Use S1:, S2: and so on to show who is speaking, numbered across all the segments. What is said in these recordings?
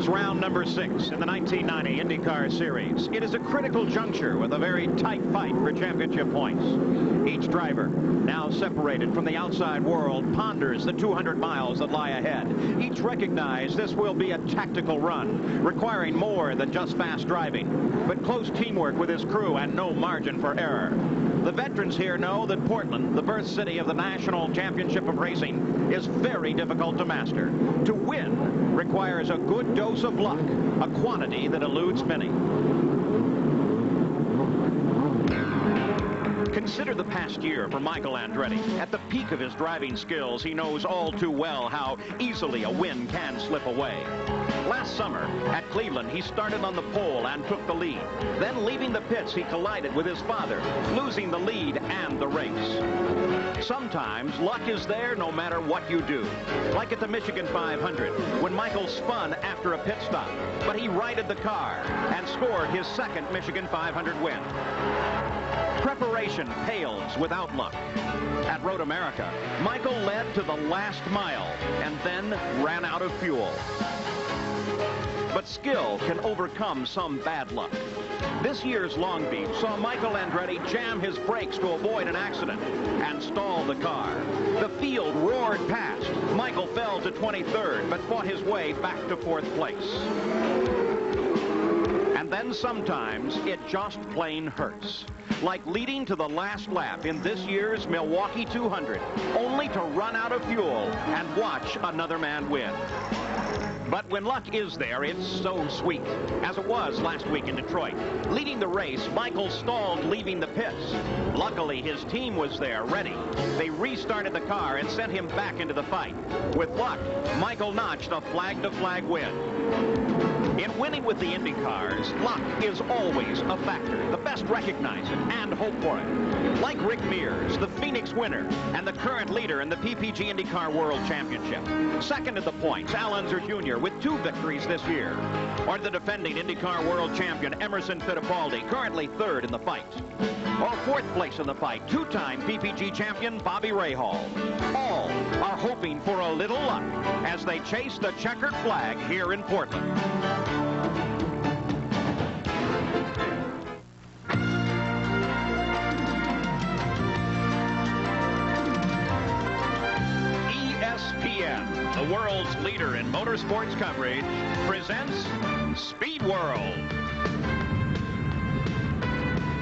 S1: round number 6 in the 1990 IndyCar Series. It is a critical juncture with a very tight fight for championship points. Each driver, now separated from the outside world, ponders the 200 miles that lie ahead. Each recognize this will be a tactical run, requiring more than just fast driving, but close teamwork with his crew and no margin for error. The veterans here know that Portland, the birth city of the National Championship of Racing, is very difficult to master. To win requires a good dose of luck, a quantity that eludes many. Consider the past year for Michael Andretti. At the peak of his driving skills, he knows all too well how easily a win can slip away. Last summer at Cleveland, he started on the pole and took the lead. Then, leaving the pits, he collided with his father, losing the lead and the race. Sometimes luck is there no matter what you do. Like at the Michigan 500, when Michael spun after a pit stop, but he righted the car and scored his second Michigan 500 win. Preparation pales without luck. At Road America, Michael led to the last mile and then ran out of fuel. But skill can overcome some bad luck. This year's Long Beach saw Michael Andretti jam his brakes to avoid an accident and stall the car. The field roared past. Michael fell to 23rd, but fought his way back to 4th place. And then sometimes it just plain hurts. Like leading to the last lap in this year's Milwaukee 200, only to run out of fuel and watch another man win. But when luck is there, it's so sweet, as it was last week in Detroit. Leading the race, Michael stalled leaving the pits. Luckily, his team was there, ready. They restarted the car and sent him back into the fight. With luck, Michael notched a flag-to-flag win. In winning with the Indy cars, luck is always a factor. The best recognize it and hope for it. Like Rick Mears, the Phoenix winner and the current leader in the PPG IndyCar World Championship. Second at the points, Al Unser Jr. with 2 victories this year. Or the defending IndyCar World Champion Emerson Fittipaldi, currently 3rd in the fight. Or 4th place in the fight, 2-time PPG champion Bobby Rahal. All are hoping for a little luck as they chase the checkered flag here in Portland. ESPN, the world's leader in motorsports coverage, presents Speed World.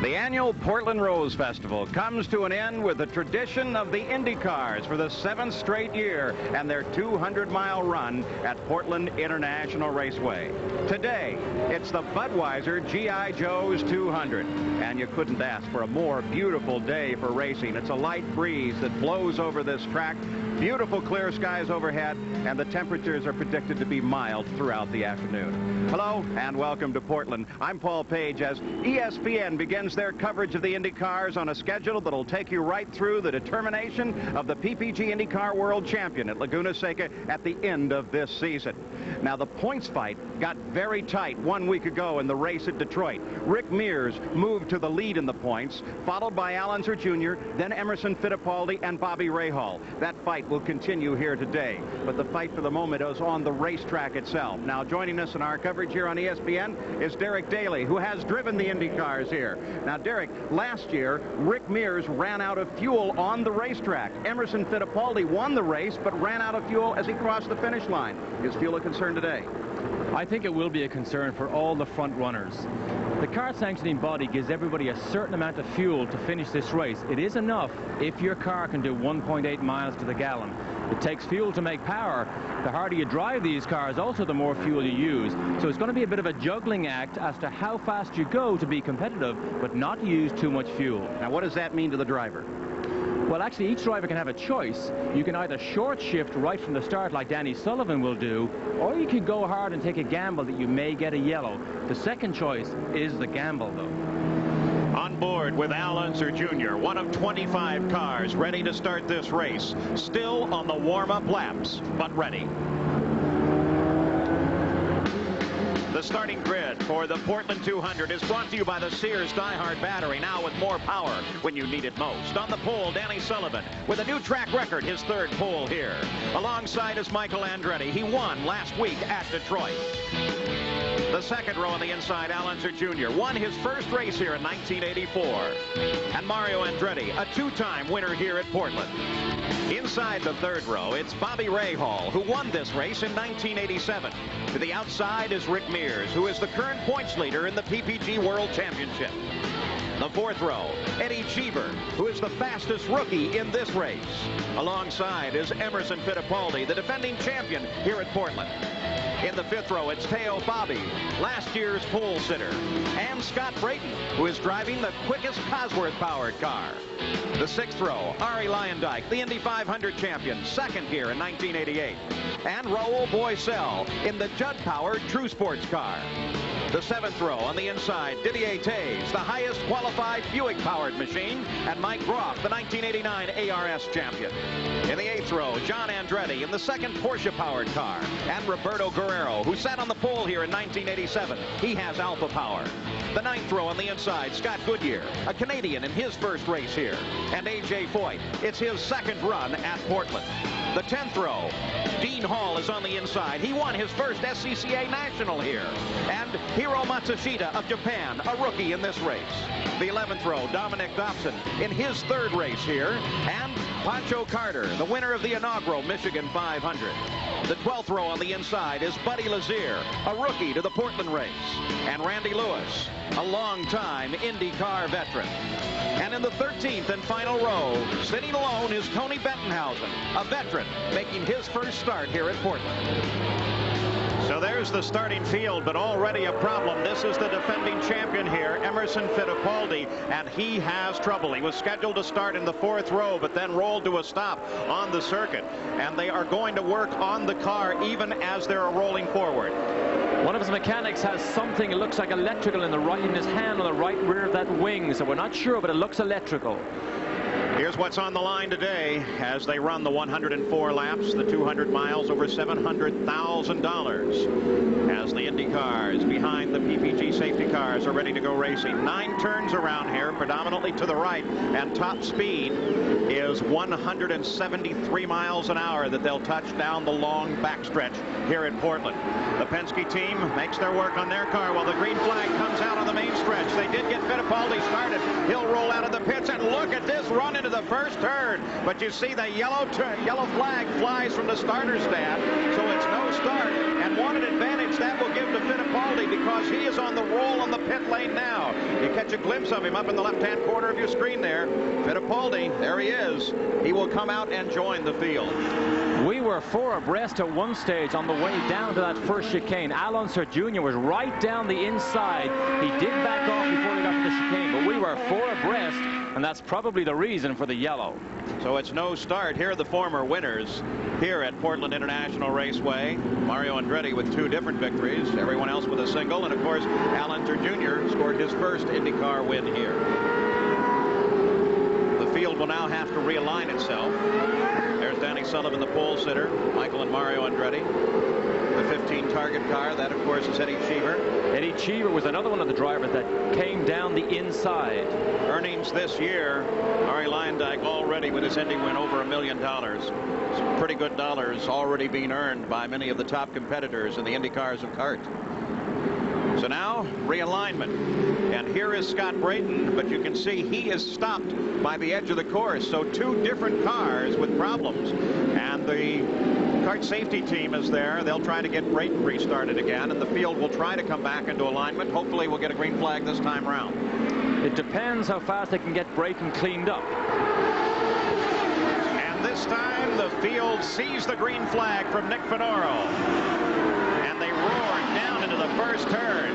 S1: The annual Portland Rose Festival comes to an end with the tradition of the Indy cars for the 7th straight year and their 200-mile run at Portland International Raceway. Today, it's the Budweiser G.I. Joe's 200, and you couldn't ask for a more beautiful day for racing. It's a light breeze that blows over this track, beautiful clear skies overhead, and the temperatures are predicted to be mild throughout the afternoon. Hello, and welcome to Portland. I'm Paul Page as ESPN begins their coverage of the Indy cars on a schedule that'll take you right through the determination of the PPG IndyCar World Champion at Laguna Seca at the end of this season. Now, the points fight got very tight 1 week ago in the race at Detroit. Rick Mears moved to the lead in the points, followed by Al Unser Jr., then Emerson Fittipaldi and Bobby Rahal. That fight will continue here today, but the fight for the moment is on the racetrack itself. Now, joining us in our coverage here on ESPN is Derek Daly, who has driven the Indy cars here. Now, Derek, last year, Rick Mears ran out of fuel on the racetrack. Emerson Fittipaldi won the race, but ran out of fuel as he crossed the finish line. Is fuel a concern today?
S2: I think it will be a concern for all the front runners. The CART sanctioning body gives everybody a certain amount of fuel to finish this race. It is enough if your car can do 1.8 miles to the gallon. It takes fuel to make power. The harder you drive these cars, also the more fuel you use. So it's going to be a bit of a juggling act as to how fast you go to be competitive, but not use too much fuel.
S1: Now, what does that mean to the driver?
S2: Well, actually, each driver can have a choice. You can either short shift right from the start like Danny Sullivan will do, or you can go hard and take a gamble that you may get a yellow. The second choice is the gamble, though.
S1: On board with Al Unser Jr., one of 25 cars ready to start this race. Still on the warm-up laps, but ready. The starting grid for the Portland 200 is brought to you by the Sears Die-Hard battery, now with more power when you need it most. On the pole, Danny Sullivan with a new track record, his third pole here. Alongside is Michael Andretti. He won last week at Detroit. The second row on the inside, Al Unser Jr. won his first race here in 1984. And Mario Andretti, a two-time winner here at Portland. Inside the third row, it's Bobby Rahal, who won this race in 1987. To the outside is Rick Mears, who is the current points leader in the PPG World Championship. The fourth row, Eddie Cheever, who is the fastest rookie in this race. Alongside is Emerson Fittipaldi, the defending champion here at Portland. In the fifth row, it's Teo Bobby, last year's pole sitter, and Scott Brayton, who is driving the quickest Cosworth-powered car. The sixth row, Arie Luyendyk, the Indy 500 champion, second here in 1988, and Raul Boesel in the Judd-powered True Sports car. The seventh row on the inside, Didier Tays, the highest qualified Buick-powered machine, and Mike Groff, the 1989 ARS champion. In the eighth row, John Andretti in the second Porsche-powered car, and Roberto Guerrero, who sat on the pole here in 1987. He has Alpha Power. The ninth row on the inside, Scott Goodyear, a Canadian in his first race here, and A.J. Foyt. It's his second run at Portland. The 10th row, Dean Hall is on the inside. He won his first SCCA National here. And Hiro Matsushita of Japan, a rookie in this race. The 11th row, Dominic Dobson in his third race here. And Pancho Carter, the winner of the inaugural Michigan 500. The 12th row on the inside is Buddy Lazier, a rookie to the Portland race. And Randy Lewis, a long-time IndyCar veteran. And in the 13th and final row, sitting alone is Tony Bettenhausen, a veteran, making his first start here at Portland. So there's the starting field, but already a problem. This is the defending champion here, Emerson Fittipaldi, and he has trouble. He was scheduled to start in the fourth row, but then rolled to a stop on the circuit. And they are going to work on the car even as they're rolling forward.
S2: One of his mechanics has something, it looks like electrical in his hand on the right rear of that wing, so we're not sure, but it looks electrical.
S1: Here's what's on the line today as they run the 104 laps, the 200 miles, over $700,000 as the Indy cars behind the PPG safety cars are ready to go racing. 9 turns around here, predominantly to the right, and top speed is 173 miles an hour that they'll touch down the long backstretch here in Portland. The Penske team makes their work on their car while the green flag comes out on the main stretch. They did get Fittipaldi started. He'll roll out of the pits, and look at this run into the first turn. But you see the yellow flag flies from the starter stand, so it's no start. And what an advantage that will give to Fittipaldi, because he is on the roll on the pit lane now. You catch a glimpse of him up in the left-hand corner of your screen there. Fittipaldi, there he is. He will come out and join the field.
S2: We were 4 abreast at one stage on the way down to that first chicane. Al Unser Jr. was right down the inside. He did back off before he got to the chicane, but we were 4 abreast, and that's probably the reason for the yellow.
S1: So it's no start. Here are the former winners here at Portland International Raceway. Mario Andretti with 2 different victories, everyone else with a single, and of course Al Unser Jr. scored his first IndyCar win here. The field will now have to realign itself. There's Danny Sullivan, the pole sitter, Michael and Mario Andretti. The 15 target car, that of course is Eddie Cheever.
S2: Eddie Cheever was another one of the drivers that came down the inside.
S1: Earnings this year, Arie Luyendyk already with his Indy win over $1 million. Some pretty good dollars already being earned by many of the top competitors in the Indy cars of CART. So now realignment, and here is Scott Brayton, but you can see he is stopped by the edge of the course. So 2 different cars with problems, and the CART safety team is there. They'll try to get Brayton restarted again, and the field will try to come back into alignment. Hopefully we'll get a green flag this time around.
S2: It depends how fast they can get Brayton cleaned up.
S1: And this time the field sees the green flag from Nick Finoro, and they roar down into the first turn.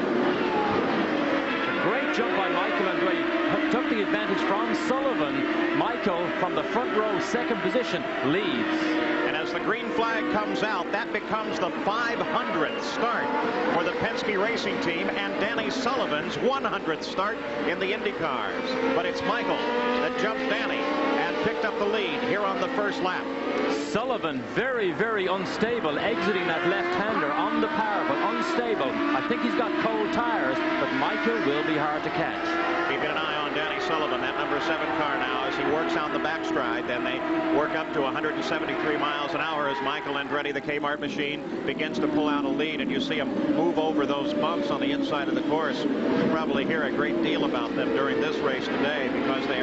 S2: Great jump by Michael Andretti. Took the advantage from Sullivan. Michael, from the front row, second position, leads.
S1: And as the green flag comes out, that becomes the 500th start for the Penske Racing Team and Danny Sullivan's 100th start in the Indy cars. But it's Michael that jumps Danny, and picked up the lead here on the first lap.
S2: Sullivan very, very unstable, exiting that left-hander on the power, but unstable. I think he's got cold tires, but Michael will be hard to catch.
S1: Keeping an eye on Danny Sullivan, that number 7 car now, as he works on the backstride. Then they work up to 173 miles an hour as Michael Andretti, the Kmart machine, begins to pull out a lead, and you see him move over those bumps on the inside of the course. You'll probably hear a great deal about them during this race today because they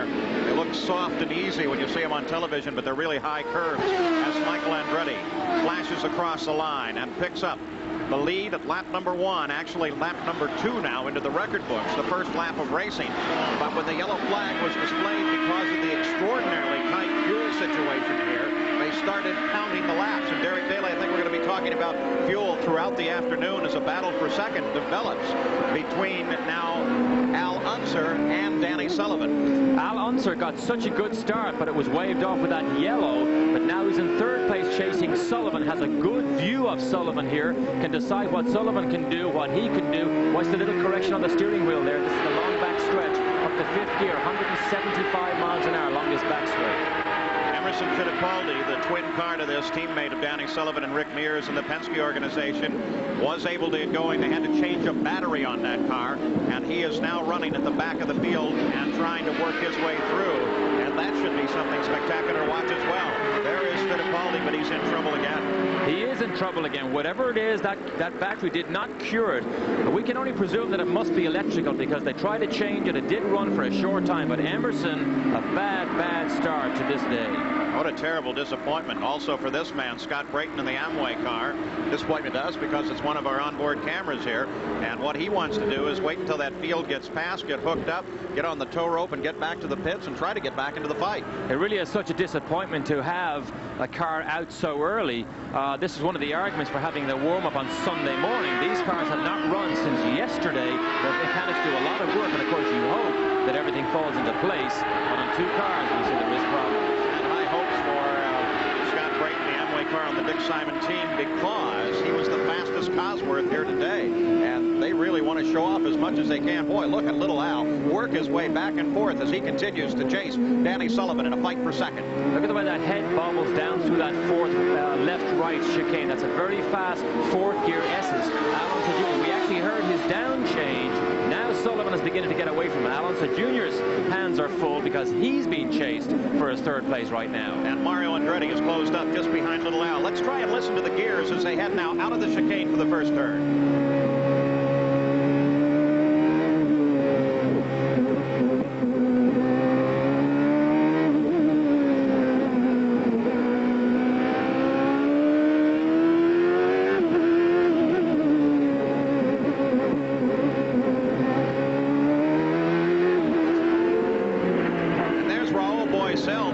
S1: look soft and easy when you see them on television, but they're really high curves as Michael Andretti flashes across the line and picks up the lead at lap number 1, actually lap number 2 now into the record books, the first lap of racing. But when the yellow flag was displayed because of the extraordinarily tight fuel situation here, they started counting the laps. And Derek Daly, I think we're going to be talking about fuel throughout the afternoon as a battle for second develops between now Al Unser and Danny Sullivan.
S2: Al Unser got such a good start, but it was waved off with that yellow. But now he's in 3rd place chasing Sullivan, has a good view of Sullivan here, can decide what Sullivan can do, what he can do. Watch the little correction on the steering wheel there. This is the long back stretch up to 5th gear, 175 miles an hour along this back stretch.
S1: Emerson Fittipaldi, the twin car to this, teammate of Danny Sullivan and Rick Mears in the Penske organization, was able to get going. They had to change a battery on that car, and he is now running at the back of the field and trying to work his way through. And that should be something spectacular to watch as well. There is Fittipaldi, but he's in trouble again.
S2: He is in trouble again. Whatever it is, that battery did not cure it. But we can only presume that it must be electrical because they tried to change it. It did run for a short time, but Emerson, a bad start to this day.
S1: What a terrible disappointment also for this man, Scott Brayton, in the Amway car. Disappointment to us because it's one of our onboard cameras here, and what he wants to do is wait until that field gets passed, get hooked up, get on the tow rope, and get back to the pits and try to get back into the fight.
S2: It really is such a disappointment to have a car out so early. This is one of the arguments for having the warm-up on Sunday morning. These cars have not run since yesterday. The mechanics do a lot of work, and of course you hope that everything falls into place. But on 2 cars, we see there is problems. Car
S1: on the Dick Simon team because he was the fastest Cosworth here today, and they really want to show off as much as they can. Boy, look at little Al work his way back and forth as he continues to chase Danny Sullivan in a fight for second.
S2: Look at the way that head bobbles down through that 4th left-right chicane. That's a very fast 4th gear S's. We actually heard his down change. Now Sullivan is beginning to get away from Alonso Jr.'s hands are full because he's being chased for his 3rd place right now.
S1: And Mario Andretti is closed up just behind little Al. Let's try and listen to the gears as they head now out of the chicane for the first turn.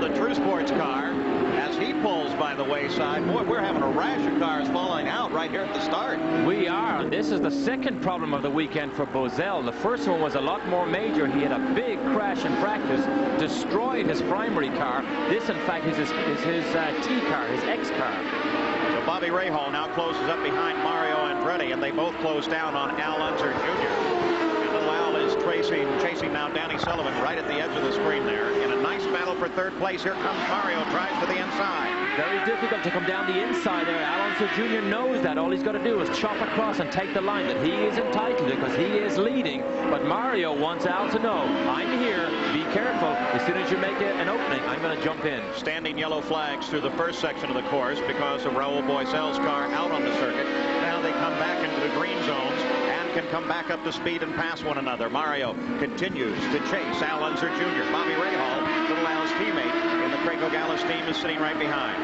S1: The True Sports car, as he pulls by the wayside. Boy, we're having a rash of cars falling out right here at the start.
S2: We are, and this is the second problem of the weekend for Bozell. The first one was a lot more major. He had a big crash in practice, destroyed his primary car. This, in fact, is his T car, his X car.
S1: So Bobby Rahal now closes up behind Mario Andretti, and they both close down on Al Unser Jr. Al is chasing now Danny Sullivan right at the edge of the screen there. In a nice battle for 3rd place, here comes Mario, drives to the inside.
S2: Very difficult to come down the inside there. Alonso Jr. knows that. All he's got to do is chop across and take the line that he is entitled to because he is leading. But Mario wants Al to know, I'm here, be careful. As soon as you make an opening, I'm going to jump in.
S1: Standing yellow flags through the first section of the course because of Raul Boisel's car out on the circuit. Now they come back into the green zones and can come back up to speed and pass one another. Mario continues to chase Al Unser Jr. Bobby Rahal, little Al's teammate in the Craig O'Gallus team, is sitting right behind.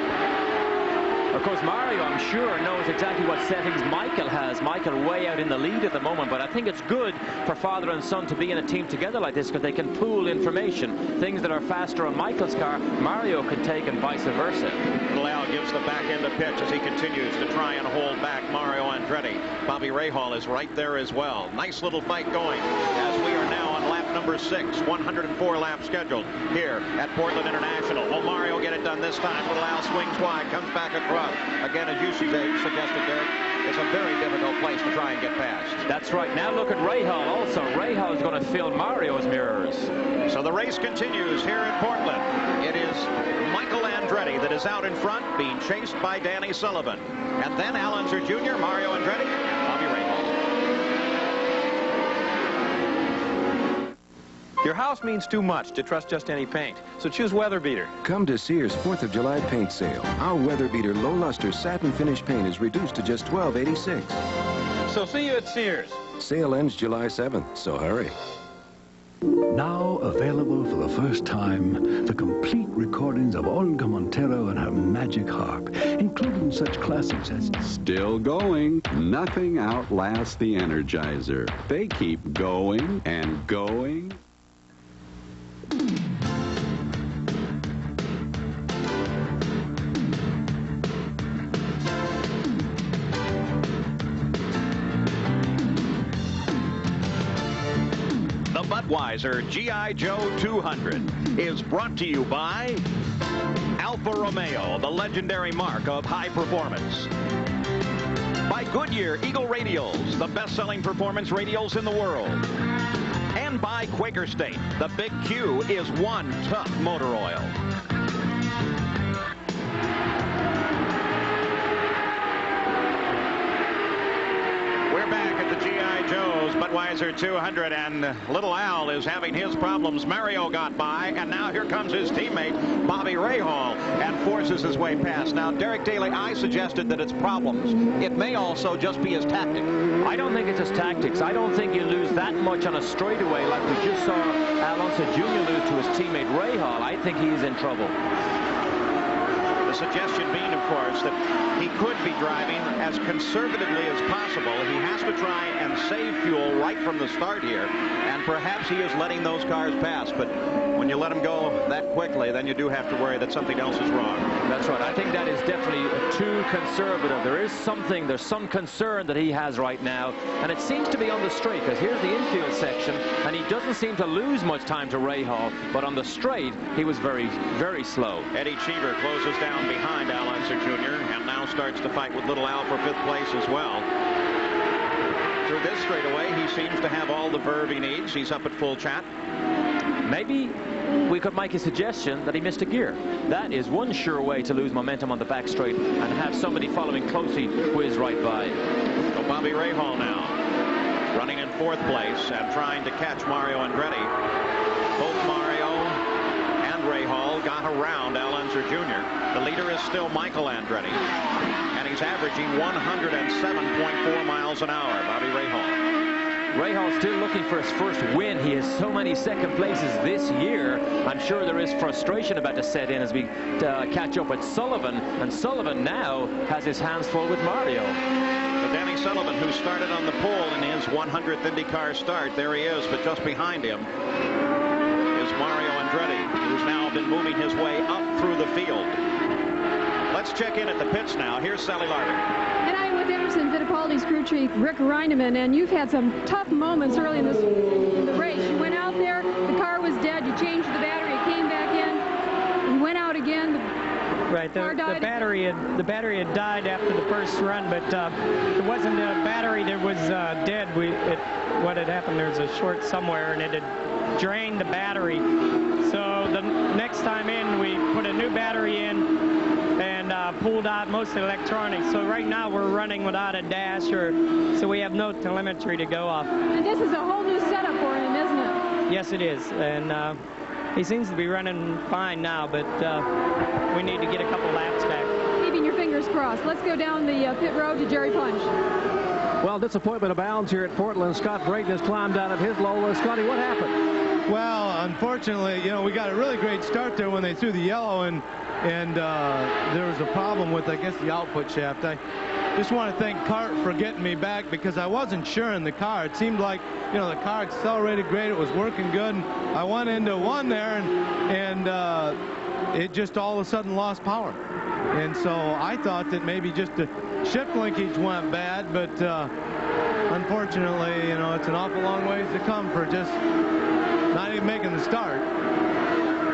S2: Of course, Mario, I'm sure, knows exactly what settings Michael has. Michael way out in the lead at the moment, but I think it's good for father and son to be in a team together like this because they can pool information. Things that are faster on Michael's car, Mario can take and vice versa.
S1: Little Al gives the back end a pitch as he continues to try and hold back Mario Andretti. Bobby Rahal is right there as well. Nice little fight going as we are now on lap number
S3: number 6. 104 laps scheduled here at Portland International. Will Mario get it done this time? Little Al swings wide, comes back across. Again, as you suggested, Derek, it's a very difficult place to try and get past.
S2: That's right. Now look at Rahal also. Rahal is going to fill Mario's mirrors.
S3: So the race continues here in Portland. It is Michael Andretti that is out in front, being chased by Danny Sullivan. And then Al Unser Jr., Mario Andretti, Bobby Rahal.
S4: Your house means too much to trust just any paint, so choose Weather Beater.
S5: Come to Sears 4th of July paint sale. Our Weather Beater low luster satin finish paint is reduced to just $12.86.
S4: So see you at Sears.
S5: Sale ends July 7th, so hurry.
S6: Now available for the first time, the complete recordings of Olga Montero and her magic harp, including such classics as
S7: Still Going. Nothing outlasts the Energizer. They keep going and going.
S3: The Budweiser G.I. Joe 200 is brought to you by Alfa Romeo, the legendary mark of high performance. By Goodyear Eagle Radials, the best-selling performance radials in the world. And by Quaker State, the Big Q is one tough motor oil. We're back at the G.I. Joe's Budweiser 200, and little Al is having his problems. Mario got by, and now here comes his teammate, Bobby Rahal, and forces his way past. Now, Derek Daly, I suggested that it's problems. It may also just be his tactic.
S2: I don't think it's his tactics. I don't think you lose that much on a straightaway like we just saw Al Unser Jr. lose to his teammate Rahal. I think he's in trouble.
S3: The suggestion being, of course, that he could be driving as conservatively as possible. He has to try and save fuel right from the start here, and perhaps he is letting those cars pass. But when you let them go that quickly, then you do have to worry that something else is wrong.
S2: That's right. I think that is definitely too conservative. There's some concern that he has right now, and it seems to be on the straight, because here's the infield section, and he doesn't seem to lose much time to Rahal, but on the straight, he was very, very slow.
S3: Eddie Cheever closes down behind Al Unser Jr. and now starts to fight with little Al for 5th place as well. Through this straightaway, he seems to have all the verve he needs. He's up at full chat.
S2: Maybe we could make a suggestion that he missed a gear. That is one sure way to lose momentum on the back straight and have somebody following closely whiz right by.
S3: So Bobby Rahal now running in 4th place and trying to catch Mario Andretti. Both Mario and Rahal got around Al Unser Jr. The leader is still Michael Andretti, and he's averaging 107.4 miles an hour. Bobby Rahal.
S2: Rahal's still looking for his first win. He has so many second places this year. I'm sure there is frustration about to set in as we catch up with Sullivan, and Sullivan now has his hands full with Mario.
S3: But Danny Sullivan, who started on the pole in his 100th IndyCar start, there he is, but just behind him is Mario Andretti, who's now been moving his way up through the field. Let's check in at the pits now. Here's Sally Larder.
S8: And I'm with Emerson Fittipaldi's crew chief, Rick Reineman, and you've had some tough moments early in the race. You went out there, the car was dead, you changed the battery, it came back in, you went out again.
S9: Right, the battery had died after the first run, but it wasn't the battery that was dead. What had happened, there was a short somewhere, and it had drained the battery. So the next time in, we put a new battery in and pulled out most of the electronics. So right now we're running without a dash, so we have no telemetry to go off.
S8: And this is a whole new setup for him, isn't it?
S9: Yes, it is. And he seems to be running fine now, but we need to get a couple laps back.
S8: Keeping your fingers crossed. Let's go down the pit road to Jerry Punch.
S10: Well, disappointment abounds here at Portland. Scott Brayton has climbed out of his low. Scotty, what happened?
S11: Well, unfortunately, you know, we got a really great start there when they threw the yellow, and there was a problem with, I guess, the output shaft. I just want to thank CART for getting me back, because I wasn't sure in the car. It seemed like, you know, the car accelerated great. It was working good. And I went into one there, and it just all of a sudden lost power. And so I thought that maybe just the shift linkage went bad, but unfortunately, you know, it's an awful long ways to come for just not even making the start.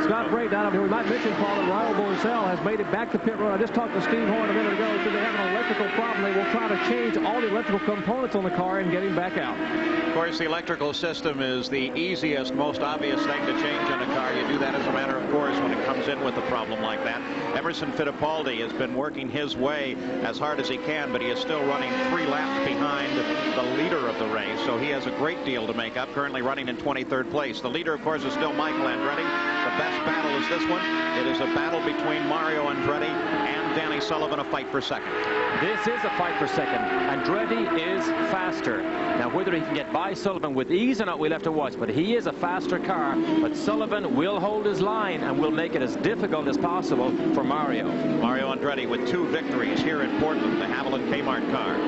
S10: Scott Bray down over here. We might mention, Paul, that Raul Boesel has made it back to pit road. I just talked to Steve Horn a minute ago. He said they have an electrical problem. They will try to change all the electrical components on the car and get him back out.
S3: Of course, the electrical system is the easiest, most obvious thing to change in a car. You do that as a matter of course when it comes in with a problem like that. Emerson Fittipaldi has been working his way as hard as he can, but he is still running 3 laps behind the leader of the race, so he has a great deal to make up, currently running in 23rd place. The leader, of course, is still Michael Andretti. The best battle is this one. It is a battle between Mario Andretti and Danny Sullivan, a fight for second.
S2: This is a fight for second. Andretti is faster. Now, whether he can get by Sullivan with ease or not, we'll have to watch, but he is a faster car. But Sullivan will hold his line and will make it as difficult as possible for Mario.
S3: Mario Andretti with 2 victories here in Portland, the Haviland Kmart car.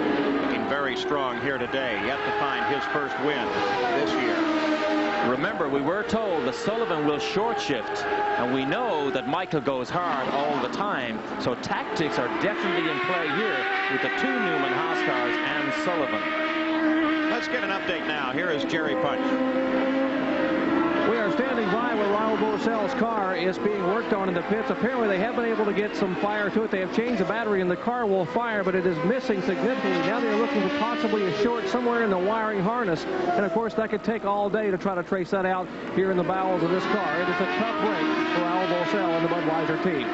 S3: Looking very strong here today, yet to find his first win this year.
S2: Remember, we were told that Sullivan will short shift, and we know that Michael goes hard all the time, so tactics are definitely in play here with the 2 Newman Haas cars and Sullivan.
S3: Let's get an update now. Here is Jerry Punch.
S10: We are standing by where Raul Boesel's car is being worked on in the pits. Apparently, they have been able to get some fire to it. They have changed the battery, and the car will fire, but it is missing significantly. Now they're looking for possibly a short somewhere in the wiring harness, and of course, that could take all day to try to trace that out here in the bowels of this car. It is a tough break for Raul Boesel and the Budweiser team.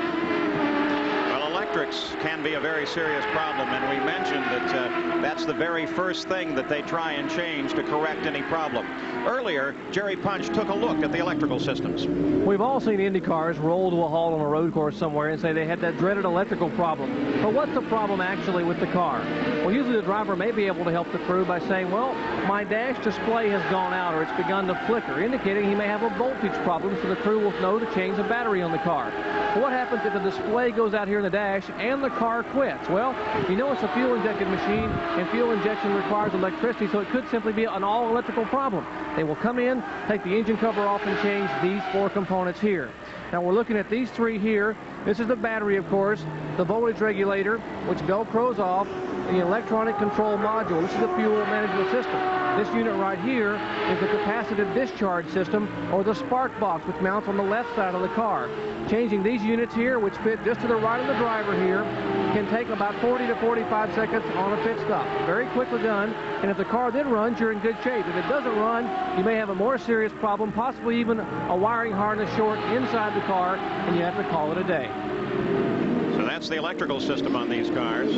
S3: Electrics can be a very serious problem, and we mentioned that that's the very first thing that they try and change to correct any problem. Earlier, Jerry Punch took a look at the electrical systems.
S10: We've all seen Indy cars roll to a halt on a road course somewhere and say they had that dreaded electrical problem. But what's the problem actually with the car? Well, usually the driver may be able to help the crew by saying, well, my dash display has gone out or it's begun to flicker, indicating he may have a voltage problem, so the crew will know to change the battery on the car. But what happens if the display goes out here in the dash and the car quits? Well, you know it's a fuel-injected machine, and fuel injection requires electricity, so it could simply be an all-electrical problem. They will come in, take the engine cover off, and change these 4 components here. Now we're looking at these 3 here. This is the battery, of course, the voltage regulator, which velcros off, the electronic control module. This is the fuel management system. This unit right here is the capacitive discharge system, or the spark box, which mounts on the left side of the car. Changing these units here, which fit just to the right of the driver here, can take about 40 to 45 seconds on a pit stop. Very quickly done, and if the car then runs, you're in good shape. If it doesn't run, you may have a more serious problem, possibly even a wiring harness short inside the car, and you have to call it a day.
S3: So that's the electrical system on these cars.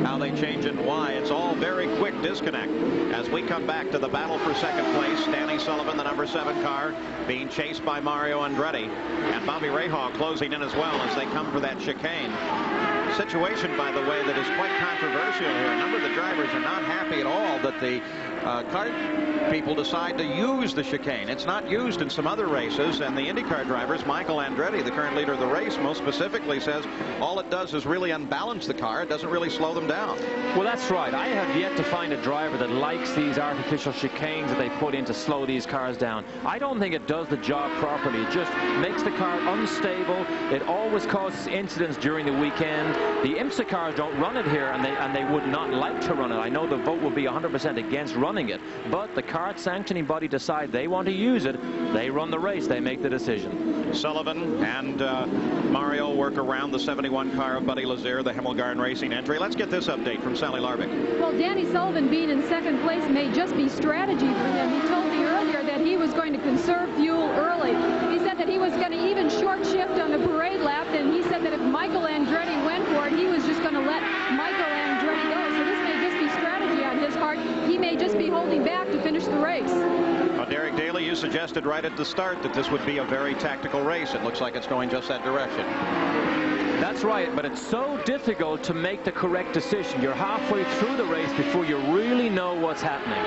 S3: How they change it and why. It's all very quick disconnect. As we come back to the battle for second place, Danny Sullivan, the number 7 car, being chased by Mario Andretti, and Bobby Rahal closing in as well as they come for that chicane. Situation, by the way, that is quite controversial here. A number of the drivers are not happy at all that the CART people decide to use the chicane. It's not used in some other races, and the IndyCar drivers, Michael Andretti, the current leader of the race, most specifically says all it does is really unbalance the car. It doesn't really slow them down.
S2: Well, that's right. I have yet to find a driver that likes these artificial chicanes that they put in to slow these cars down. I don't think it does the job properly. It just makes the car unstable. It always causes incidents during the weekend. The IMSA cars don't run it here, and they would not like to run it. I know the vote will be 100% against running it, but the CART sanctioning body decide they want to use it. They run the race. They make the decision.
S3: Sullivan and Mario work around the 71 car of Buddy Lazier, the Hemmelgarn Racing entry. Let's get this update from Sally Larbick.
S8: Well, Danny Sullivan being in second place may just be strategy for him. He told me earlier that he was going to conserve fuel early. He said that he was going to even short shift on the parade lap, and he said that if Michael Andretti went for it, he was just going to let Michael Andretti go. So this may just be strategy on his part. He may just be holding back to finish the race.
S3: Well, Derek Daly, you suggested right at the start that this would be a very tactical race. It looks like it's going just that direction.
S2: That's right, but it's so difficult to make the correct decision. You're halfway through the race before you really know what's happening.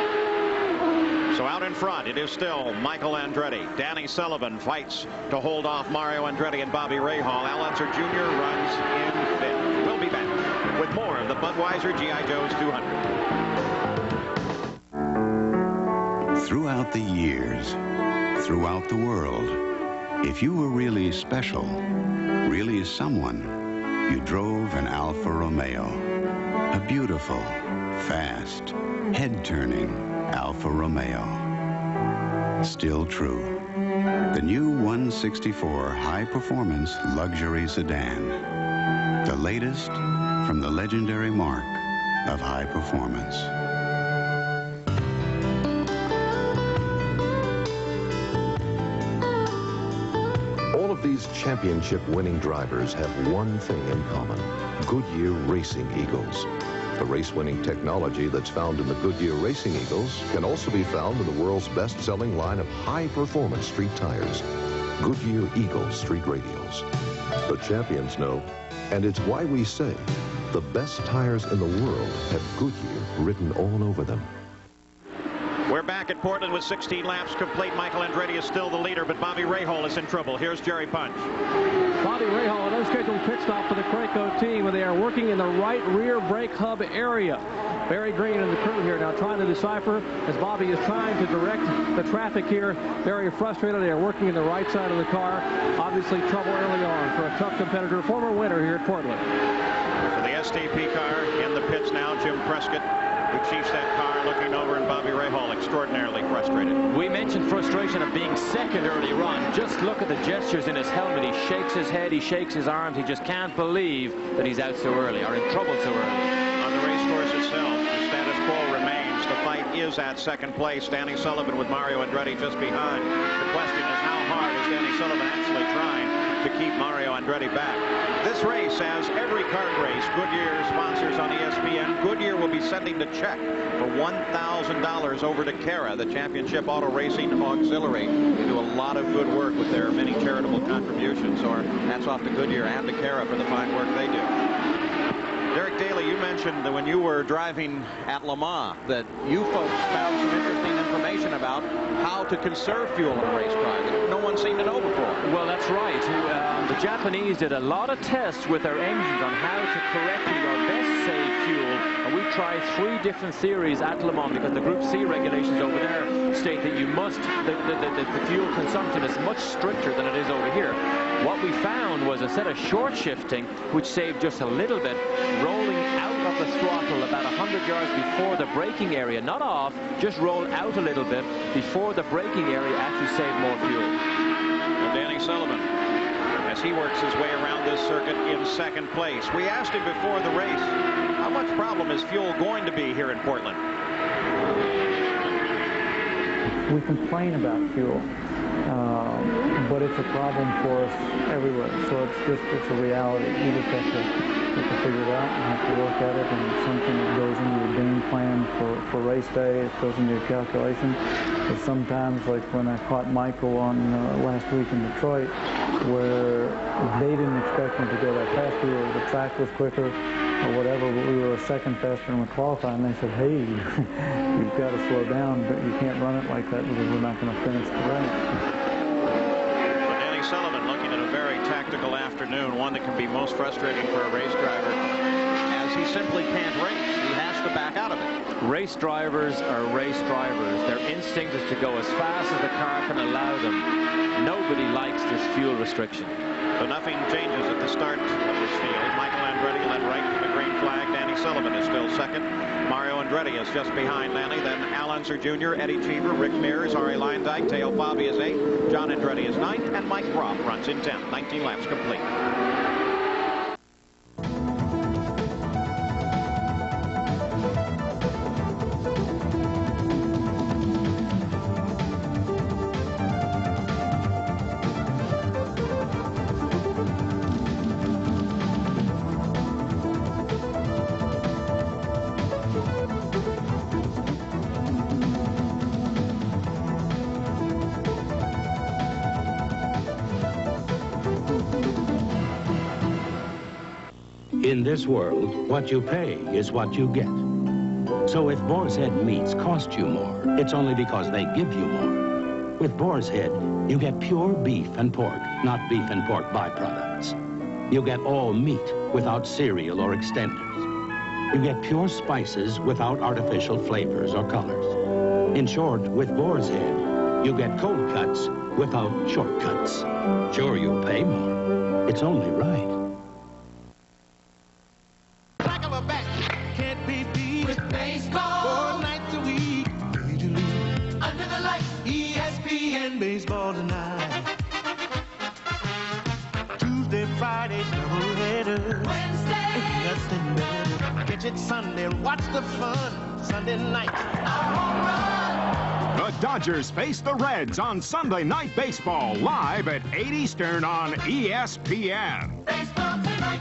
S3: So out in front, it is still Michael Andretti. Danny Sullivan fights to hold off Mario Andretti and Bobby Rahal. Al Unser Jr. runs in fifth. We'll be back with more of the Budweiser G.I. Joe's 200.
S12: Throughout the years, throughout the world, if you were really special, really someone, you drove an Alfa Romeo. A beautiful, fast, head-turning Alfa Romeo. Still true. The new 164 high-performance luxury sedan. The latest from the legendary mark of high performance.
S13: All of these championship-winning drivers have one thing in common: Goodyear Racing Eagles. The race-winning technology that's found in the Goodyear Racing Eagles can also be found in the world's best-selling line of high-performance street tires, Goodyear Eagle Street Radials. The champions know, and it's why we say the best tires in the world have Goodyear written all over them.
S3: We're back at Portland with 16 laps complete. Michael Andretti is still the leader, but Bobby Rahal is in trouble. Here's Jerry Punch.
S10: Bobby Rahal, an unscheduled pit stop for the Craco team, where they are working in the right rear brake hub area. Barry Green and the crew here now trying to decipher as Bobby is trying to direct the traffic here. Very frustrated. They are working in the right side of the car. Obviously trouble early on for a tough competitor, former winner here at Portland.
S3: So the STP car in the pits now. Jim Prescott, who chiefs that car, looking over, and Bobby Rahal extraordinarily frustrated.
S2: We mentioned frustration of being second early on. Just look at the gestures in his helmet. He shakes his head, he shakes his arms. He just can't believe that he's out so early, or in trouble so early.
S3: On the race course itself, the status quo remains. The fight is at second place. Danny Sullivan with Mario Andretti just behind. The question is, how hard is Danny Sullivan actually trying to keep Mario Andretti back? This race, as every kart race Goodyear sponsors on ESPN, Goodyear will be sending the check for $1,000 over to CARA, the Championship Auto Racing Auxiliary. They do a lot of good work with their many charitable contributions. So hats off to Goodyear and to CARA for the fine work they do. Derek Daly, you mentioned that when you were driving at Le Mans that you folks found some interesting information about how to conserve fuel in a race car that no one seemed to know before.
S2: Well, that's right. The Japanese did a lot of tests with their engines on how to correctly or best save fuel. And we tried 3 different theories at Le Mans because the Group C regulations over there state that you must, the fuel consumption is much stricter than it is over here. What we found was, instead of short shifting, which saved just a little bit, rolling out of the throttle about 100 yards before the braking area, not off, just roll out a little bit before the braking area, actually saved more fuel.
S3: Well, Danny Sullivan, as he works his way around this circuit in second place. We asked him before the race, how much problem is fuel going to be here in Portland?
S14: We complain about fuel, but it's a problem for us everywhere. So it's a reality. You just have to figure it out and have to work at it, and it's something that goes into your game plan for race day. It goes into your calculation. But sometimes, like when I caught Michael on last week in Detroit, where they didn't expect him to go that fast. The track was quicker or whatever, but we were a second faster in the qualifying. And they said, hey, you've got to slow down, but you can't run it like that because we're not going to finish the race.
S3: Danny Sullivan looking at a very tactical afternoon, one that can be most frustrating for a race driver, as he simply can't race. He has to back out of it.
S2: Race drivers are race drivers. Their instinct is to go as fast as the car can allow them. Nobody likes this fuel restriction.
S3: So nothing changes at the start of this field. Michael Andretti led right to the green flag. Danny Sullivan is still second. Mario Andretti is just behind Danny. Then Al Unser Jr., Eddie Cheever, Rick Mears, Ari Leindyke, Teo Fabi is 8th. John Andretti is 9th. And Mike Groff runs in 10th. 19 laps complete.
S15: In this world, what you pay is what you get. So if Boar's Head meats cost you more, it's only because they give you more. With Boar's Head, you get pure beef and pork, not beef and pork byproducts. You get all meat without cereal or extenders. You get pure spices without artificial flavors or colors. In short, with Boar's Head, you get cold cuts without shortcuts. Sure, you pay more. It's only right.
S16: Can't be beat with baseball 4 nights a week. Under the lights, ESPN. and baseball tonight. Tuesday, Friday, doubleheader. Wednesday, ain't nothing better. Catch it Sunday, watch the fun. Sunday night, home run.
S17: The Dodgers face the Reds on Sunday Night Baseball, live at 8 Eastern on ESPN.
S16: Baseball tonight.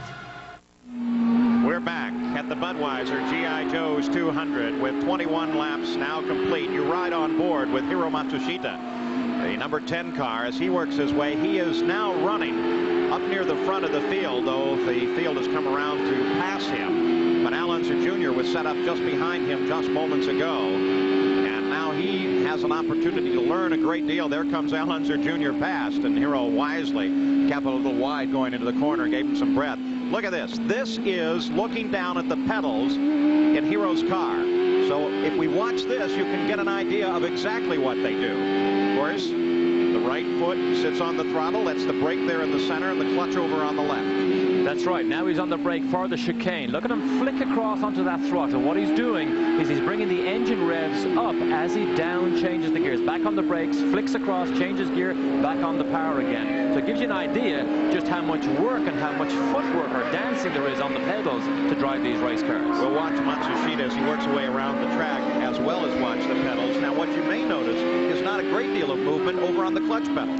S3: We're back at the Budweiser G.I. Joe's 200 with 21 laps now complete. You ride on board with Hiro Matsushita, the number 10 car, as he works his way. He is now running up near the front of the field, though the field has come around to pass him. But Al Unser Jr. was set up just behind him just moments ago. And now he has an opportunity to learn a great deal. There comes Al Unser Jr. past, and Hiro wisely kept a little wide going into the corner, gave him some breath. Look at this. This is looking down at the pedals in Hiro's car. So if we watch this, you can get an idea of exactly what they do. Of course, the right foot sits on the throttle. That's the brake there in the center and the clutch over on the left.
S2: That's right. Now he's on the brake for the chicane. Look at him flick across onto that throttle. What he's doing is he's bringing the engine revs up as he down changes the gears. Back on the brakes, flicks across, changes gear, back on the power again. So it gives you an idea just how much work and how much footwork or dancing there is on the pedals to drive these race cars.
S3: We'll watch Matsushita as he works away around the track, as well as watch the pedals. Now, what you may notice is not a great deal of movement over on the clutch pedal.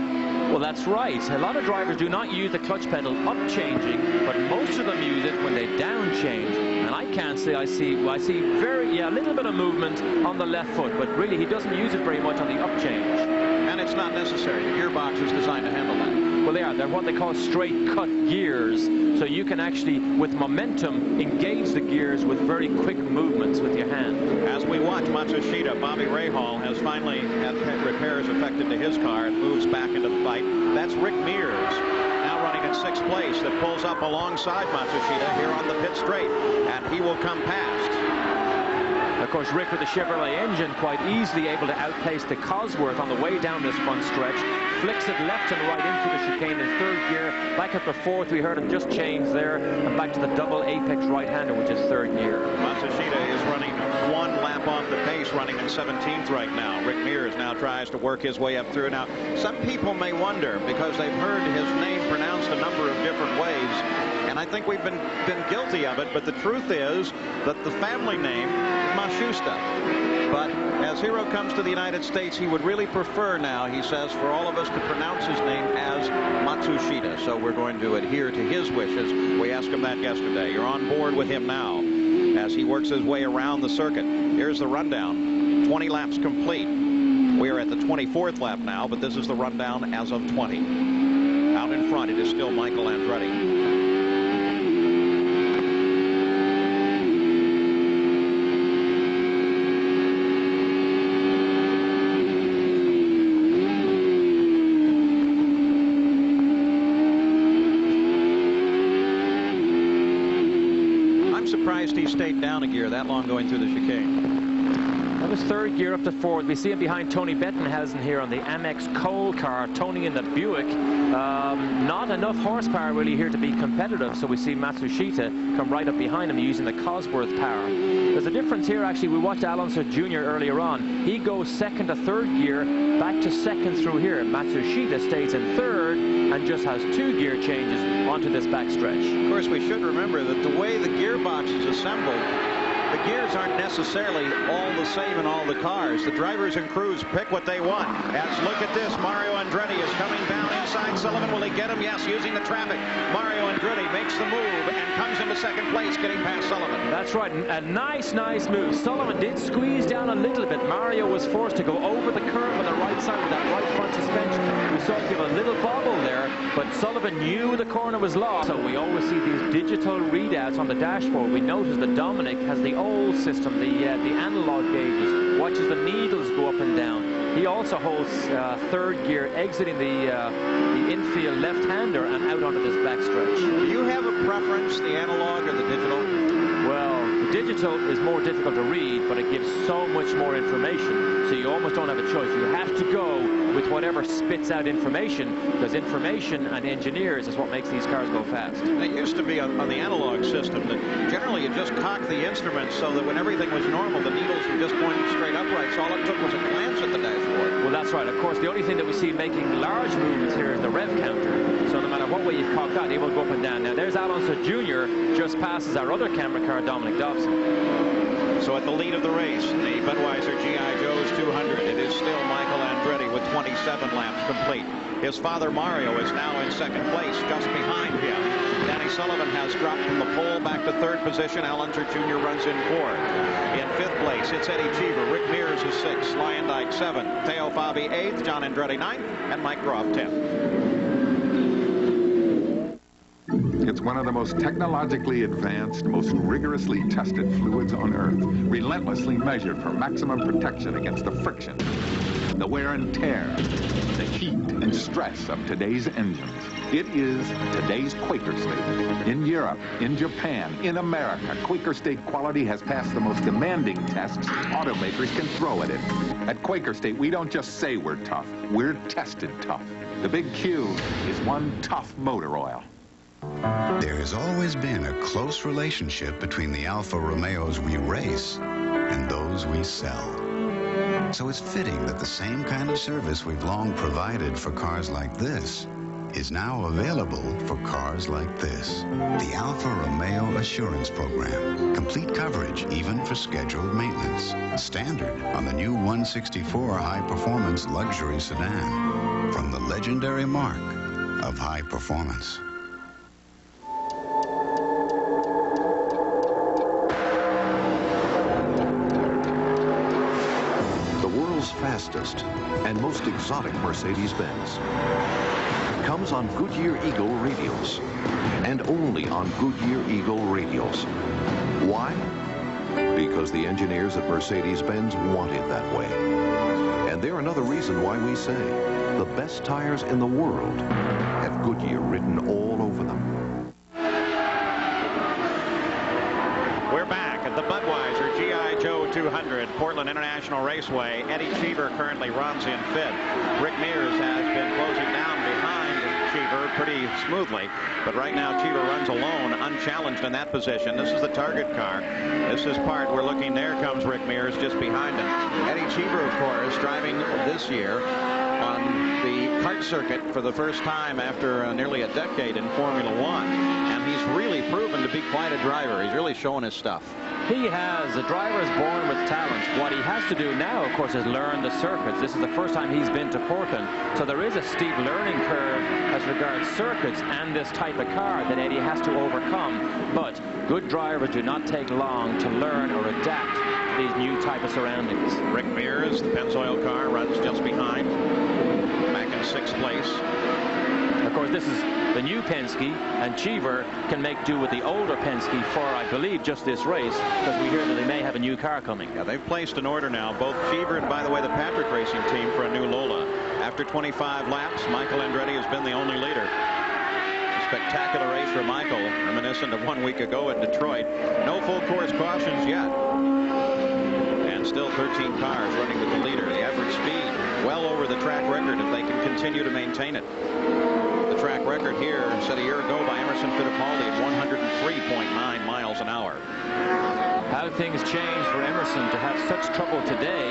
S2: Well, that's right. A lot of drivers do not use the clutch pedal up changing, but most of them use it when they down change. And I can't say I see a little bit of movement on the left foot, but really he doesn't use it very much on the up change.
S3: And it's not necessary. The gearbox is designed to handle that.
S2: Well, they are. They're what they call straight cut gears. So you can actually, with momentum, engage the gears with very quick movements with your hand.
S3: As we watch Matsushita, Bobby Rahal has finally had repairs effected to his car and moves back into the fight. That's Rick Mears, now running in 6th place, that pulls up alongside Matsushita here on the pit straight, and he will come past.
S2: Of course, Rick with the Chevrolet engine quite easily able to outpace the Cosworth on the way down this front stretch. Flicks it left and right into the chicane in 3rd gear. Back up to 4th, we heard him just change there. And back to the double apex right-hander, which is 3rd gear.
S3: Matsushita is running 1 lap off the pace, running in 17th right now. Rick Mears now tries to work his way up through. Now, some people may wonder, because they've heard his name pronounced a number of different ways, and I think we've been guilty of it, but the truth is that the family name is Matsushita. But as Hiro comes to the United States, he would really prefer now, he says, for all of us to pronounce his name as Matsushita. So we're going to adhere to his wishes. We asked him that yesterday. You're on board with him now as he works his way around the circuit. Here's the rundown. 20 laps complete. We are at the 24th lap now, but this is the rundown as of 20. Out in front, it is still Michael Andretti. He stayed down a gear that long going through the chicane.
S2: That was 3rd gear up to 4th. We see him behind Tony Bettenhausen here on the Amex Cole car. Tony in the Buick. Not enough horsepower really here to be competitive. So we see Matsushita come right up behind him using the Cosworth power. There's a difference here actually. We watched Al Unser Jr. earlier on. He goes 2nd to 3rd gear, back to 2nd through here. Matsushita stays in 3rd and just has 2 gear changes onto this backstretch.
S3: Of course, we should remember that the way the gearbox is assembled, the gears aren't necessarily all the same in all the cars. The drivers and crews pick what they want. As look at this, Mario Andretti is coming down inside Sullivan. Will he get him? Yes, using the traffic. Mario Andretti makes the move and comes into 2nd place, getting past Sullivan.
S2: That's right. A nice move. Sullivan did squeeze down a little bit. Mario was forced to go over the curve on the right side with that right front suspension. We saw him give a little bobble there, but Sullivan knew the corner was lost. So we always see these digital readouts on the dashboard. We notice that Dominic has the old system, the analog gauges, watches the needles go up and down. He also holds 3rd gear, exiting the infield left-hander and out onto this backstretch.
S3: Do you have a preference, the analog or the digital?
S2: Well, the digital is more difficult to read, but it gives so much more information, so you almost don't have a choice. You have to go with whatever spits out information, because information and engineers is what makes these cars go fast.
S3: It used to be on the analog system that generally you just cocked the instruments so that when everything was normal, the needles were just pointing straight upright. So all it took was a glance at the dashboard.
S2: Well, that's right. Of course, the only thing that we see making large movements here is the rev counter. So no matter what way you cock that, it will go up and down. Now, there's Alonso Jr. just passes our other camera car, Dominic Dobson.
S3: So at the lead of the race, the Budweiser G.I. Joe's 200, it is still Michael Andretti with 27 laps complete. His father, Mario, is now in second place, just behind him. Danny Sullivan has dropped from the pole back to third position. Al Unser Jr. runs in fourth. In fifth place, it's Eddie Cheever. Rick Mears is sixth. Lyondike seventh. Theo Fabi eighth. John Andretti ninth. And Mike Groff 10th.
S18: It's one of the most technologically advanced, most rigorously tested fluids on Earth, relentlessly measured for maximum protection against the friction, the wear and tear, the heat and stress of today's engines. It is today's Quaker State. In Europe, in Japan, in America, Quaker State quality has passed the most demanding tests automakers can throw at it. At Quaker State, we don't just say we're tough, we're tested tough. The big Q is one tough motor oil.
S12: There has always been a close relationship between the Alfa Romeos we race and those we sell. So it's fitting that the same kind of service we've long provided for cars like this is now available for cars like this. The Alfa Romeo Assurance Program. Complete coverage, even for scheduled maintenance. Standard on the new 164 high-performance luxury sedan. From the legendary mark of high performance.
S13: Fastest and most exotic Mercedes-Benz comes on Goodyear Eagle radials, and only on Goodyear Eagle radials. Why? Because the engineers at Mercedes-Benz want it that way. And they're another reason why we say the best tires in the world have Goodyear written all over them.
S3: We're back at the Budweiser G.I. Joe 200, Portland International Raceway. Eddie Cheever currently runs in fifth. Rick Mears has been closing down behind Cheever pretty smoothly, but right now Cheever runs alone, unchallenged in that position. This is the target car. This is part we're looking. There comes Rick Mears just behind him. Eddie Cheever, of course, driving this year on the CART circuit for the first time after nearly a decade in Formula One, and he's really proven to be quite a driver. He's really showing his stuff.
S2: He has. The driver is born with talent. What he has to do now, of course, is learn the circuits. This is the first time he's been to Portland, so there is a steep learning curve as regards circuits and this type of car that Eddie has to overcome. But good drivers do not take long to learn or adapt to these new type of surroundings.
S3: Rick Mears, the Pennzoil car, runs just behind, back in sixth place.
S2: Of course, this is the new Penske, and Cheever can make do with the older Penske for, I believe, just this race, because we hear that they may have a new car coming.
S3: Yeah, they've placed an order now, both Cheever and, by the way, the Patrick Racing team for a new Lola. After 25 laps, Michael Andretti has been the only leader. A spectacular race for Michael, reminiscent of 1 week ago at Detroit. No full course cautions yet. And still 13 cars running with the leader. The average speed well over the track record if they can continue to maintain it. The track record here set a year ago by Emerson Fittipaldi at 103.9 miles an hour.
S2: How things change for Emerson to have such trouble today.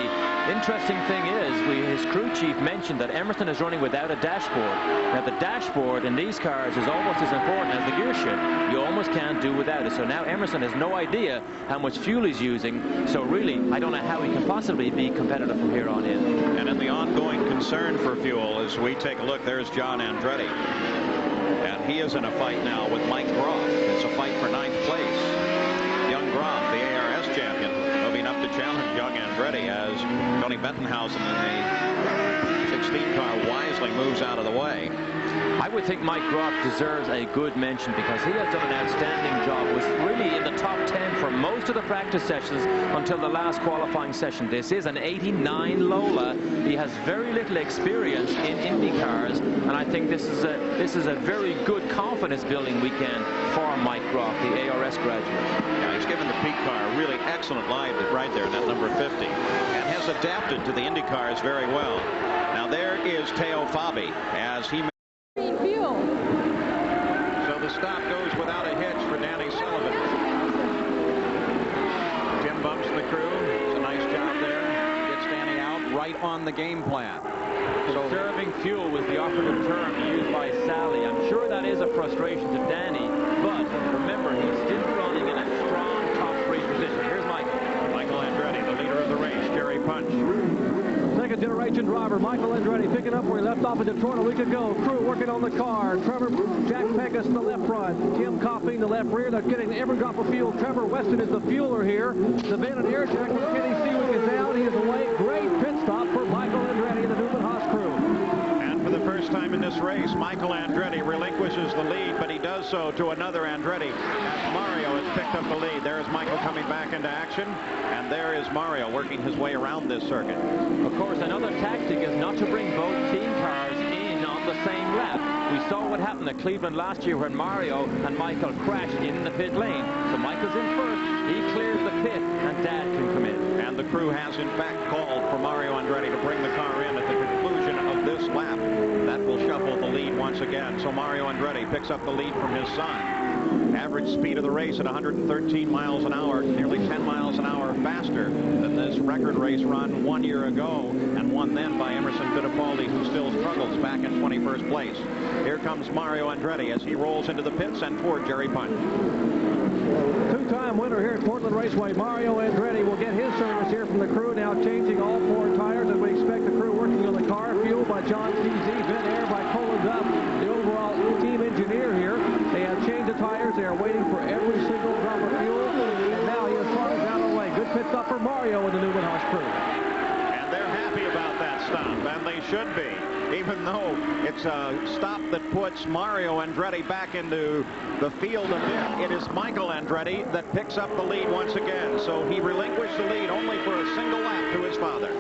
S2: Interesting thing is, his crew chief mentioned that Emerson is running without a dashboard. Now, the dashboard in these cars is almost as important as the gear shift. You almost can't do without it. So now Emerson has no idea how much fuel he's using. So really, I don't know how he can possibly be competitive from here on in.
S3: And in the ongoing concern for fuel, as we take a look, there's John Andretti. And he is in a fight now with Mike Groff. It's a fight for ninth place. Young Groff, the ARS champion, moving up to challenge young Andretti as Tony Bettenhausen in the 16 car wisely moves out of the way.
S2: I would think Mike Groff deserves a good mention because he has done an outstanding job. Was really in the top 10 for most of the practice sessions until the last qualifying session. This is an 89 Lola. He has very little experience in Indy cars, and I think this is a very good confidence building weekend for Mike Groff, the ARS graduate.
S3: Yeah, he's given the Pete car a really excellent ride right there, that number 50, and has adapted to the Indy cars very well. Now Now there is Teo Fabi as he...
S8: Fuel.
S1: So the stop goes without a hitch for Danny Sullivan. Tim bumps the crew. It's a nice job there. Gets Danny out right on the game plan.
S2: Conserving fuel was the operative term used by Sally. I'm sure that is a frustration to Danny, but remember, he's still running in a strong top 3 position. Here's Michael.
S1: Michael Andretti, the leader of the race. Jerry Punch.
S10: Second generation driver Michael Andretti picking up where he left off in Detroit a week ago. Crew working on the car. Trevor Jack Pegas in the left front. Tim Coffey in the left rear. They're getting every drop of fuel. Trevor Weston is the fueler here. The van and air check with Kenny Seawick is out. He is away. Great pit stop for Michael Andretti and the Newman Haas crew.
S1: And for the first time in this race, Michael Andretti relinquishes the lead, but he does so to another Andretti as Mario has picked up the lead. There's Michael coming back into action, and there is Mario working his way around this circuit.
S2: Of course, another tactic is not to bring both team cars in on the same lap. We saw what happened at Cleveland last year when Mario and Michael crashed in the pit lane. So Michael's in first, he clears the pit, and Dad can come in.
S1: And the crew has in fact called for Mario Andretti to bring the car in at the conclusion of this lap. That will shuffle the lead once again. So Mario Andretti picks up the lead from his son. Average speed of the race at 113 miles an hour, nearly 10 miles an hour faster than this record race run 1 year ago, and won then by Emerson Fittipaldi, who still struggles back in 21st place. Here comes Mario Andretti as he rolls into the pits and toward Jerry Punch.
S10: Two-time winner here at Portland Raceway, Mario Andretti will get his service here from the crew, now changing all 4 tires, and we expect the crew working on the car. Fuel by John TZ, vent air by Colin Duff, the overall team engineer here. They have changed the tires. They are waiting for every single drop of fuel, and now he is starting down the way. Good pit stop for Mario and the Newman Haas crew.
S1: And they're happy about that stop, and they should be, even though it's a stop that puts Mario Andretti back into the field a bit. It is Michael Andretti that picks up the lead once again, so he relinquished the lead only for a single lap to his father.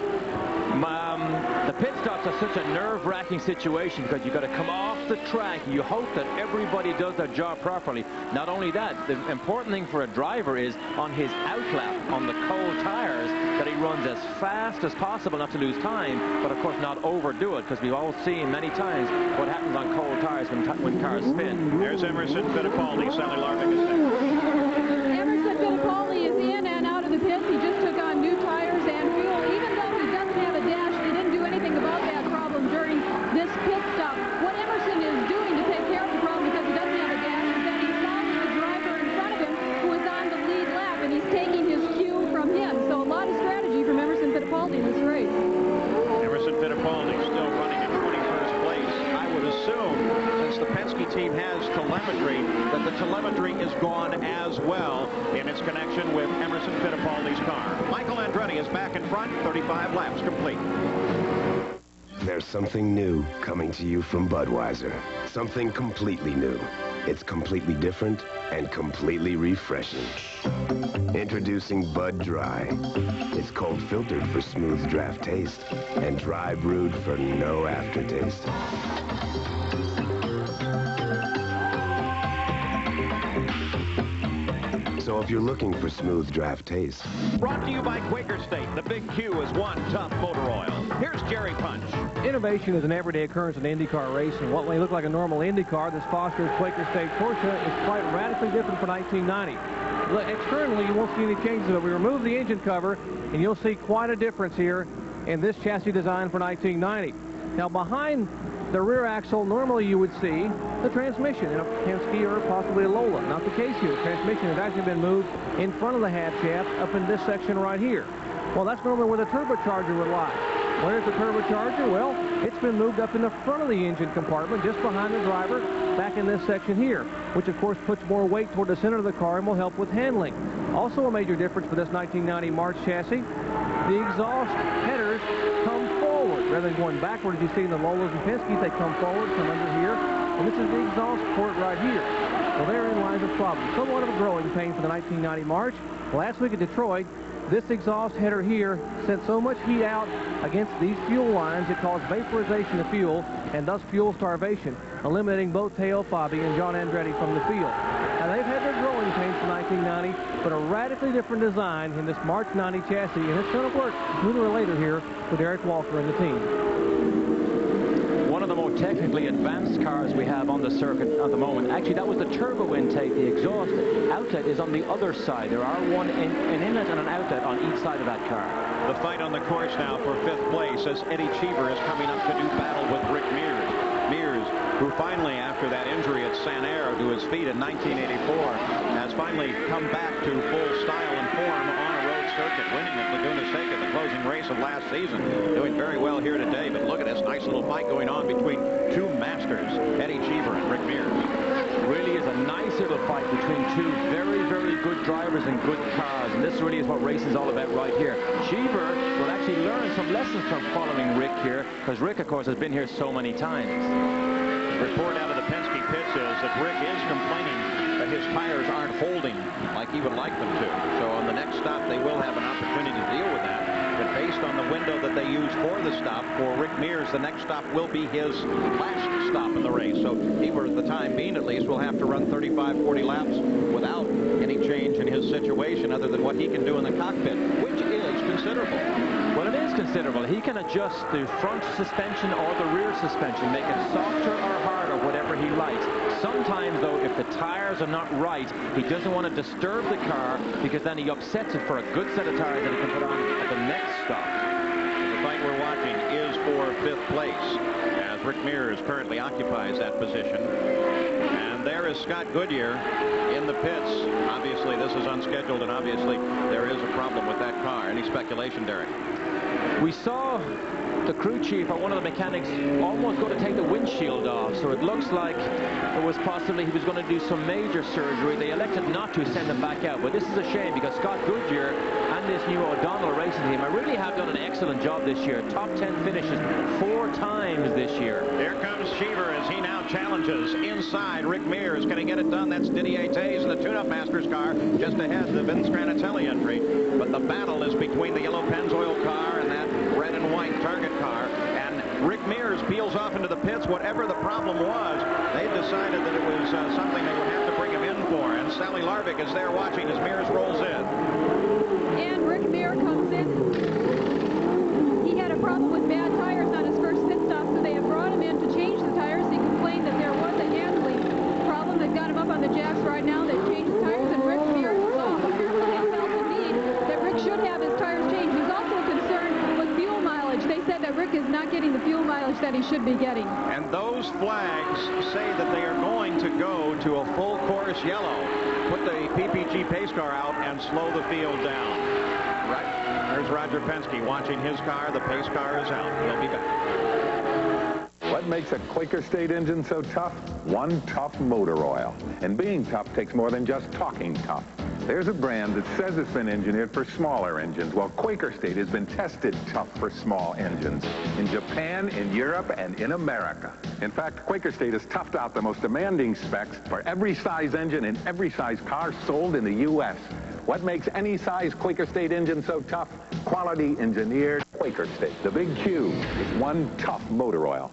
S2: The pit stops are such a nerve-wracking situation because you've got to come off the track. You hope that everybody does their job properly. Not only that, the important thing for a driver is on his outlap, on the cold tires, that he runs as fast as possible, not to lose time, but of course not overdo it, because we've all seen many times what happens on cold tires when cars spin.
S1: There's Emerson Fittipaldi. Sally Larvik is there.
S8: Emerson Fittipaldi is in and out of the pits. He just took on new tires and fuel. Even though he doesn't have a dash, they didn't do anything about that problem during this pit stop. What Emerson is doing to take care of the problem, because he doesn't have a dash, is that he's following the driver in front of him who is on the lead lap, and he's taking his cue from him. So a lot of strategy from Emerson Fittipaldi in this race.
S1: Emerson Fittipaldi still running in 21st place. I would assume, since the Penske team has telemetry, that the telemetry is gone as well in its connection with Emerson Fittipaldi's car. Michael Andretti is back in front, 35 laps complete.
S19: There's something new coming to you from Budweiser. Something completely new. It's completely different and completely refreshing. Introducing Bud Dry. It's cold filtered for smooth draft taste and dry brewed for no aftertaste. So if you're looking for smooth draft taste.
S3: Brought to you by Quaker State. The Big Q is one tough motor oil. Here's Jerry Punch.
S10: Innovation is an everyday occurrence in IndyCar racing. What may look like a normal IndyCar, this Foster's Quaker State Porsche is quite radically different for 1990. Look, externally, you won't see any changes, but we remove the engine cover, and you'll see quite a difference here in this chassis design for 1990. Now, behind the rear axle, normally you would see the transmission in a Penske or possibly a Lola. Not the case here. The transmission has actually been moved in front of the hab shaft up in this section right here. Well, that's normally where the turbocharger would lie. Where's the turbocharger? Well, it's been moved up in the front of the engine compartment, just behind the driver, back in this section here, which of course puts more weight toward the center of the car and will help with handling. Also a major difference for this 1990 March chassis, the exhaust headers come forward. Rather than going backward, as you see in the Lolas and Penske's, they come forward from under here, and this is the exhaust port right here. Well, therein lies a problem. Somewhat of a growing pain for the 1990 March. Last week at Detroit, this exhaust header here sent so much heat out against these fuel lines it caused vaporization of fuel and thus fuel starvation, eliminating both Teo Fabi and John Andretti from the field. Now, they've had their growing pains for 1990, but a radically different design in this March 90 chassis, and it's going to work sooner or later here with Eric Walker and the team.
S2: more technically advanced cars we have on the circuit at the moment. Actually, that was the turbo intake. The exhaust outlet is on the other side. There are an inlet and an outlet on each side of that car.
S3: The fight on the course now for 5th place as Eddie Cheever is coming up to do battle with Rick Mears. Mears, who finally, after that injury at San Air to his feet in 1984, has finally come back to full style and form on a road circuit, winning at Laguna Seca, the closing race of last season. Doing very well here today, but look at this nice little fight going on between two masters, Eddie Cheever and Rick Mears.
S2: Really is a nice little fight between two very, very good drivers and good cars, and this really is what racing is all about right here. Cheever will actually learn some lessons from following Rick here, because Rick, of course, has been here so many times.
S3: The report out of the Penske pits is that Rick is complaining that his tires aren't holding like he would like them to. So on the next stop, they will have an opportunity to deal with that. But based on the window that they use for the stop, for Rick Mears, the next stop will be his last stop in the race. So he, for the time being at least, will have to run 35, 40 laps without any change in his situation other than what he can do in the cockpit, which is considerable.
S2: Well, it is considerable. He can adjust the front suspension or the rear suspension, make it softer or harder, whatever he likes. Sometimes, though, if the tires are not right, he doesn't want to disturb the car because then he upsets it for a good set of tires that he can put on at the next stop.
S3: The fight we're watching is for 5th place as Rick Mears currently occupies that position. And there is Scott Goodyear in the pits. Obviously, this is unscheduled, and obviously there is a problem with that car. Any speculation, Derek?
S2: We saw the crew chief or one of the mechanics almost going to take the windshield off, so it looks like it was possibly he was going to do some major surgery. They elected not to send him back out, but this is a shame because Scott Goodyear and this new O'Donnell racing team really have done an excellent job this year. Top 10 finishes 4 times this year.
S3: Here comes Cheever as he now challenges inside Rick Mears. Can he get it done? That's Didier Tays in the Tune-Up Masters car just ahead of the Vince Granatelli entry. But the battle is between the yellow Pennzoil car and that red and white Target car. And Rick Mears peels off into the pits. Whatever the problem was, they decided that it was something they would have to bring him in for. And Sally Larvick is there watching as Mears rolls in.
S8: And Rick Mears comes in. He had a problem with bad tires on his first pit stop, so they have brought him in to change the tires. He complained that there was a handling problem. They've got him up on the jacks right now. They've changed the tires, and Rick Mears apparently has felt the need that Rick should have his tires changed. He's also concerned with fuel mileage. They said that Rick is not getting the fuel mileage that he should be getting.
S3: And those flags say that they are going to go to a full course yellow. Put the PPG pace car out and slow the field down. Right. There's Roger Penske watching his car. The pace car is out. He'll be back.
S18: What makes a Quaker State engine so tough? One tough motor oil. And being tough takes more than just talking tough. There's a brand that says it's been engineered for smaller engines. Well, Quaker State has been tested tough for small engines in Japan, in Europe, and in America. In fact, Quaker State has toughed out the most demanding specs for every size engine in every size car sold in the U.S. What makes any size Quaker State engine so tough? Quality engineered Quaker State. The big Q is one tough motor oil.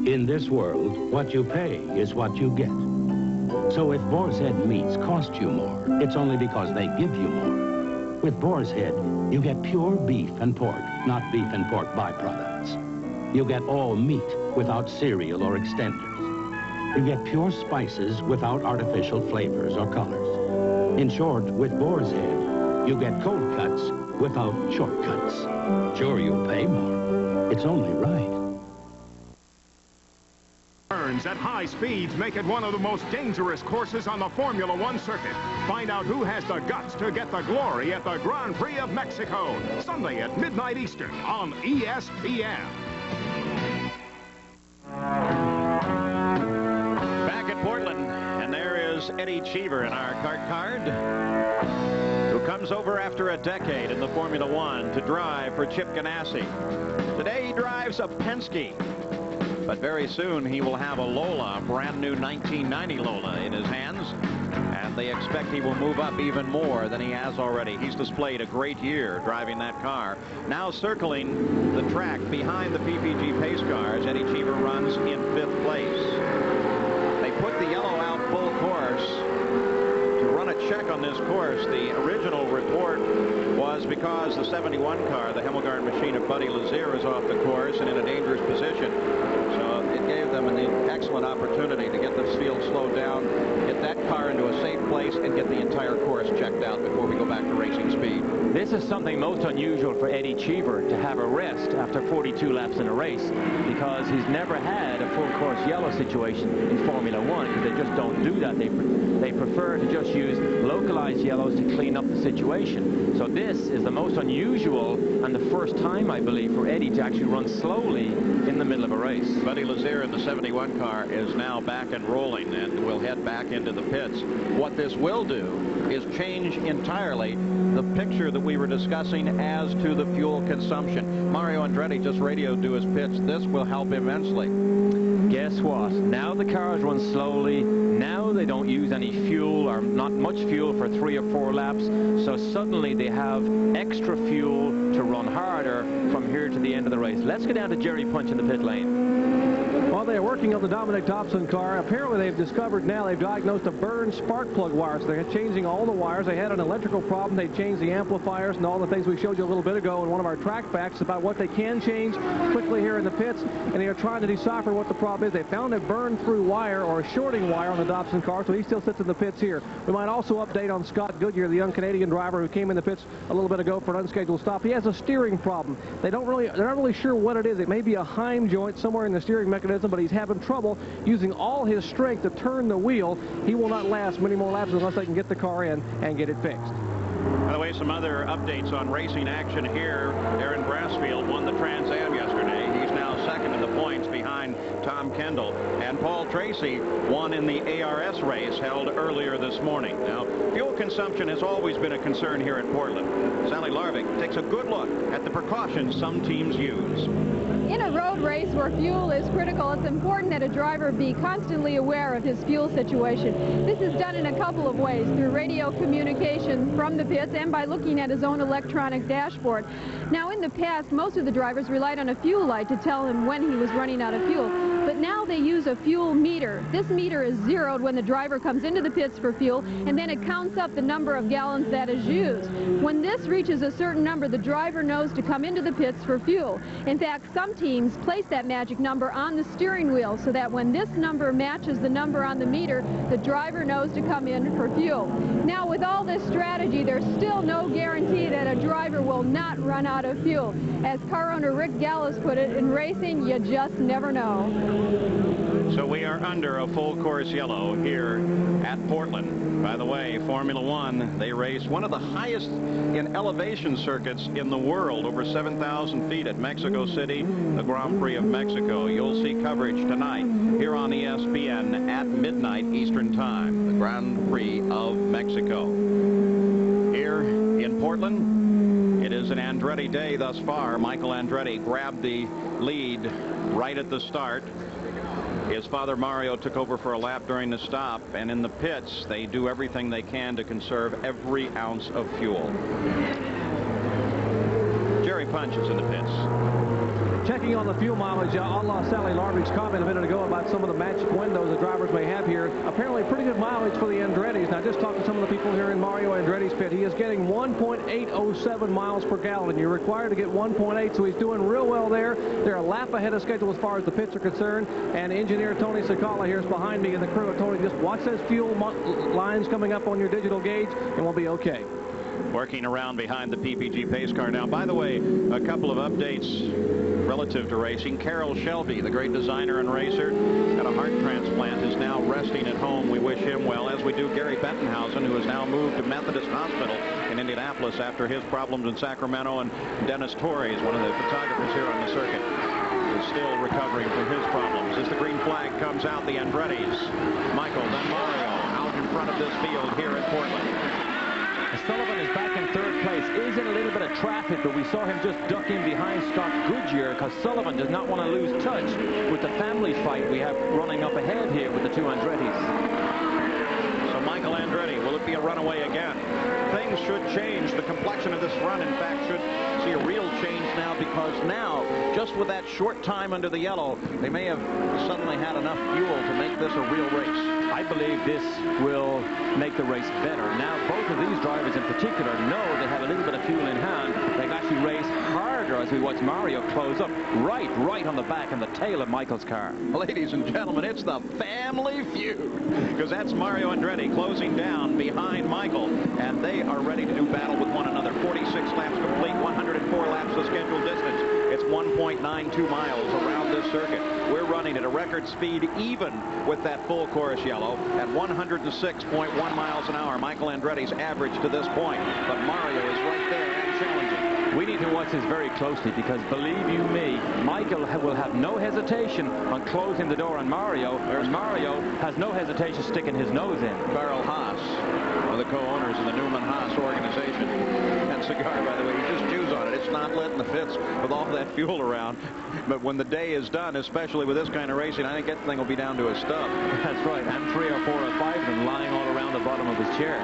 S15: In this world, what you pay is what you get. So if Boar's Head meats cost you more, it's only because they give you more. With Boar's Head, you get pure beef and pork, not beef and pork byproducts. You get all meat without cereal or extenders. You get pure spices without artificial flavors or colors. In short, with Boar's Head, you get cold cuts without shortcuts. Sure, you'll pay more. It's only right.
S17: Turns at high speeds make it one of the most dangerous courses on the Formula One circuit. Find out who has the guts to get the glory at the Grand Prix of Mexico. Sunday at midnight Eastern on ESPN.
S3: Back at Portland, and there is Eddie Cheever in our CART card, who comes over after a decade in the Formula One to drive for Chip Ganassi. Today he drives a Penske, but very soon he will have a Lola, a brand new 1990 Lola in his hands, and they expect he will move up even more than he has already. He's displayed a great year driving that car. Now circling the track behind the PPG pace cars, Eddie Cheever runs in 5th place. They put the yellow out full course to run a check on this course. The original report was because the 71 car, the Hemmelgarn machine of Buddy Lazier, is off the course and in a dangerous position. So it gave them an excellent opportunity to get this field slowed down, get that car into a safe place, and get the entire course checked out before we go back to racing speed.
S2: This is something most unusual for Eddie Cheever, to have a rest after 42 laps in a race, because he's never had a full course yellow situation in Formula One, because they just don't do that. They prefer to just use localized yellows to clean up the situation. So this is the most unusual and the first time, I believe, for Eddie to actually run slowly in the middle of a race.
S3: Buddy Lazier in the 71 car is now back and rolling and will head back into the pits. What this will do is change entirely the picture that we were discussing as to the fuel consumption. Mario Andretti just radioed to his pits. This will help immensely.
S2: Guess what? Now the cars run slowly. Now they don't use any fuel, or not much fuel, for 3 or 4 laps. So suddenly they have extra fuel to run harder from here to the end of the race. Let's go down to Jerry Punch in the pit lane.
S10: While they're working on the Dominic Thompson car, apparently they've discovered now, they've diagnosed a burned spark plug wire. So they're changing all the wires. They had an electrical problem. They changed the amplifiers and all the things we showed you a little bit ago in one of our track facts about what they can change quickly here in the pits. And they are trying to decipher what the problem is. They found a burned through wire, or a shorting wire, on the Dobson car, so he still sits in the pits here. We might also update on Scott Goodyear, the young Canadian driver who came in the pits a little bit ago for an unscheduled stop. He has a steering problem. They're not really sure what it is. It may be a Heim joint somewhere in the steering mechanism, but he's having trouble using all his strength to turn the wheel. He will not last many more laps unless they can get the car in and get it fixed.
S3: By the way, some other updates on racing action here. Aaron Brassfield won the Trans Am yesterday. He's now second in the points behind Tom Kendall. And Paul Tracy won in the ARS race held earlier this morning. Now, fuel consumption has always been a concern here at Portland. Sally Larvik takes a good look at the precautions some teams use.
S8: In a road race where fuel is critical, it's important that a driver be constantly aware of his fuel situation. This is done in a couple of ways, through radio communication from the pits and by looking at his own electronic dashboard. Now, in the past, most of the drivers relied on a fuel light to tell him when he was running out of fuel. But now they use a fuel meter. This meter is zeroed when the driver comes into the pits for fuel, and then it counts up the number of gallons that is used. When this reaches a certain number, the driver knows to come into the pits for fuel. In fact, some teams place that magic number on the steering wheel so that when this number matches the number on the meter, the driver knows to come in for fuel. Now, with all this strategy, there's still no guarantee that a driver will not run out of fuel. As car owner Rick Gallis put it, in racing, you just never know.
S3: So we are under a full course yellow here at Portland. By the way, Formula One, they race one of the highest in elevation circuits in the world, over 7,000 feet at Mexico City, the Grand Prix of Mexico. You'll see coverage tonight here on ESPN at midnight Eastern Time, the Grand Prix of Mexico. Here in Portland, it is an Andretti day thus far. Michael Andretti grabbed the lead right at the start. His father Mario took over for a lap during the stop, and in the pits they do everything they can to conserve every ounce of fuel. Jerry Punch is in the pits.
S10: Checking on the fuel mileage, a la Sally Larvik's comment a minute ago about some of the magic windows the drivers may have here. Apparently pretty good mileage for the Andrettis. Now, just talking to some of the people here in Mario Andretti's pit, he is getting 1.807 miles per gallon. You're required to get 1.8, so he's doing real well there. They're a lap ahead of schedule as far as the pits are concerned. And engineer Tony Sakala here is behind me, and the crew. Tony, just watch those fuel lines coming up on your digital gauge, and we'll be okay.
S3: Working around behind the PPG pace car. Now, by the way, a couple of updates relative to racing. Carroll Shelby, the great designer and racer, had a heart transplant, is now resting at home. We wish him well, as we do Gary Bettenhausen, who has now moved to Methodist Hospital in Indianapolis after his problems in Sacramento. And Dennis Torres, one of the photographers here on the circuit, is still recovering from his problems. As the green flag comes out, the Andrettis, Michael, then Mario, out in front of this field here at Portland.
S2: Sullivan is back in third place, is in a little bit of traffic, but we saw him just duck in behind Scott Goodyear because Sullivan does not want to lose touch with the family fight we have running up ahead here with the two Andrettis.
S1: So Michael Andretti, will it be a runaway again? Things should change. The complexion of this run, in fact, should see a real change now, because now, just with that short time under the yellow, they may have suddenly had enough fuel to make this a real race.
S2: I believe this will make the race better. Now, both of these drivers in particular know they have a little bit of fuel in hand. They can actually race harder as we watch Mario close up right on the back and the tail of Michael's car.
S1: Ladies and gentlemen, it's the family feud, because that's Mario Andretti closing down behind Michael, and they are ready to do battle with one another. 46 laps complete, 104 laps the scheduled distance. It's 1.92 miles around this circuit. We're running at a record speed, even with that full course yellow, at 106.1 miles an hour. Michael Andretti's average to this point, but Mario is right there and challenging.
S2: We need to watch this very closely, because believe you me, Michael will have no hesitation on closing the door on Mario, whereas Mario has no hesitation sticking his nose in.
S1: Barrel Haas, one of the co-owners of the Newman Haas organization. And cigar, by the way, you just chews on it. It's not letting the fits with all that fuel around. But when the day is done, especially with this kind of racing, I think that thing will be down to a stub.
S2: That's right. And 3 or 4 or 5 of them lying all around the bottom of his chair.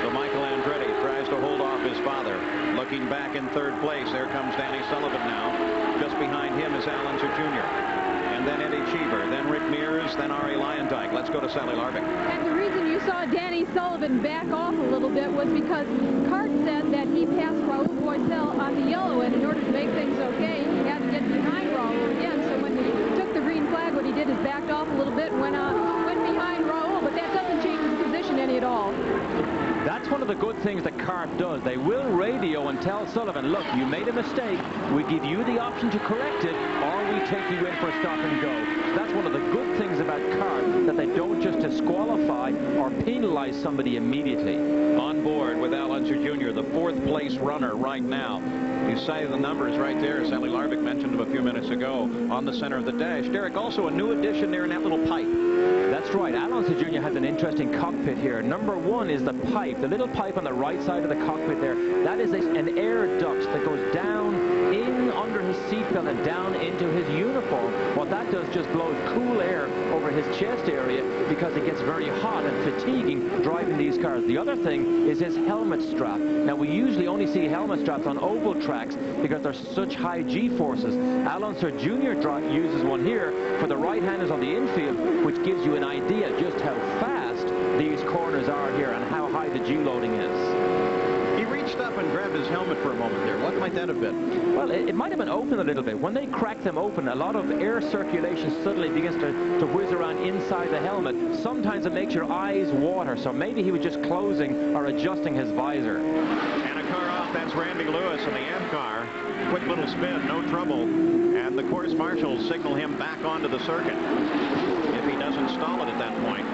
S1: So Michael Andretti tries to hold off his father. Looking back in third place, there comes Danny Sullivan now. Just behind him is Al Unser Jr. And then Eddie Cheever, then Rick Mears, then Arie Luyendyk. Let's go to Sally Larbick.
S8: And the reason you saw Danny Sullivan back off a little bit was because CART said that he passed Raul Boisel on the yellow, and in order to make things okay, he had to get behind Raul again. So when he took the green flag, what he did is backed off a little bit and went behind Raul, but that doesn't change his position any at all.
S2: That's one of the good things that CART does. They will radio and tell Sullivan, look, you made a mistake. We give you the option to correct it, or we take you in for a stop and go. That's one of the good things about CART, that they don't just disqualify or penalize somebody immediately.
S1: On board with Al Unser Jr., the 4th place runner right now. You say the numbers right there. Sally Larbick mentioned them a few minutes ago on the center of the dash. Derek, also a new addition there in that little pipe.
S2: That's right. Al Unser Jr. has an interesting cockpit here. Number 1 is the pipe, the little pipe on the right side of the cockpit there. That is an air duct that goes down in under his seatbelt and down into his uniform. What that does just blows cool air over his chest area, because it gets very hot and fatiguing driving these cars. The other thing is his helmet strap. Now, we usually only see helmet straps on oval tracks because there's such high G-forces. Al Unser Jr. uses one here for the right-handers on the infield, which gives you an idea just how fast these corners are here and how high the G-loading is.
S1: He reached up and grabbed his helmet for a moment there. What might that have been?
S2: Well, it might have been open a little bit. When they crack them open, a lot of air circulation suddenly begins to whiz around inside the helmet. Sometimes it makes your eyes water, so maybe he was just closing or adjusting his visor.
S1: And a car off, that's Randy Lewis in the M car. Quick little spin, no trouble. And the course marshals signal him back onto the circuit if he doesn't stall it at that point.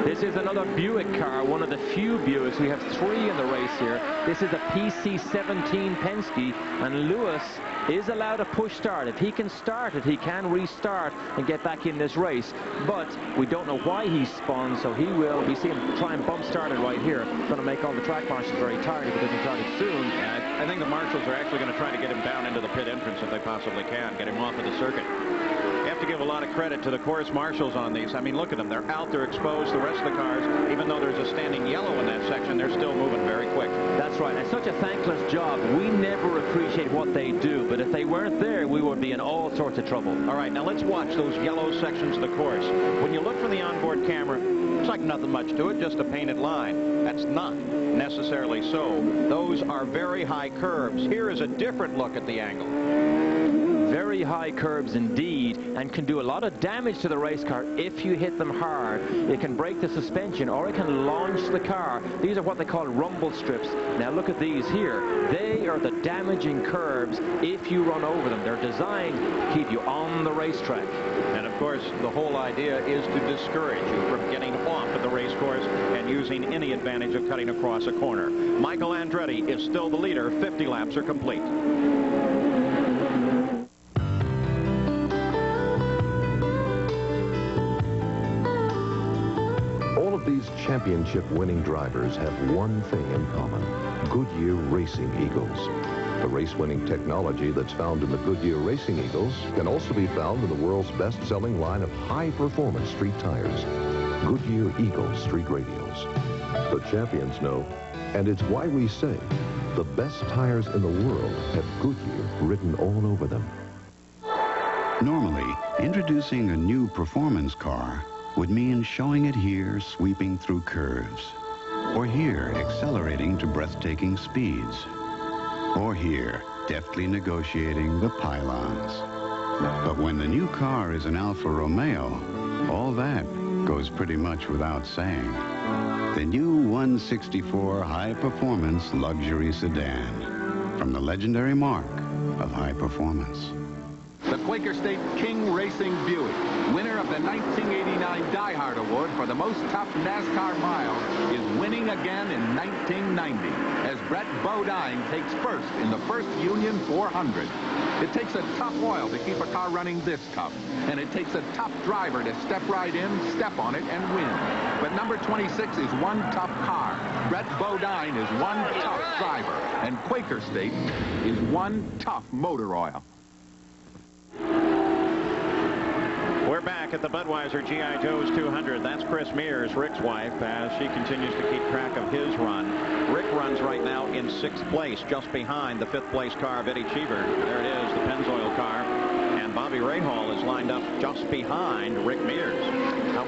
S2: This is another Buick car, one of the few Buicks. We have 3 in the race here. This is a PC-17 Penske, and Lewis is allowed to push start. If he can start it, he can restart and get back in this race. But we don't know why he spun, so he will. We see him try and bump start it right here. Going to make all the track marshals very tired if he doesn't start it soon.
S1: Yeah, I think the marshals are actually going to try to get him down into the pit entrance if they possibly can, get him off of the circuit. You have to give a lot of credit to the course marshals on these. I mean, look at them. They're out there exposed. The rest of the cars, even though there's a standing yellow in that section, they're still moving very quick.
S2: That's right. It's such a thankless job. We never appreciate what they do, but if they weren't there, we would be in all sorts of trouble.
S1: All right, now let's watch those yellow sections of the course. When you look from the onboard camera, it's like nothing much to it, just a painted line. That's not necessarily so. Those are very high curves. Here is a different look at the angle.
S2: Very high curves indeed, and can do a lot of damage to the race car if you hit them hard. It can break the suspension, or it can launch the car. These are what they call rumble strips. Now look at these here. They are the damaging curves if you run over them. They're designed to keep you on the racetrack.
S1: And of course, the whole idea is to discourage you from getting off of the race course and using any advantage of cutting across a corner. Michael Andretti is still the leader. 50 laps are complete.
S13: These championship-winning drivers have one thing in common: Goodyear Racing Eagles. The race-winning technology that's found in the Goodyear Racing Eagles can also be found in the world's best-selling line of high-performance street tires, Goodyear Eagle Street Radials. The champions know, and it's why we say the best tires in the world have Goodyear written all over them.
S12: Normally, introducing a new performance car would mean showing it here sweeping through curves, or here accelerating to breathtaking speeds, or here deftly negotiating the pylons. But when the new car is an Alfa Romeo, all that goes pretty much without saying. The new 164 high-performance luxury sedan, from the legendary mark of high performance.
S18: The Quaker State King Racing Buick, winner of the 1989 Die Hard Award for the most top NASCAR miles, is winning again in 1990 as Brett Bodine takes first in the first Union 400. It takes a tough oil to keep a car running this tough, and it takes a tough driver to step right in, step on it, and win. But number 26 is one tough car. Brett Bodine is one tough driver, and Quaker State is one tough motor oil.
S1: We're back at the Budweiser G.I. Joe's 200. That's Chris Mears, Rick's wife, as she continues to keep track of his run. Rick runs right now in 6th place, just behind the 5th place car of Eddie Cheever. There it is, the Pennzoil car. And Bobby Rahal is lined up just behind Rick Mears.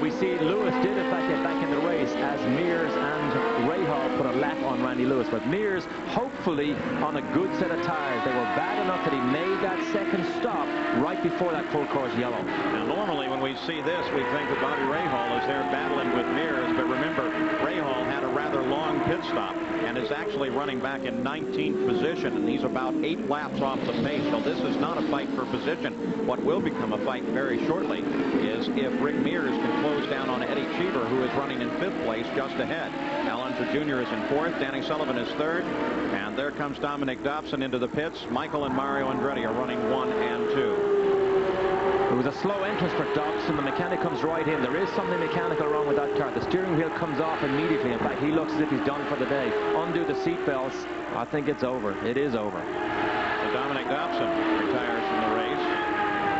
S10: We see Lewis did in fact get back in the race as Mears and Rahal put a lap on Randy Lewis. But Mears, hopefully, on a good set of tires. They were bad enough that he made that second stop right before that full course yellow.
S1: Now, normally when we see this, we think that Bobby Rahal is there battling with Mears. But remember, Rahal had a rather long pit stop and is actually running back in 19th position. And he's about 8 laps off the pace. So this is not a fight for position. What will become a fight very shortly is if Rick Mears can close down on Eddie Cheever, who is running in 5th place just ahead. Al Unser Jr. is in 4th. Danny Sullivan is 3rd. And there comes Dominic Dobson into the pits. Michael and Mario Andretti are running 1 and 2.
S10: It was a slow entrance for Dobson. The mechanic comes right in. There is something mechanical wrong with that car. The steering wheel comes off immediately. In fact, he looks as if he's done for the day. Undo the seat belts. I think it's over. It is over.
S1: So Dominic Dobson retires from the race.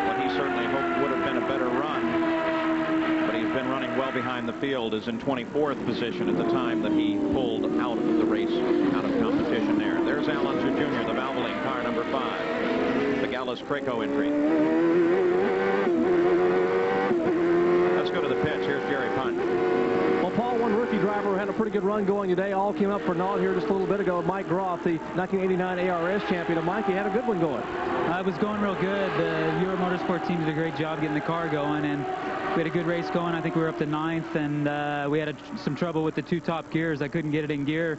S1: What he certainly hoped would have been a better run, but he's been running well behind the field, is in 24th position at the time that he pulled out of the race, out of competition there. There's Al Unser Jr., the Valvoline car number 5, the Gallus Craco entry. Let's go to the pitch. Here's Jerry Punt.
S10: Well, Paul, one rookie driver who had a pretty good run going today, all came up for naught here just a little bit ago. Mike Groff, the 1989 ARS champion. Mike, he had a good one going.
S20: It was going real good. The Euro Motorsport team did a great job getting the car going, and we had a good race going. I think we were up to 9th, and we had some trouble with the 2 top gears. I couldn't get it in gear,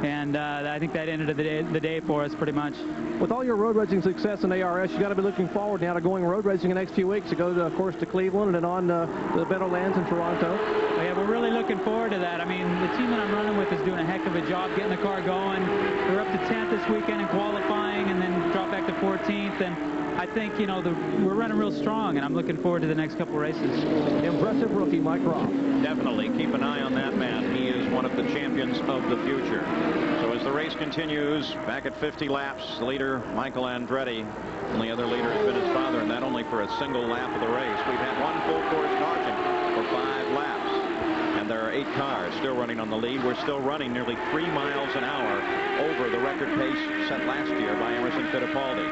S20: and I think that ended the day for us pretty much.
S10: With all your road racing success in ARS, you got to be looking forward now to going road racing in the next few weeks. You go, of course, to Cleveland and then on the Meadowlands in Toronto.
S20: Oh, yeah, we're really looking forward to that. I mean, the team that I'm running with is doing a heck of a job getting the car going. We're up to 10th this weekend in qualifying, and then drop back to 14th. And I think, you know, we're running real strong, and I'm looking forward to the next couple races.
S10: Impressive rookie, Mike Groff.
S1: Definitely. Keep an eye on that man. He is one of the champions of the future. So as the race continues, back at 50 laps, leader Michael Andretti. Only other leader has been his father, and that only for a single lap of the race. We've had one full course caution for 5 laps. And there are 8 cars still running on the lead. We're still running nearly 3 miles an hour over the record pace set last year by Emerson Fittipaldi.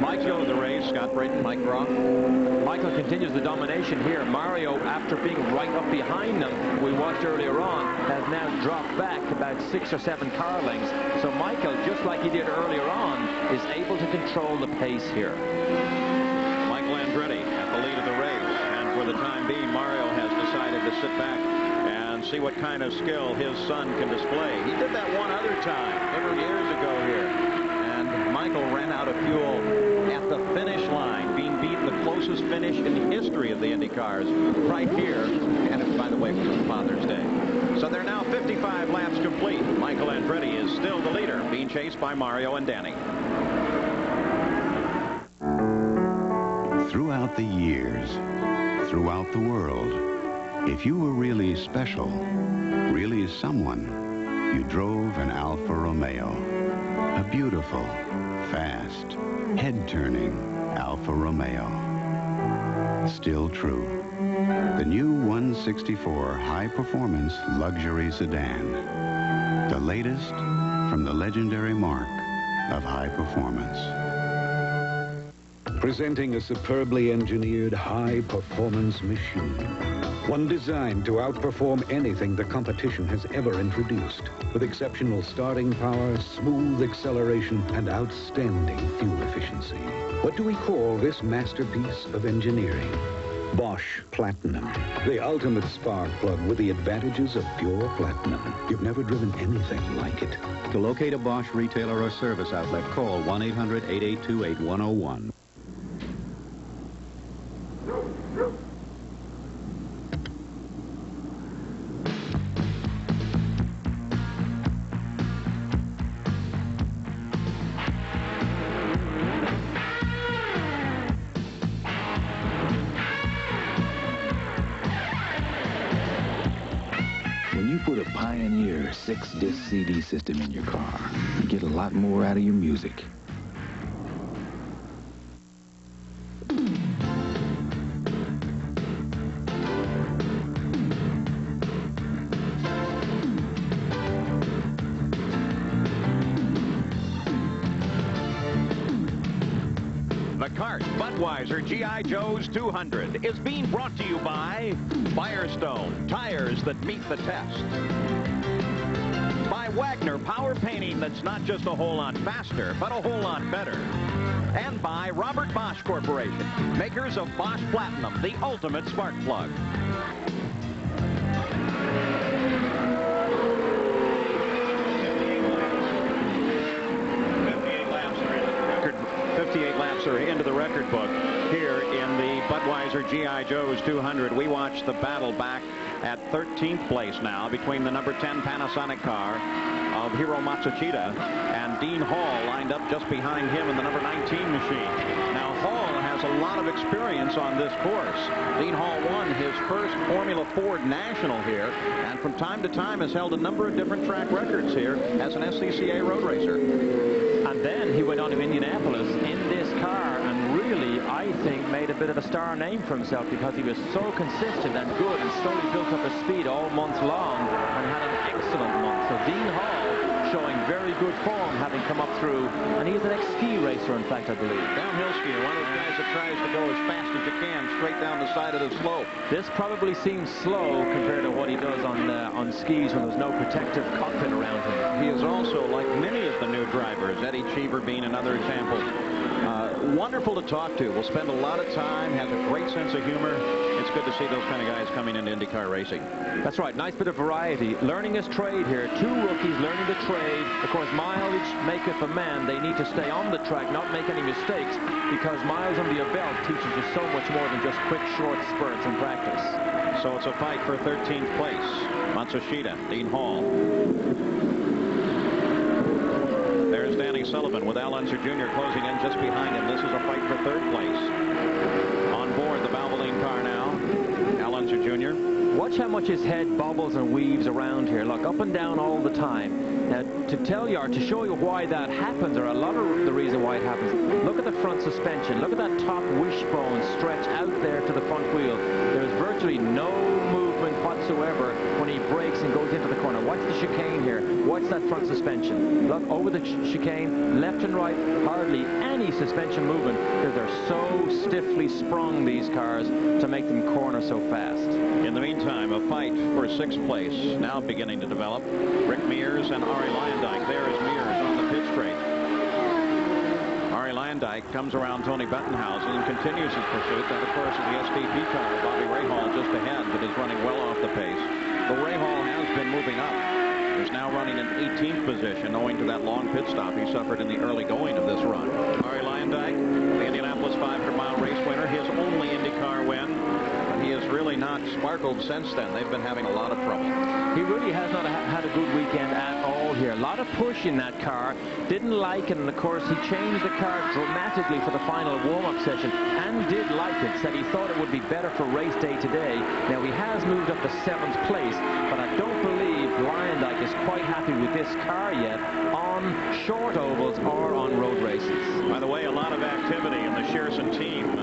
S1: Mike Gill of the race, Scott Brayton, Mike Groff.
S10: Michael continues the domination here. Mario, after being right up behind them, we watched earlier on, has now dropped back about 6 or 7 car lengths. So Michael, just like he did earlier on, is able to control the pace here.
S1: Michael Andretti at the lead of the race. And for the time being, Mario has decided to sit back and see what kind of skill his son can display. He did that one other time, several years ago here. And Michael ran out of fuel at the finish line, being beaten the closest finish in the history of the Indy cars right here. And it, by the way, was Father's Day. So they're now 55 laps complete. Michael Andretti is still the leader, being chased by Mario and Danny.
S12: Throughout the years, throughout the world, If you were really special, really someone, you drove an Alfa Romeo. A beautiful, fast, head-turning Alfa Romeo. Still true. The new 164 high-performance luxury sedan. The latest from the legendary mark of high performance.
S6: Presenting a superbly engineered high-performance machine. One designed to outperform anything the competition has ever introduced. With exceptional starting power, smooth acceleration, and outstanding fuel efficiency. What do we call this masterpiece of engineering? Bosch Platinum, the ultimate spark plug with the advantages of pure platinum. You've never driven anything like it.
S21: To locate a Bosch retailer or service outlet, call 1-800-882-8101.
S22: When you put a Pioneer 6-disc CD system in your car, you get a lot more out of your music.
S3: The CART Budweiser G.I. Joe's 200 is being brought to you by Firestone, tires that meet the test. By Wagner Power Painting that's not just a whole lot faster, but a whole lot better. And by Robert Bosch Corporation, makers of Bosch Platinum, the ultimate spark plug. 58 laps are into the record book here in the Budweiser G.I. Joe's 200. We watch the battle back at 13th place now between the number 10 Panasonic car of Hiro Matsushita and Dean Hall lined up just behind him in the number 19 machine. Now Hall has a lot of experience on this course. Dean Hall won his first Formula Ford National here and from time to time has held a number of different track records here as an SCCA road racer.
S2: And then he went on to Indianapolis in this car and really, I think, made a bit of a star name for himself because he was so consistent and good and slowly built up his speed all month long and had an excellent month. So Dean Hall showing very good form having come up through, and he's an ex-ski racer, in fact, I believe.
S3: Downhill skier, one of those guys that tries to go as fast as you can straight down the side of the slope.
S2: This probably seems slow compared to what he does on skis when there's no protective cockpit around him.
S3: He is also, like many of the new drivers, Eddie Cheever being another example, wonderful to talk to. Will spend a lot of time, has a great sense of humor. It's good to see those kind of guys coming into IndyCar racing.
S2: That's right, nice bit of variety. Learning his trade here. Two rookies learning the trade. Of course, mileage maketh a man. They need to stay on the track, not make any mistakes, because miles under your belt teaches you so much more than just quick, short spurts in practice.
S3: So it's a fight for 13th place. Matsushita, Dean Hall. There's Danny Sullivan with Al Unser Jr. closing in just behind him. This is a fight for third place. On board the Valvoline car now, Al Unser Jr.
S2: Watch how much his head bobbles and weaves around here. Look, up and down all the time. Now, to tell you or to show you why that happens, or a lot of the reason why it happens, look at the front suspension. Look at that top wishbone stretch out there to the front wheel. There's virtually no movement whatsoever when he brakes and goes into the corner. Watch the chicane here. Watch that front suspension. Look over the chicane, left and right, hardly any suspension movement because they're so stiffly sprung, these cars, to make them corner so fast.
S3: In the meantime, a fight for 6th place now beginning to develop. Rick Mears and Arie Luyendyk. There is Mears on the pit straight. Arie Luyendyk comes around Tony Bettenhausen and continues his pursuit. That, of course, is the SDP car of Bobby Rahal just ahead, but is running well off the pace. But Rahal has been moving up. He's now running in 18th position owing to that long pit stop he suffered in the early going of this run. Arie Luyendyk, the Indianapolis 500-mile race winner, his only IndyCar win. But he is really not sparkled since then. They've been having a lot of trouble.
S2: He really has not had a good weekend at all here. A lot of push in that car. Didn't like it, and of course he changed the car dramatically for the final warm-up session and did like it. Said he thought it would be better for race day today. Now he has moved up to 7th place, but I don't believe Lyondike is quite happy with this car yet on short ovals or on road races.
S3: By the way, a lot of activity in the Shearson team,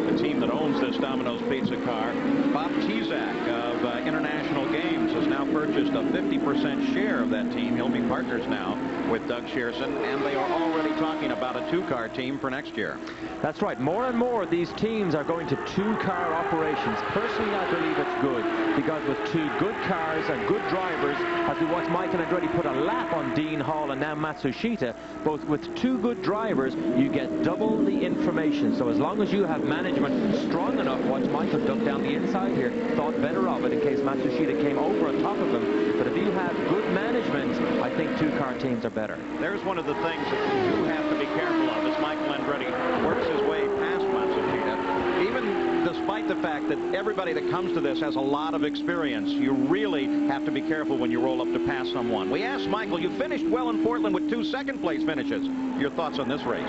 S3: the team that owns this Domino's Pizza car. Bob Tezak of International Games has now purchased a 50% share of that team. He'll be partners now with Doug Shearson, and they are already talking about a 2-car team for next year.
S2: That's right. More and more these teams are going to 2-car operations. Personally, I believe it's good, because with 2 good cars and good drivers, as we watched Michael Andretti put a lap on Dean Hall and now Matsushita, both with 2 good drivers, you get double the information. So as long as you have management strong enough, watch Michael duck down the inside here, thought better of it in case Matsushita came over on top of him. But if you have good management, I think 2-car teams are better.
S3: There's one of the things that you do have to be careful of as Michael Andretti works his way past Matsushita. Even despite the fact that everybody that comes to this has a lot of experience, you really have to be careful when you roll up to pass someone. We asked Michael, you finished well in Portland with 2 second-place finishes. Your thoughts on this race?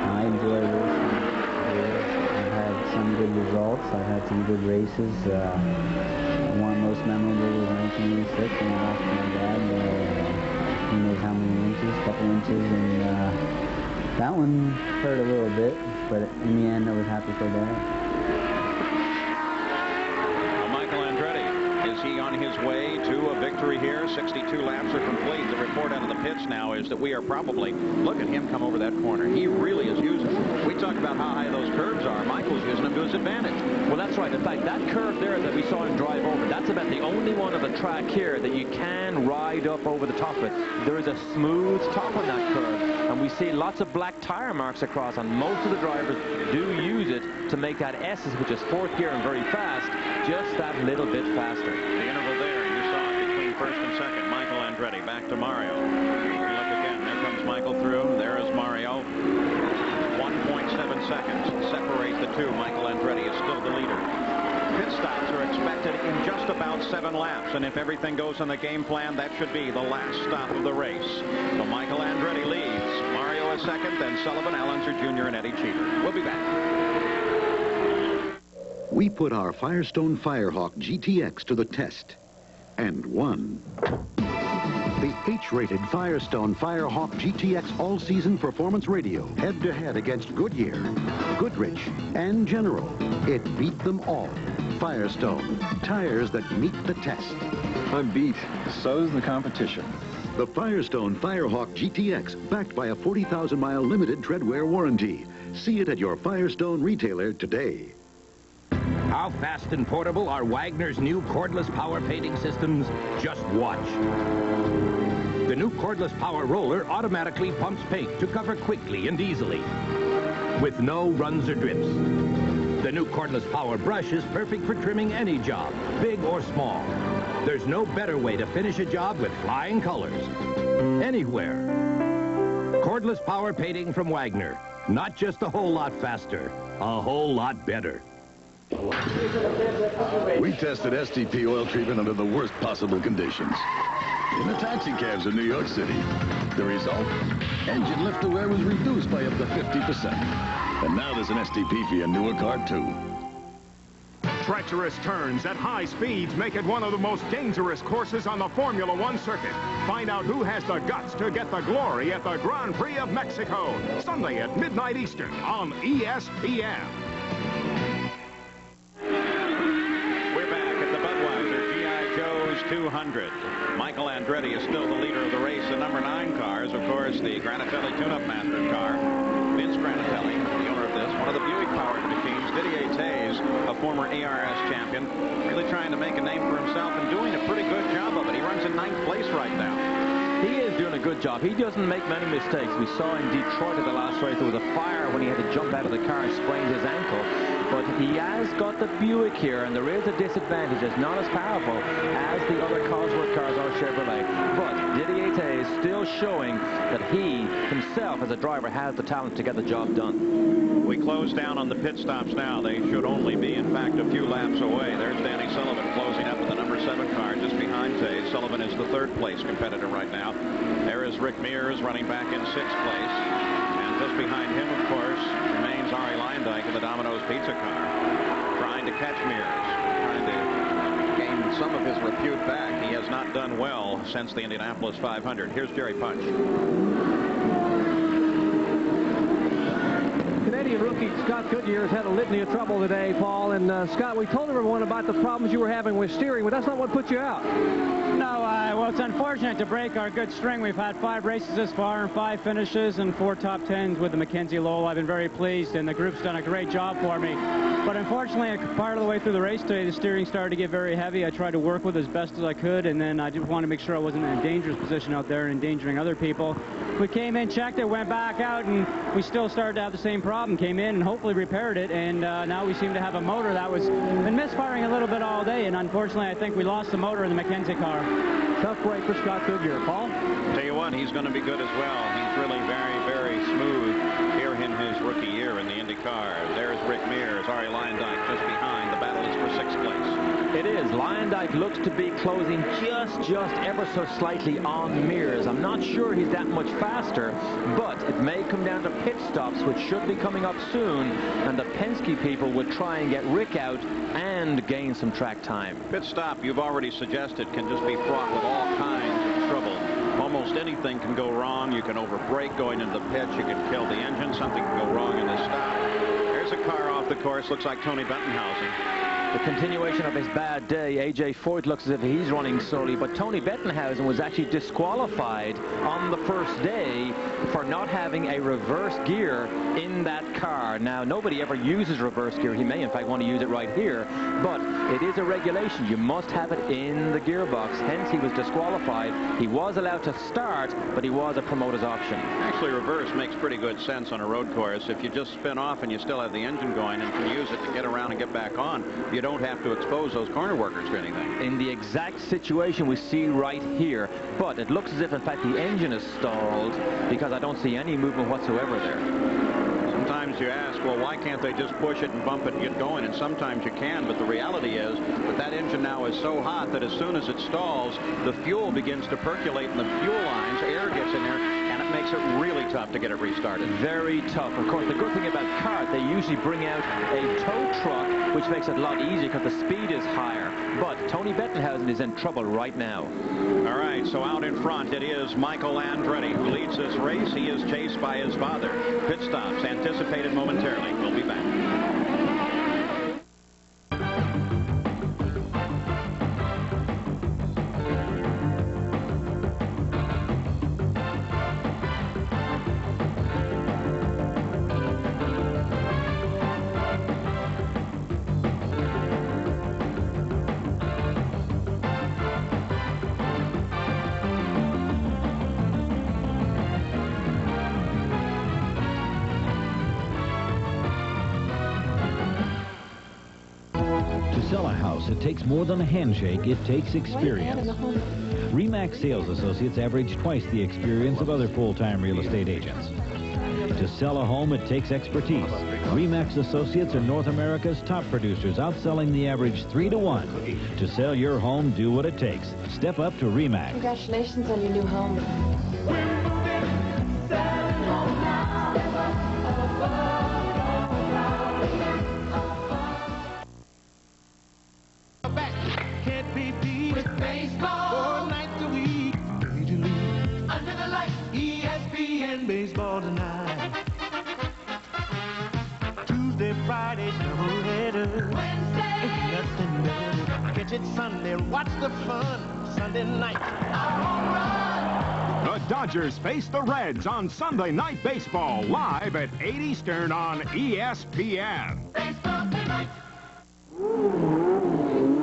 S4: I enjoy racing. I've had some good results. I've had some good races. One most memorable was 1986 when I lost my dad. Who knows how many inches, a couple inches, and that one hurt a little bit, but in the end I was happy for Dad.
S3: Michael Andretti, is he on his way to a victory here? 62 laps are complete. The report out of the pits now is that we are probably, look at him come over that corner. He really is using it. We talk about how high those curves are. Michael's using them to his advantage.
S2: Well, that's right. In fact, that curve there that we saw him drive over, that's about the only one of the track here that you can ride up over the top of it. There is a smooth top on that curve, and we see lots of black tire marks across, and most of the drivers do use it to make that S, which is 4th gear and very fast, just that little bit faster.
S3: The interval there, you saw it between 1st and 2nd. Michael Andretti back to Mario. We look again. There comes Michael through. There is Mario. 1.7 seconds separate the two. Michael Andretti is still the leader. Pit stops are expected in just about 7 laps, and if everything goes on the game plan, that should be the last stop of the race. So Michael Andretti leads. Mario is 2nd, then Sullivan, Allenser Jr., and Eddie Cheever. We'll be back.
S6: We put our Firestone Firehawk GTX to the test, and won. The H-rated Firestone Firehawk GTX all-season performance radio, head-to-head against Goodyear, Goodrich, and General. It beat them all. Firestone, tires that meet the test.
S21: I'm beat. So's the competition.
S6: The Firestone Firehawk GTX, backed by a 40,000-mile limited treadwear warranty. See it at your Firestone retailer today.
S5: How fast and portable are Wagner's new cordless power painting systems? Just watch. The new cordless power roller automatically pumps paint to cover quickly and easily, with no runs or drips. The new cordless power brush is perfect for trimming any job, big or small. There's no better way to finish a job with flying colors. Anywhere. Cordless power painting from Wagner. Not just a whole lot faster, a whole lot better.
S23: We tested STP oil treatment under the worst possible conditions. In the taxi cabs in New York City. The result? Engine lift to wear was reduced by up to 50%. And now there's an STP for your newer car, too.
S17: Treacherous turns at high speeds make it one of the most dangerous courses on the Formula One circuit. Find out who has the guts to get the glory at the Grand Prix of Mexico. Sunday at midnight Eastern on ESPN.
S3: We're back at the Budweiser G.I. Joe's 200. Michael Andretti is still the leader of the race. The number 9 car is, of course, the Granatelli Tune-Up Master car. Vince Granatelli, the owner of this, one of the Buick-powered machines. Didier Tays, a former ARS champion, really trying to make a name for himself and doing a pretty good job of it. He runs in 9th place right now.
S2: He is doing a good job. He doesn't make many mistakes. We saw in Detroit at the last race, there was a fire when he had to jump out of the car and sprained his ankle. But He has got the Buick here, and there is a disadvantage. It's not as powerful as the other Cosworth cars or Chevrolet. But Didier is still showing that he himself, as a driver, has the talent to get the job done.
S1: We close down on the pit stops now. They should only be, in fact, a few laps away. There's Danny Sullivan closing up with the number 7 car just behind Taze. Sullivan is the 3rd place competitor right now. There is Rick Mears running back in 6th place. And just behind him, of course, remains Ari Leindyke in the Domino's Pizza car, trying to catch Mears, trying to gain some of his repute back. He has not done well since the Indianapolis 500. Here's Jerry Punch.
S10: Canadian rookie Scott Goodyear has had a litany of trouble today, Paul. And Scott, we told everyone about the problems you were having with steering, but that's not what put you out.
S7: No, well, it's unfortunate to break our good string. We've had 5 races this far and 5 finishes and 4 top 10s with the Mackenzie Lowell. I've been very pleased, and the group's done a great job for me. But unfortunately, part of the way through the race today, the steering started to get very heavy. I tried to work with it as best as I could, and then I just wanted to make sure I wasn't in a dangerous position out there and endangering other people. We came in, checked it, went back out, and we still started to have the same problem. Came in and hopefully repaired it, and now we seem to have a motor that was been misfiring a little bit all day, and unfortunately, I think we lost the motor in the Mackenzie car.
S10: Tough break for Scott Goodyear. Paul?
S1: Tell you what, he's going to be good as well. He's really very, very smooth here in his rookie year in the Indy car. There's Rick Mears, Ari Leindyke just behind. The battle is for 6th place.
S2: It is. Leindyke looks to be closing just ever so slightly on Mears. I'm not sure he's that much faster, but it may come down to pit stops, which should be coming up soon, and the Penske people would try and get Rick out and gain some track time.
S1: Pit stop, you've already suggested, can just be fraught with all kinds of trouble. Almost anything can go wrong. You can overbrake going into the pit. You can kill the engine. Something can go wrong in the stop. There's a car off the course. Looks like Tony Bettenhausen.
S2: The continuation of his bad day. A.J. Foyt looks as if he's running slowly, but Tony Bettenhausen was actually disqualified on the first day for not having a reverse gear in that car. Now, nobody ever uses reverse gear. He may, in fact, want to use it right here, but it is a regulation. You must have it in the gearbox. Hence, he was disqualified. He was allowed to start, but he was a promoter's option.
S1: Actually, reverse makes pretty good sense on a road course. If you just spin off and you still have the engine going and can use it to get around and get back on, you don't have to expose those corner workers to anything.
S2: In the exact situation we see right here, but it looks as if, in fact, the engine is stalled because I don't see any movement whatsoever there.
S1: Sometimes you ask, well, why can't they just push it and bump it and get going? And sometimes you can, but the reality is that that engine now is so hot that as soon as it stalls, the fuel begins to percolate in the fuel lines, air gets in there, and it makes it really tough to get it restarted.
S2: Very tough. Of course, the good thing about CART, they usually bring out a tow truck, which makes it a lot easier because the speed is higher. But Tony Bettenhausen is in trouble right now.
S1: All right, so out in front, it is Michael Andretti who leads this race. He is chased by his father. Pit stops anticipated momentarily. We'll be back.
S9: Sell a house, it takes more than a handshake, it takes experience. RE/MAX sales associates average twice the experience of other full-time real estate agents. To sell a home, it takes expertise. RE/MAX associates are North America's top producers, outselling the average 3 to 1. To sell your home, do what it takes. Step up to RE/MAX.
S11: Congratulations on your new home.
S16: Can't be beat with baseball 4 nights a week. Major League under the lights, ESPN baseball tonight. Tuesday, Friday, doubleheader. Wednesday, ain't nothing better. Catch it Sunday, watch the fun. Sunday night, our home run.
S17: The Dodgers face the Reds on Sunday Night Baseball, live at 8 Eastern on ESPN.
S16: Baseball tonight.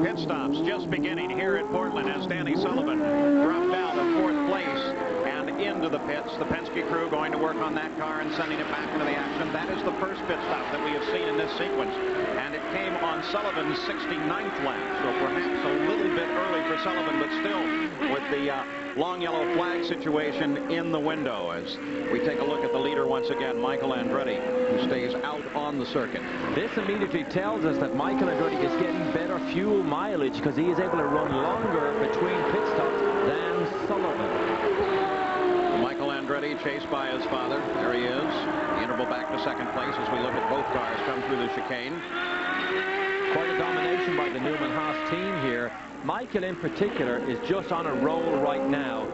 S1: Pit stops just beginning here at Portland as Danny Sullivan dropped out of 4th place and into the pits. The Penske crew going to work on that car and sending it back into the action. That is the first pit stop that we have seen in this sequence. And it came on Sullivan's 69th lap. So perhaps a little bit early for Sullivan, but still with the long yellow flag situation in the window. As we take a look at the leader once again, Michael Andretti, who stays out on the circuit.
S2: This immediately tells us that Michael Andretti is getting better fuel mileage because he is able to run longer between pit stops than Sullivan.
S1: Michael Andretti chased by his father. There he is. The interval back to second place as we look at both cars come through the chicane.
S2: Quite a domination by the Newman Haas team here. Michael in particular is just on a roll right now.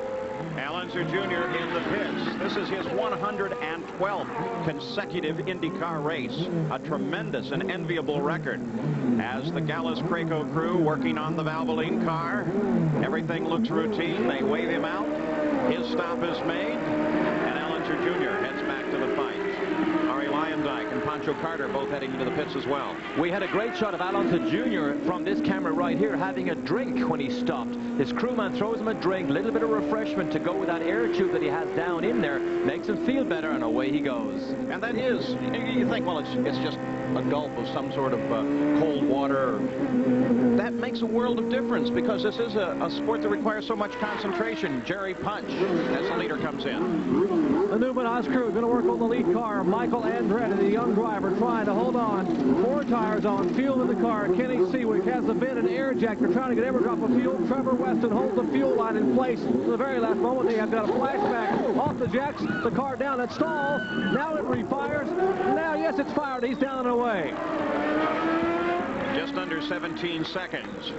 S1: Al Unser Jr. in the pits. This is his 112th consecutive IndyCar race. A tremendous and enviable record. As the Gallus-Craco crew working on the Valvoline car, everything looks routine. They wave him out. His stop is made, and Al Unser Jr. heads back to the fight. Ari Lyondike and Pancho Carter both heading into the pits as well.
S2: We had a great shot of Al Unser Jr. from this camera right here having a drink when he stopped. His crewman throws him a drink, a little bit of refreshment to go with that air tube that he has down in there, makes him feel better, and away he goes.
S1: And that is, you think, well, it's just a gulp of some sort of cold water. That makes a world of difference because this is a sport that requires so much concentration. Jerry Punch, as the leader comes in.
S10: The Newman Haas crew going to work on the lead car. Michael Andretti, the young driver, trying to hold on. 4 tires on, fuel in the car. Kenny Seawick has the bin and air jack. They're trying to get every drop of fuel. Trevor Weston holds the fuel line in place. To the very last moment, they have got a flashback off the jacks. The car down at stall. Now it refires. Now, yes, it's fired. He's down and away.
S1: Just under 17 seconds.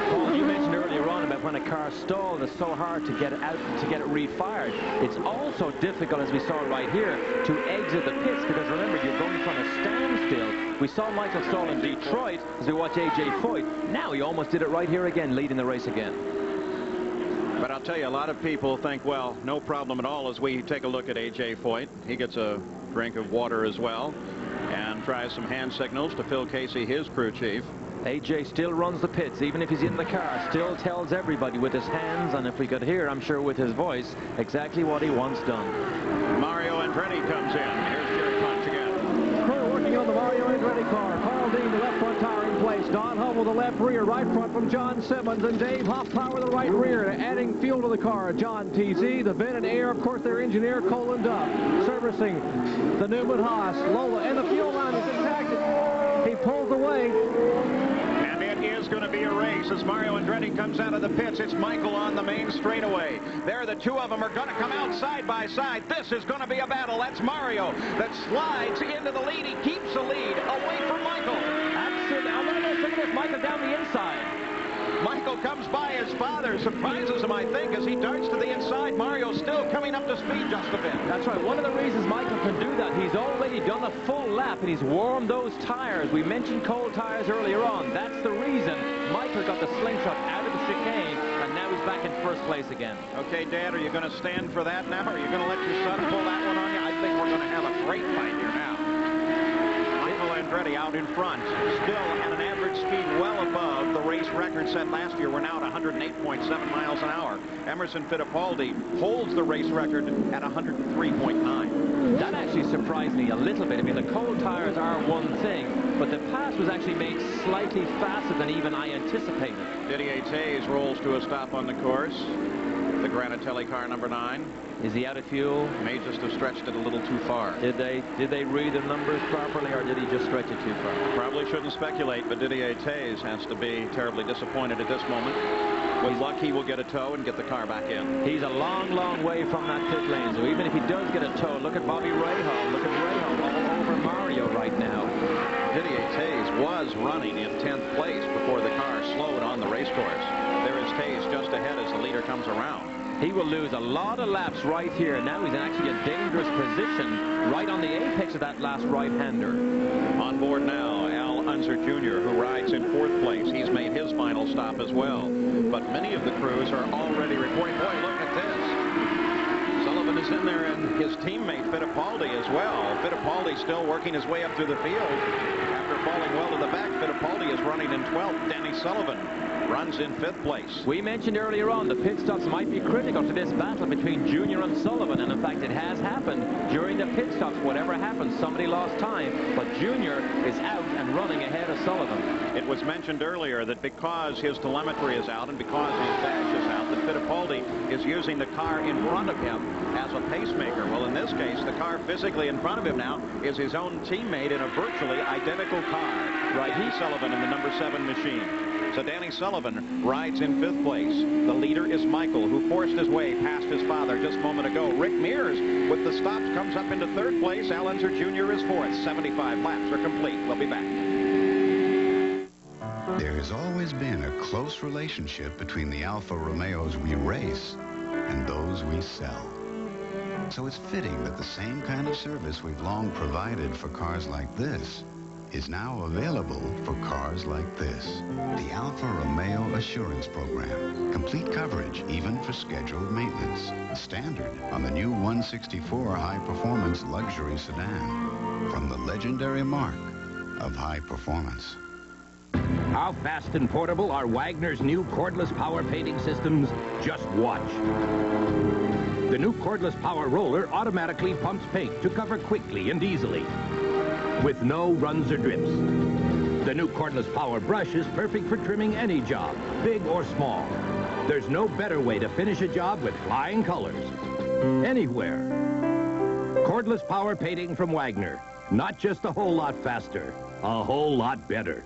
S2: Paul, you mentioned earlier on about when a car stalls, it's so hard to get it out, to get it refired. It's also difficult, as we saw right here, to exit the pits because remember, you're going from a standstill. We saw Michael stall in Detroit as we watch A.J. Foyt. Now he almost did it right here again, leading the race again.
S1: But I'll tell you, a lot of people think, well, no problem at all as we take a look at A.J. Foyt. He gets a drink of water as well and tries some hand signals to Phil Casey, his crew chief.
S2: AJ still runs the pits, even if he's in the car, still tells everybody with his hands, and if we could hear, I'm sure with his voice, exactly what he wants done.
S1: Mario Andretti comes in. Here's Jerry Punch again.
S10: Crew working on the Mario Andretti car. Carl Dean, the left front tire in place. Don Hubble, the left rear. Right front from John Simmons. And Dave Hoffpower, the right rear. Adding fuel to the car. John TZ, the vent and air. Of course, their engineer, Colin Duff. Servicing the Newman Haas. Lola, and the fuel line is intact. He pulls away.
S1: And it is going to be a race as Mario Andretti comes out of the pits. It's Michael on the main straightaway. There, the two of them are going to come out side by side. This is going to be a battle. That's Mario that slides into the lead. He keeps the lead away from Michael.
S2: Absolutely. I'm going to look at this. Michael down the inside.
S1: Michael comes by his father, surprises him, I think, as he darts to the inside. Mario still coming up to speed just a bit.
S2: That's right. One of the reasons Michael can do that, he's already done a full lap, and he's warmed those tires. We mentioned cold tires earlier on. That's the reason Michael got the slingshot out of the chicane, and now he's back in first place again.
S1: Okay, Dad, are you going to stand for that now, or are you going to let your son pull that one on you? I think we're going to have a great fight here now. Andretti out in front, still at an average speed well above the race record set last year. We're now at 108.7 miles an hour. Emerson Fittipaldi holds the race record at 103.9.
S2: That actually surprised me a little bit. I mean, the cold tires are one thing, but the pass was actually made slightly faster than even I anticipated.
S1: Didier Tays rolls to a stop on the course. The Granatelli car, number 9.
S2: Is he out of fuel?
S1: May just have stretched it a little too far.
S2: Did they read the numbers properly, or did he just stretch it too far?
S1: Probably shouldn't speculate, but Didier Tays has to be terribly disappointed at this moment. With luck, he will get a tow and get the car back in.
S2: He's a long, long way from that pit lane, so even if he does get a tow, look at Bobby Rahal. Look at Rahal all over Mario right now.
S1: Didier Tays was running in 10th place before the car slowed on the race course. There is Tays just ahead as the leader comes around.
S2: He will lose a lot of laps right here. Now he's in actually a dangerous position right on the apex of that last right-hander.
S1: On board now, Al Unser Jr., who rides in 4th place. He's made his final stop as well. But many of the crews are already reporting, boy, look at this. Sullivan is
S3: is in there, and his teammate Fittipaldi as well. Fittipaldi still working his way up through the field. After falling well to the back, Fittipaldi is running in 12th. Danny Sullivan runs in 5th place.
S2: We mentioned earlier on the pit stops might be critical to this battle between Junior and Sullivan, and in fact it has happened during the pit stops. Whatever happens, somebody lost time, but Junior is out and running ahead of Sullivan.
S3: It was mentioned earlier that because his telemetry is out and because his dash is out, that Fittipaldi is using the car in front of him as a pacemaker. Well, in this case, the car physically in front of him now is his own teammate in a virtually identical car. Right, Danny Sullivan in the number 7 machine. So Danny Sullivan rides in 5th place. The leader is Michael, who forced his way past his father just a moment ago. Rick Mears, with the stops, comes up into 3rd place. Al Unser Jr. is 4th. 75 laps are complete. We'll be back.
S12: There has always been a close relationship between the Alfa Romeos we race and those we sell. So it's fitting that the same kind of service we've long provided for cars like this is now available for cars like this. The Alfa Romeo Assurance Program. Complete coverage, even for scheduled maintenance. Standard on the new 164 high-performance luxury sedan. From the legendary mark of high performance.
S5: How fast and portable are Wagner's new cordless power painting systems? Just watch. The new cordless power roller automatically pumps paint to cover quickly and easily, with no runs or drips. The new cordless power brush is perfect for trimming any job, big or small. There's no better way to finish a job with flying colors. Anywhere. Cordless power painting from Wagner. Not just a whole lot faster, a whole lot better.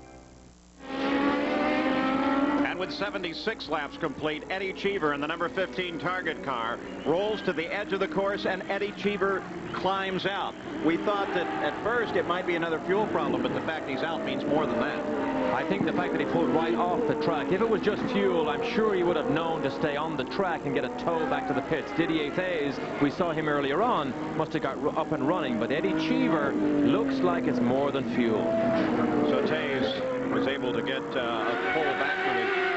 S3: With 76 laps complete, Eddie Cheever in the number 15 Target car rolls to the edge of the course, and Eddie Cheever climbs out. We thought that at first it might be another fuel problem, but the fact he's out means more than that.
S2: I think the fact that he pulled right off the track, if it was just fuel, I'm sure he would have known to stay on the track and get a tow back to the pits. Didier Thays, we saw him earlier on, must have got up and running, but Eddie Cheever looks like it's more than fuel.
S3: So Thays was able to get a pull back to the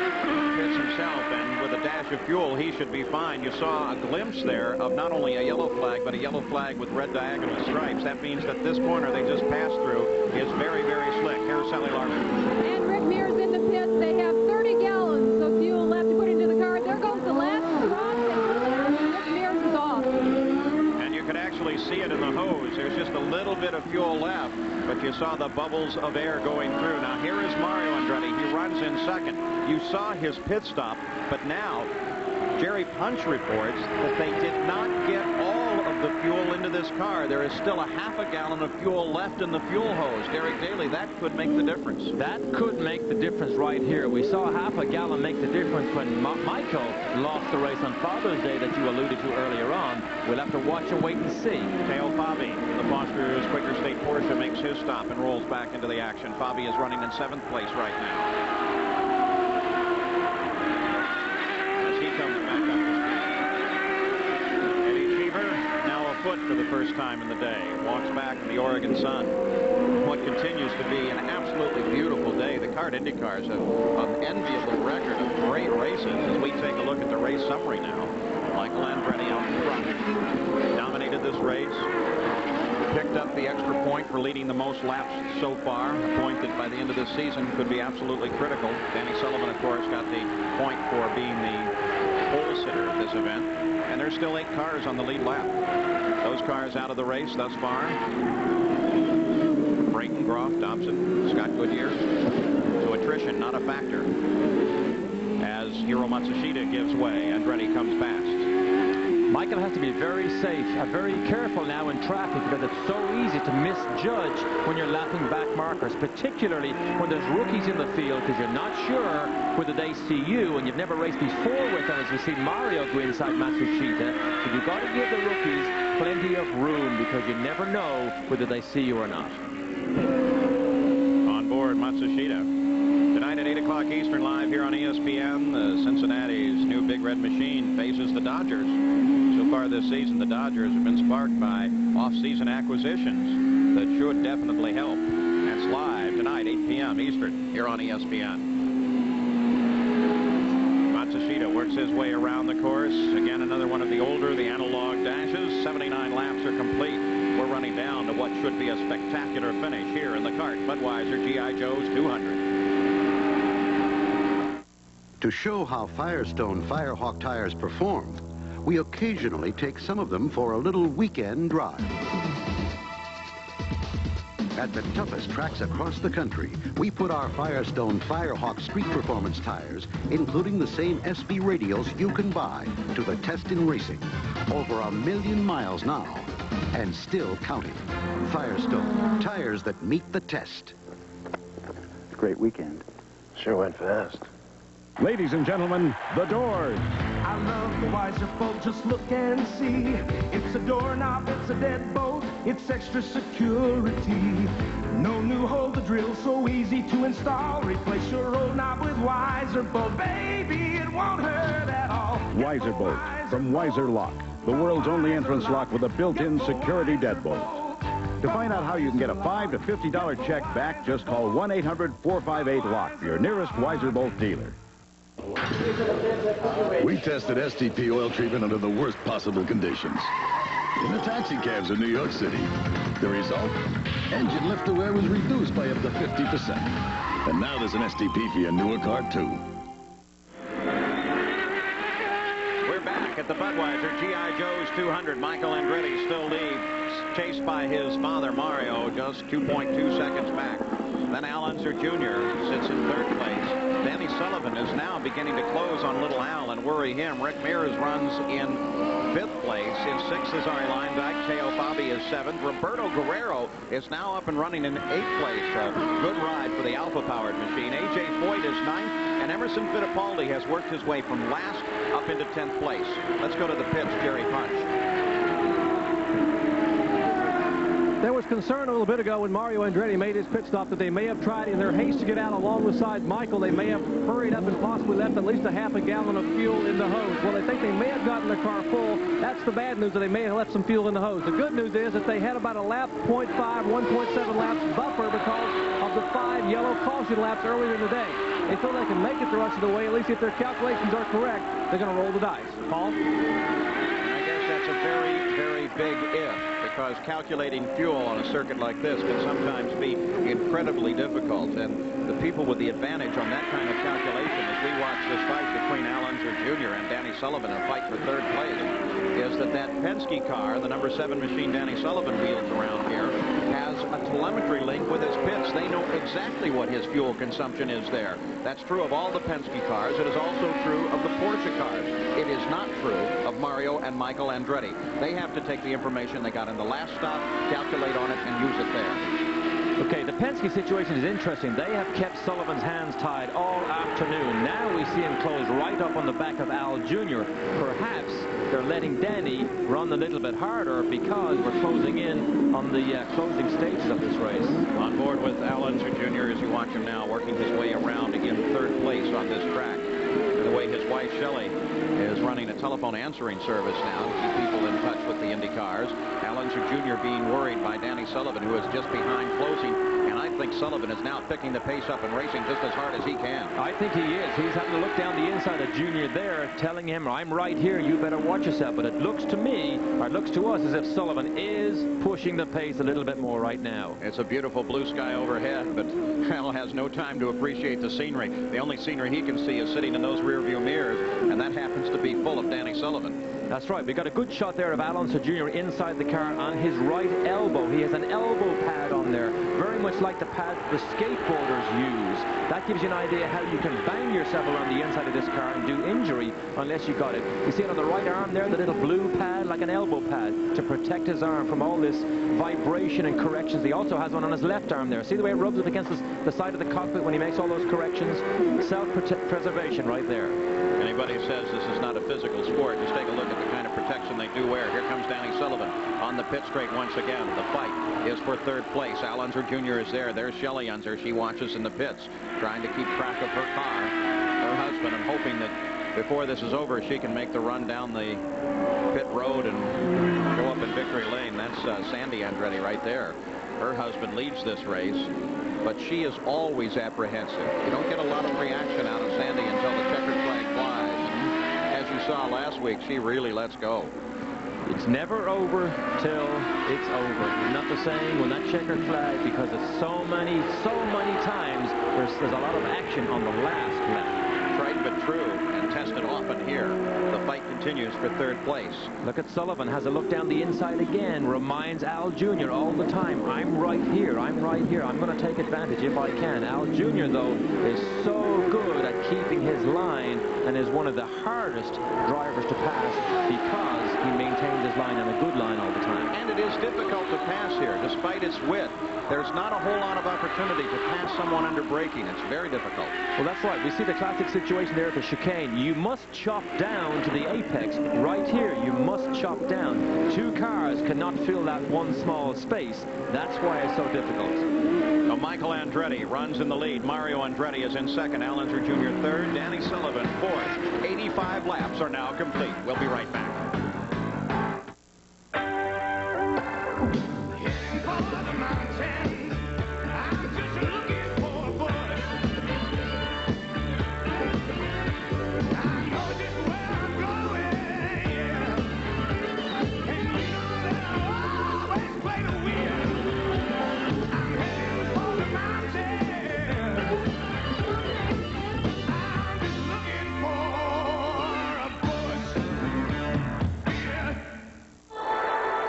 S3: pits himself, and with a dash of fuel, he should be fine. You saw a glimpse there of not only a yellow flag, but a yellow flag with red diagonal stripes. That means that this corner they just passed through is very, very slick. Here's Sally Larson.
S8: And Rick Mears in the pits. They have 30 gallons of fuel left to put into the car. There goes the last drop. Rick Mears is off.
S3: And you could actually see it in the hose. There's just a little bit of fuel left, but you saw the bubbles of air going through. Now here is Mario Andretti. He runs in 2nd. You saw his pit stop, but now Jerry Punch reports that they did not get all of the fuel into this car. There is still a half a gallon of fuel left in the fuel hose. Derek Daly, that could make the difference.
S2: That could make the difference right here. We saw half a gallon make the difference when Michael lost the race on Father's Day that you alluded to earlier on. We'll have to watch and wait and see.
S3: Teo Fabi, the Foster's Quaker State Porsche, makes his stop and rolls back into the action. Fabi is running in 7th place right now. Comes back up to speed. Eddie Cheever now afoot for the first time in the day. Walks back in the Oregon sun. What continues to be an absolutely beautiful day. The CART IndyCars have an enviable record of great races. As we take a look at the race summary now, Michael Andretti out in front. Dominated this race. Picked up the extra point for leading the most laps so far, a point that by the end of this season could be absolutely critical. Danny Sullivan, of course, got the point for being the pole sitter of this event, and there's still 8 cars on the lead lap. Those cars out of the race thus far: Brayton, Groff, Dobson, Scott Goodyear. So attrition not a factor. As Hiro Matsushita gives way, Andretti comes fast.
S2: Michael has to be very safe, very careful now in traffic, because it's so easy to misjudge when you're lapping back markers, particularly when there's rookies in the field, because you're not sure whether they see you, and you've never raced before with them, as we see Mario go inside Matsushita. So you've got to give the rookies plenty of room, because you never know whether they see you or not.
S3: On board Matsushita. Tonight at 8 o'clock Eastern, live here on ESPN, Cincinnati's new Big Red Machine faces the Dodgers. So far this season, the Dodgers have been sparked by off-season acquisitions that should definitely help. That's live tonight, 8 p.m. Eastern, here on ESPN. Matsushita works
S1: makes his way around the course. Again, another one of the older, the analog dashes. 79 laps are complete. We're running down to what should be a spectacular finish here in the CART Budweiser G.I. Joe's 200.
S11: To show how Firestone Firehawk tires perform, we occasionally take some of them for a little weekend drive. At the toughest tracks across the country, we put our Firestone Firehawk street performance tires, including the same SB radials you can buy, to the test in racing. Over 1 million miles now, and still counting. Firestone, tires that meet the test.
S4: Great weekend.
S14: Sure went fast.
S17: Ladies and gentlemen, the Doors.
S16: I love the Wiser bolt, just look and see. It's a doorknob, it's a deadbolt, it's extra security. No new hole to drill, so easy to install. Replace your old knob with Wiser bolt, baby, it won't hurt at all.
S17: Wiser Bolt from Wiser Lock, the world's only entrance lock with a built-in security deadbolt. To find out how you can get a $5 to $50 check back, just call 1-800-458-LOCK, your nearest Wiser Bolt dealer.
S23: We tested STP oil treatment under the worst possible conditions. In the taxi cabs in New York City. The result? Engine lift to wear was reduced by up to 50%. And now there's an STP for your newer car, too.
S1: We're back at the Budweiser G.I. Joe's 200. Michael Andretti still leads, chased by his father, Mario, just 2.2 seconds back. Then Al Unser Jr. sits in third place. Danny Sullivan is now beginning to close on little Al and worry him. Rick Mears runs in fifth place. In sixth is Ari Leindyke. Teo Fabi is seventh. Roberto Guerrero is now up and running in eighth place. A good ride for the Alpha-powered machine. A.J. Foyt is ninth. And Emerson Fittipaldi has worked his way from last up into 10th place. Let's go to the pits, Jerry Punch.
S10: There was concern a little bit ago when Mario Andretti made his pit stop that they may have tried, in their haste to get out along beside Michael, they may have hurried up and possibly left at least a half a gallon of fuel in the hose. Well, they think they may have gotten the car full. That's the bad news, that they may have left some fuel in the hose. The good news is that they had about a lap 0.5, 1.7 laps buffer because of the 5 yellow caution laps earlier in the day. They feel they can make it the rest of the way, at least if their calculations are correct. They're going to roll the dice. Paul?
S1: I guess that's a very, very big if, because calculating fuel on a circuit like this can sometimes be incredibly difficult. And the people with the advantage on that kind of calculation, as we watch this fight between Al Unser Jr. and Danny Sullivan, a fight for third place, is that Penske car, the number 7 machine Danny Sullivan wields around here, has a telemetry link with his pits. They know exactly what his fuel consumption is there. That's true of all the Penske cars. It is also true of the Porsche cars. It is not true of Mario and Michael Andretti. They have to take the information they got in the last stop, calculate on it, and use it there.
S2: Okay, the Penske situation is interesting. They have kept Sullivan's hands tied all afternoon. Now we see him close right up on the back of Al Jr. Perhaps they're letting Danny run a little bit harder because we're closing in on the closing stages of this race.
S1: On board with Al Unser Jr. as you watch him now working his way around in third place on this track. And the way his wife, Shelley, is running a telephone answering service now to keep people in touch with the Indy cars. Al Unser Jr. being worried by Danny Sullivan, who is just behind closing. And I think Sullivan is now picking the pace up and racing just as hard as he can.
S2: I think he is. He's having to look down the inside of Junior there, telling him, I'm right here, you better watch yourself. But it looks to me, or it looks to us, as if Sullivan is pushing the pace a little bit more right now.
S1: It's a beautiful blue sky overhead, but Al has no time to appreciate the scenery. The only scenery he can see is sitting in those rearview mirrors, and that happens to be full of Danny Sullivan.
S2: That's right. We got a good shot there of Al Unser Jr. inside the car on his right elbow. He has an elbow pad on there, very much like the pad the skateboarders use. That gives you an idea how you can bang yourself around the inside of this car and do injury unless you got it. You see it on the right arm there, the little blue pad, like an elbow pad, to protect his arm from all this vibration and corrections. He also has one on his left arm there. See the way it rubs up against the side of the cockpit when he makes all those corrections? Self-preservation right there.
S1: Anybody who says this is not a physical sport, just take a look at the kind of protection they do wear. Here comes Danny Sullivan on the pit straight once again. The fight is for third place. Al Unser Jr. is there. There's Shelley Unser. She watches in the pits, trying to keep track of her car, her husband, and hoping that before this is over, she can make the run down the pit road and go up in victory lane. That's Sandy Andretti right there. Her husband leads this race, but she is always apprehensive. You don't get a lot of reaction out of Sandy until the checkered flag flies. saw last week, she really lets go.
S2: It's never over till it's over. Isn't that the saying? When that checkered flag, because it's so many times, there's a lot of action on the last lap.
S1: Tried but true, and tested often here. The fight continues for third place.
S2: Look at Sullivan, has a look down the inside again, reminds Al Jr. all the time, I'm right here, I'm right here, I'm going to take advantage if I can. Al Jr., though, is so good at keeping his line and is one of the hardest drivers to pass because he maintains his line, and a good line all the time.
S1: And it is difficult to pass here, despite its width. There's not a whole lot of opportunity to pass someone under braking. It's very difficult.
S2: Well, that's right. We see the classic situation there at the chicane. You must chop down to the apex. Right here, you must chop down. Two cars cannot fill that one small space. That's why it's so difficult.
S1: So Michael Andretti runs in the lead. Mario Andretti is in second. Al Unser Jr. third. Danny Sullivan fourth. 85 laps are now complete. We'll be right back.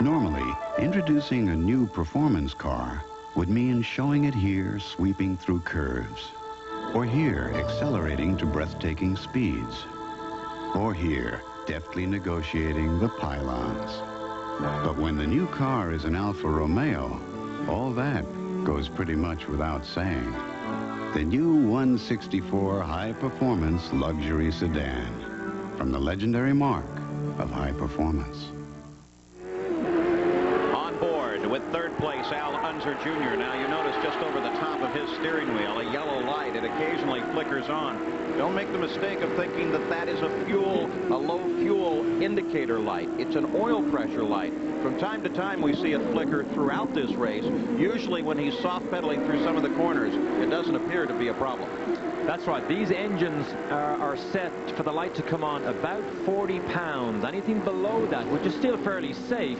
S12: Normally, introducing a new performance car would mean showing it here sweeping through curves, or here accelerating to breathtaking speeds, or here deftly negotiating the pylons. But when the new car is an Alfa Romeo, all that goes pretty much without saying. The new 164 high-performance luxury sedan from the legendary mark of high performance.
S1: With third place, Al Unser Jr. Now you notice just over the top of his steering wheel a yellow light. It occasionally flickers on. Don't make the mistake of thinking that that is a low fuel indicator light. It's an oil pressure light. From time to time we see it flicker throughout this race. Usually when he's soft pedaling through some of the corners, it doesn't appear to be a problem.
S2: That's right. These engines are set for the light to come on about 40 pounds. Anything below that, which is still fairly safe,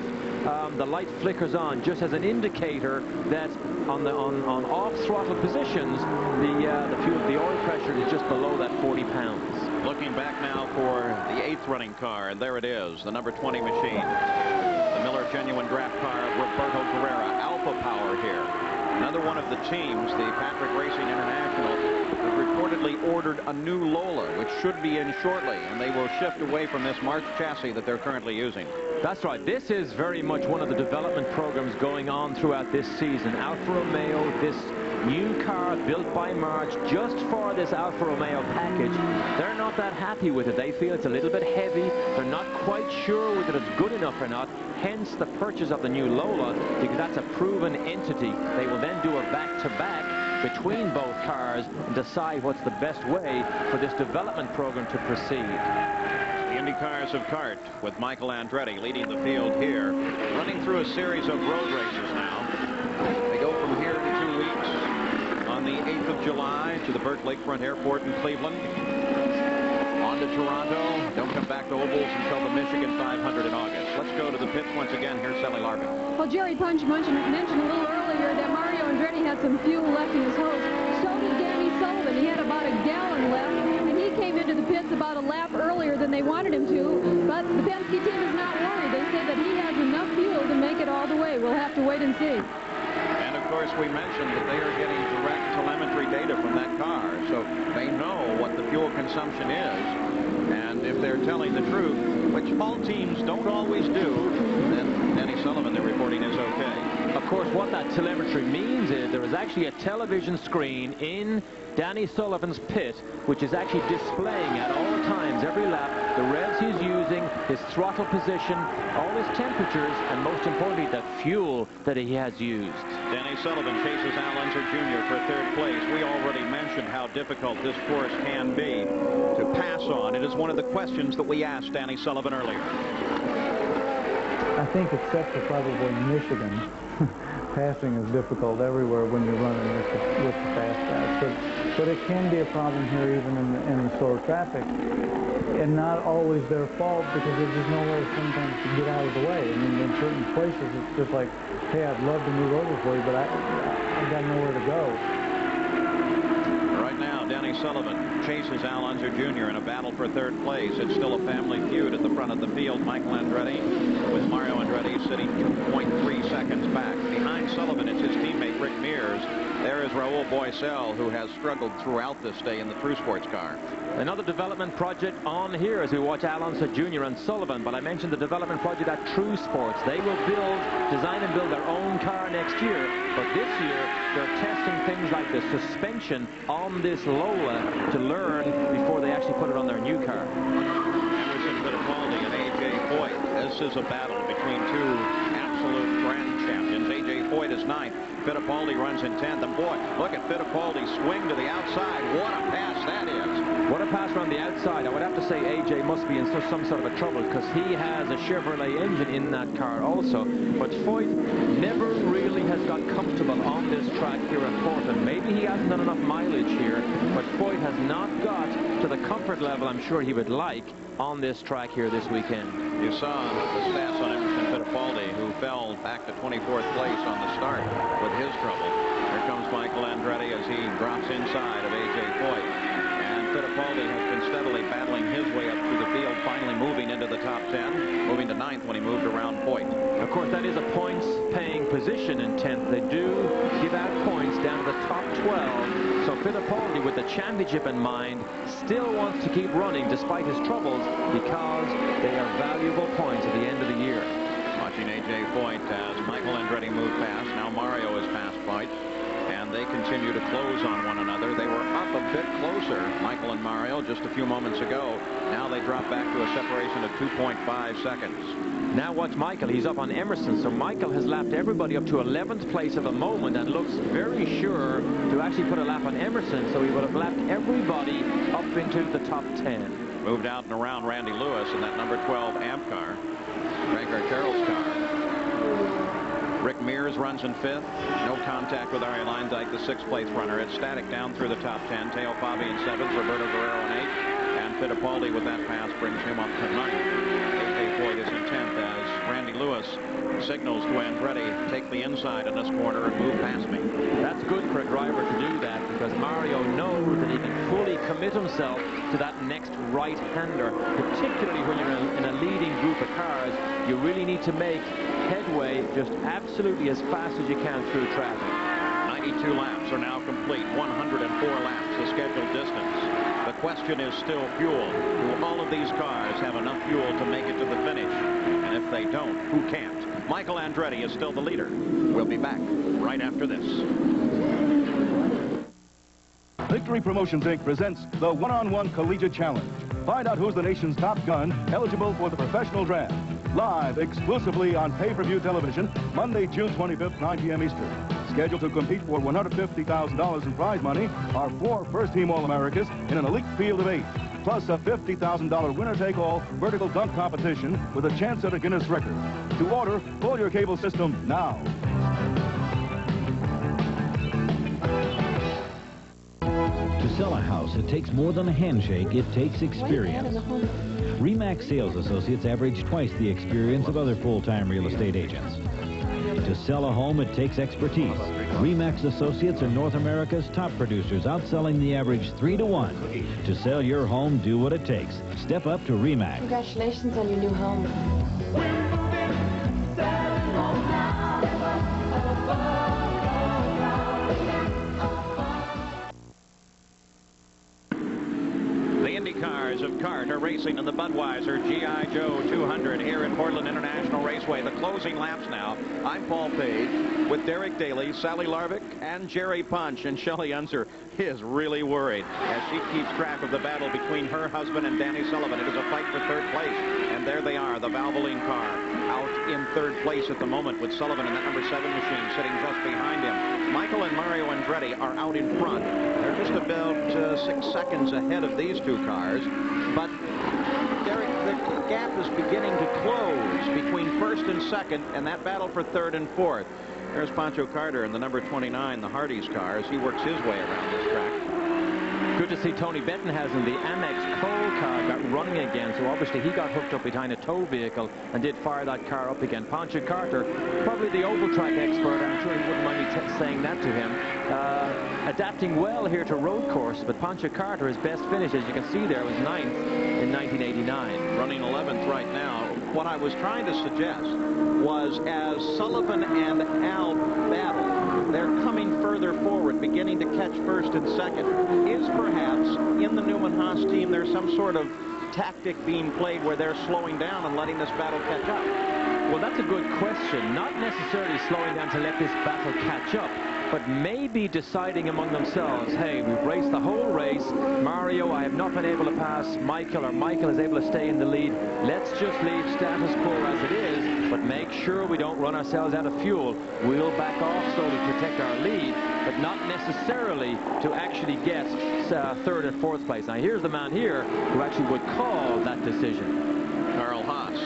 S2: the light flickers on just as an indicator that on off throttle positions, the oil pressure is just below that 40 pounds.
S1: Looking back now for the 8th running car, and there it is, the number 20 machine. The Miller Genuine Draft car of Roberto Carrera. Alpha Power here. Another one of the teams, the Patrick Racing International, has reportedly ordered a new Lola, which should be in shortly, and they will shift away from this March chassis that they're currently using.
S2: That's right. This is very much one of the development programs going on throughout this season. Alfa Romeo, this new car built by March just for this Alfa Romeo package, they're not that happy with it. They feel it's a little bit heavy. They're not quite sure whether it's good enough or not. Hence the purchase of the new Lola, because that's a proven entity. They will then do a back-to-back between both cars and decide what's the best way for this development program to proceed.
S1: The Indy cars of CART with Michael Andretti leading the field here, running through a series of road races now. They go from here in 2 weeks on the 8th of July to the Burt Lakefront Airport in Cleveland. On to Toronto. Don't come back to ovals until the Michigan 500 in August. Let's go to the pits once again. Here's Sally Larkin.
S8: Well, Jerry Punch mentioned a little earlier that Mario Andretti had some fuel left in his hose. So did Danny Sullivan. He had about a gallon left, and he came into the pits about a lap earlier than they wanted him to. But the Penske team is not worried. They say that he has enough fuel to make it all the way. We'll have to wait and see.
S1: And, of course, we mentioned that they are getting direct telemetry data from that car, so they know what the fuel consumption is. And if they're telling the truth, which all teams don't always do, then Danny Sullivan, they're reporting, is okay.
S2: Of course, what that telemetry means is there is actually a television screen in Danny Sullivan's pit, which is actually displaying at all times, every lap, the revs he's using, his throttle position, all his temperatures, and most importantly, the fuel that he has used.
S1: Danny Sullivan chases Al Unser Jr. for third place. We already mentioned how difficult this course can be to pass on. It is one of the questions that we asked Danny Sullivan earlier.
S14: I think except for probably Michigan, passing is difficult everywhere when you're running with the fast guys. But but it can be a problem here even in the slower traffic, and not always their fault because there's just nowhere sometimes to get out of the way. I mean, in certain places it's just like, hey, I'd love to move over for you, but I got nowhere to go.
S1: Right now, Danny Sullivan chases Al Unser Jr. in a battle for third place. It's still a family feud at the front of the field. Michael Andretti with Mario Andretti sitting 2.3 seconds back. Behind Sullivan, it's his teammate Rick Mears. There is Raul Boisel, who has struggled throughout this day in the True Sports car.
S2: Another development project on here as we watch Al Unser Jr. and Sullivan, but I mentioned the development project at True Sports. They will design and build their own car next year, but this year they're testing things like the suspension on this Lola to learn before they actually put it on their new car.
S1: Emerson Fittipaldi and A.J. Foyt. This is a battle between two absolute grand champions. A.J. Foyt is 9th. Fittipaldi runs in 10th. And boy, look at Fittipaldi swing to the outside. What a pass that is.
S2: What a pass around the outside. I would have to say A.J. must be in some sort of a trouble because he has a Chevrolet engine in that car also. But Foyt never really has got comfortable on this track here at Portland. Maybe he hasn't done enough mileage here, but Foyt has not got to the comfort level I'm sure he would like on this track here this weekend.
S1: You saw the stats on Emerson Fittipaldi, who fell back to 24th place on the start with his trouble. Here comes Michael Andretti as he drops inside of A.J. Foyt. And Fittipaldi has been steadily battling his way up through the field, finally moving into the top 10, moving to 9th when he moved around Foyt.
S2: Of course, that is a points-paying position in 10th. They do give out points down to the top 12. So Fittipaldi, with the championship in mind, still wants to keep running despite his troubles because they are valuable points at the end of the year.
S1: Watching A.J. Foyt as Michael Andretti moved past. Now Mario has passed Foyt. And they continue to close on one another. They were up a bit closer, Michael and Mario, just a few moments ago. Now they drop back to a separation of 2.5 seconds.
S2: Now watch Michael. He's up on Emerson. So Michael has lapped everybody up to 11th place at the moment and looks very sure to actually put a lap on Emerson. So he would have lapped everybody up into the top 10.
S1: Moved out and around Randy Lewis in that number 12 AMP car, Frank Archero's car. Rick Mears runs in 5th. No contact with Arie Luyendyk, the 6th place runner. It's static down through the top 10. Teo Fabi in 7th, Roberto Guerrero in 8th. And Fittipaldi with that pass brings him up to 9th. A.J. Foyt is in 10th as Randy Lewis signals to Andretti, take the inside in this corner and move past me.
S2: That's good for a driver to do that because Mario knows that he can fully commit himself to that next right-hander, particularly when you're in a leading group of cars. You really need to make headway just absolutely as fast as you can through traffic.
S1: 92 laps are now complete, 104 laps the scheduled distance. The question is still fuel. Do all of these cars have enough fuel to make it to the finish? And if they don't, who can't? Michael Andretti is still the leader. We'll be back right after this.
S15: Victory Promotions, Inc. presents the One-on-One Collegiate Challenge. Find out who's the nation's top gun eligible for the professional draft. Live exclusively on pay-per-view television, Monday, June 25th, 9 p.m. Eastern. Scheduled to compete for $150,000 in prize money are 4 first-team All-Americas in an elite field of 8, plus a $50,000 winner-take-all vertical dunk competition with a chance at a Guinness record. To order, pull your cable system now.
S9: To sell a house, it takes more than a handshake, it takes experience. RE/MAX sales associates average twice the experience of other full-time real estate agents. To sell a home, it takes expertise. RE/MAX associates are North America's top producers, outselling the average 3 to 1. To sell your home, do what it takes. Step up to RE/MAX.
S19: Congratulations on your new home.
S1: Cars of CART are racing in the Budweiser G.I. Joe 200 here at Portland International Raceway. The closing laps now. I'm Paul Page with Derek Daly, Sally Larvick, and Jerry Punch. And Shelley Unser is really worried as she keeps track of the battle between her husband and Danny Sullivan. It is a fight for third place. And there they are, the Valvoline car out in third place at the moment with Sullivan in that number 7 machine sitting just behind him. Michael and Mario Andretti are out in front. They're just about 6 seconds ahead of these two cars. But, Derek, the gap is beginning to close between first and second, and that battle for third and fourth. There's Pancho Carter in the number 29, the Hardee's cars. He works his way around this track.
S2: Good to see Tony Bettenhausen, the Amex coal car, got running again. So obviously he got hooked up behind a tow vehicle and did fire that car up again. Pancho Carter, probably the oval track expert. I'm sure he wouldn't mind me saying that to him. Adapting well here to road course, but Pancho Carter, his best finish, as you can see there, was 9th in 1989.
S3: Running 11th right now. What I was trying to suggest was as Sullivan and Al battle, they're coming further forward, beginning to catch first and second. Is perhaps in the Newman-Haas team there's some sort of tactic being played where they're slowing down and letting this battle catch up?
S2: Well, that's a good question. Not necessarily slowing down to let this battle catch up, but maybe deciding among themselves, hey, we've raced the whole race. Mario, I have not been able to pass Michael, or Michael is able to stay in the lead. Let's just leave status quo as it is, but make sure we don't run ourselves out of fuel. We'll back off slowly to protect our lead, but not necessarily to actually get third and fourth place. Now, here's the man here who actually would call that decision.
S3: Carl Haas,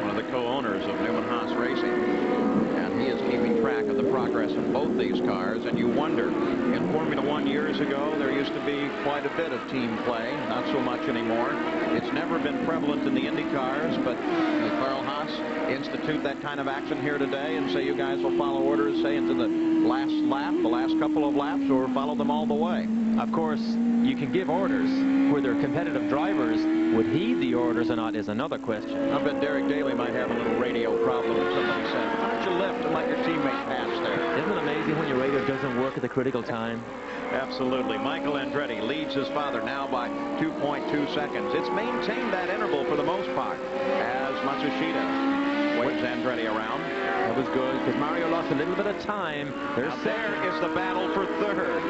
S3: one of the co-owners of Newman-Haas Racing. And he is keeping track of the progress in both these cars. And you wonder, in Formula One years ago, there used to be quite a bit of team play. Not so much anymore. It's never been prevalent in the Indy cars, but Carl Haas institute that kind of action here today and say you guys will follow orders, say, into the last lap, the last couple of laps, or follow them all the way.
S2: Of course, you can give orders. Whether competitive drivers would heed the orders or not is another question.
S3: I bet Derek Daly might have a little radio problem if somebody said, why don't you lift and let your teammate pass there?
S2: Isn't it amazing when your radio doesn't work at the critical time?
S3: Absolutely. Michael Andretti leads his father now by 2.2 seconds. It's maintained that interval for the most part as Matsushita waves Andretti around.
S2: That was good because Mario lost a little bit of time.
S3: There is the battle for third.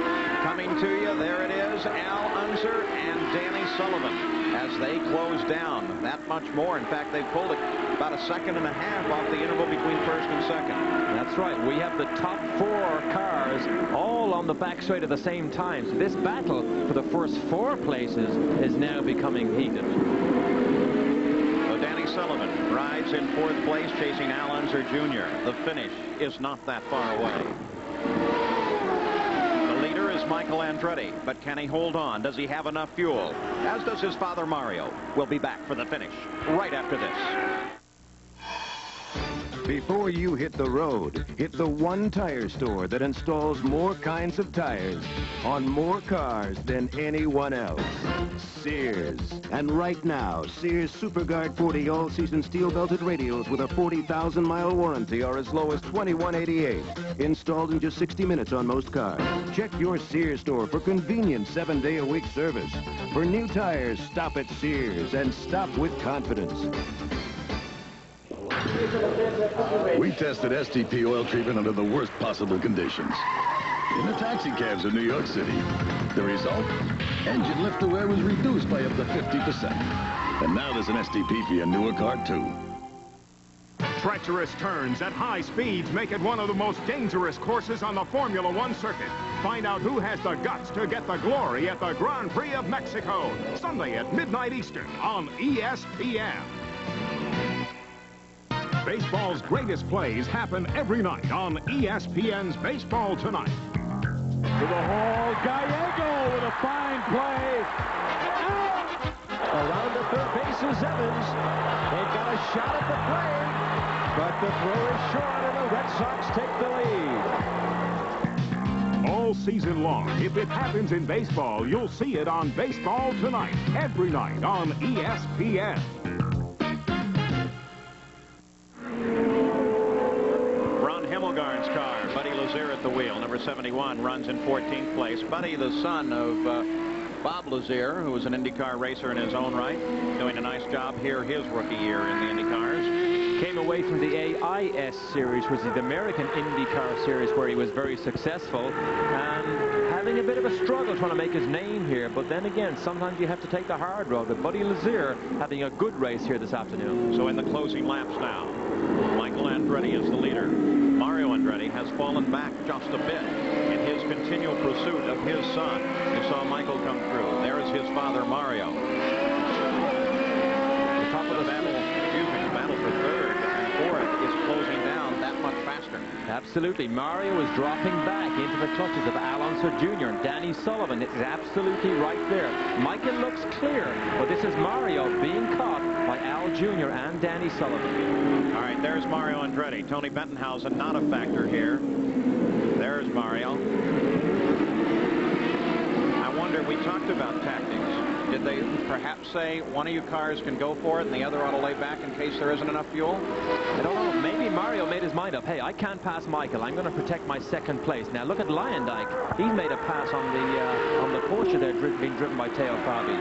S3: Coming to you, there it is, Al Unser and Danny Sullivan as they close down that much more. In fact, they pulled it about a second and a half off the interval between first and second.
S2: That's right. We have the top 4 cars all on the back straight at the same time. So this battle for the first 4 places is now becoming heated.
S3: Danny Sullivan rides in 4th place, chasing Al Unser Jr. The finish is not that far away. The leader is Michael Andretti, but can he hold on? Does he have enough fuel? As does his father, Mario. We'll be back for the finish right after this.
S13: Before you hit the road, hit the one tire store that installs more kinds of tires on more cars than anyone else. Sears. And right now, Sears SuperGuard 40 all-season steel-belted radials with a 40,000-mile warranty are as low as $21.88. Installed in just 60 minutes on most cars. Check your Sears store for convenient 7-day-a-week service. For new tires, stop at Sears and stop with confidence.
S23: We tested STP oil treatment under the worst possible conditions. In the taxi cabs in New York City. The result? Engine lift to wear was reduced by up to 50%. And now there's an STP for your newer car, too.
S17: Treacherous turns at high speeds make it one of the most dangerous courses on the Formula One circuit. Find out who has the guts to get the glory at the Grand Prix of Mexico. Sunday at midnight Eastern on ESPN. Baseball's greatest plays happen every night on ESPN's Baseball Tonight.
S18: To the hole, Gallego with a fine play. Out! Around the third base is Evans. They've got a shot at the plate, but the throw is short, and the Red Sox take the lead.
S17: All season long, if it happens in baseball, you'll see it on Baseball Tonight, every night on ESPN.
S3: Hemmelgarn's car, Buddy Lazier at the wheel. Number 71 runs in 14th place. Buddy, the son of Bob Lazier, who was an IndyCar racer in his own right, doing a nice job here his rookie year in the IndyCars.
S2: Came away from the AIS series, which is the American IndyCar series, where he was very successful and having a bit of a struggle trying to make his name here. But then again, sometimes you have to take the hard road. But Buddy Lazier having a good race here this afternoon.
S3: So in the closing laps now, Michael Andretti is the leader. Mario Andretti has fallen back just a bit in his continual pursuit of his son. You saw Michael come through. There is his father, Mario. The top of the battle, the battle for third and fourth is closing down that much faster.
S2: Absolutely. Mario is dropping back into the clutches of Al Unser Jr. and Danny Sullivan. It's absolutely right there. Michael looks clear, but this is Mario being caught by Al Jr. and Danny Sullivan.
S1: All right, there's Mario Andretti. Tony Bentonhausen not a factor here. There's Mario. I wonder, we talked about tactics. Did they perhaps say one of you cars can go for it and the other ought to lay back in case there isn't enough fuel?
S2: I don't know. Maybe Mario made his mind up. Hey, I can't pass Michael. I'm going to protect my second place. Now look at Lyondike. He's made a pass on the Porsche there, being driven by Teo Fabi.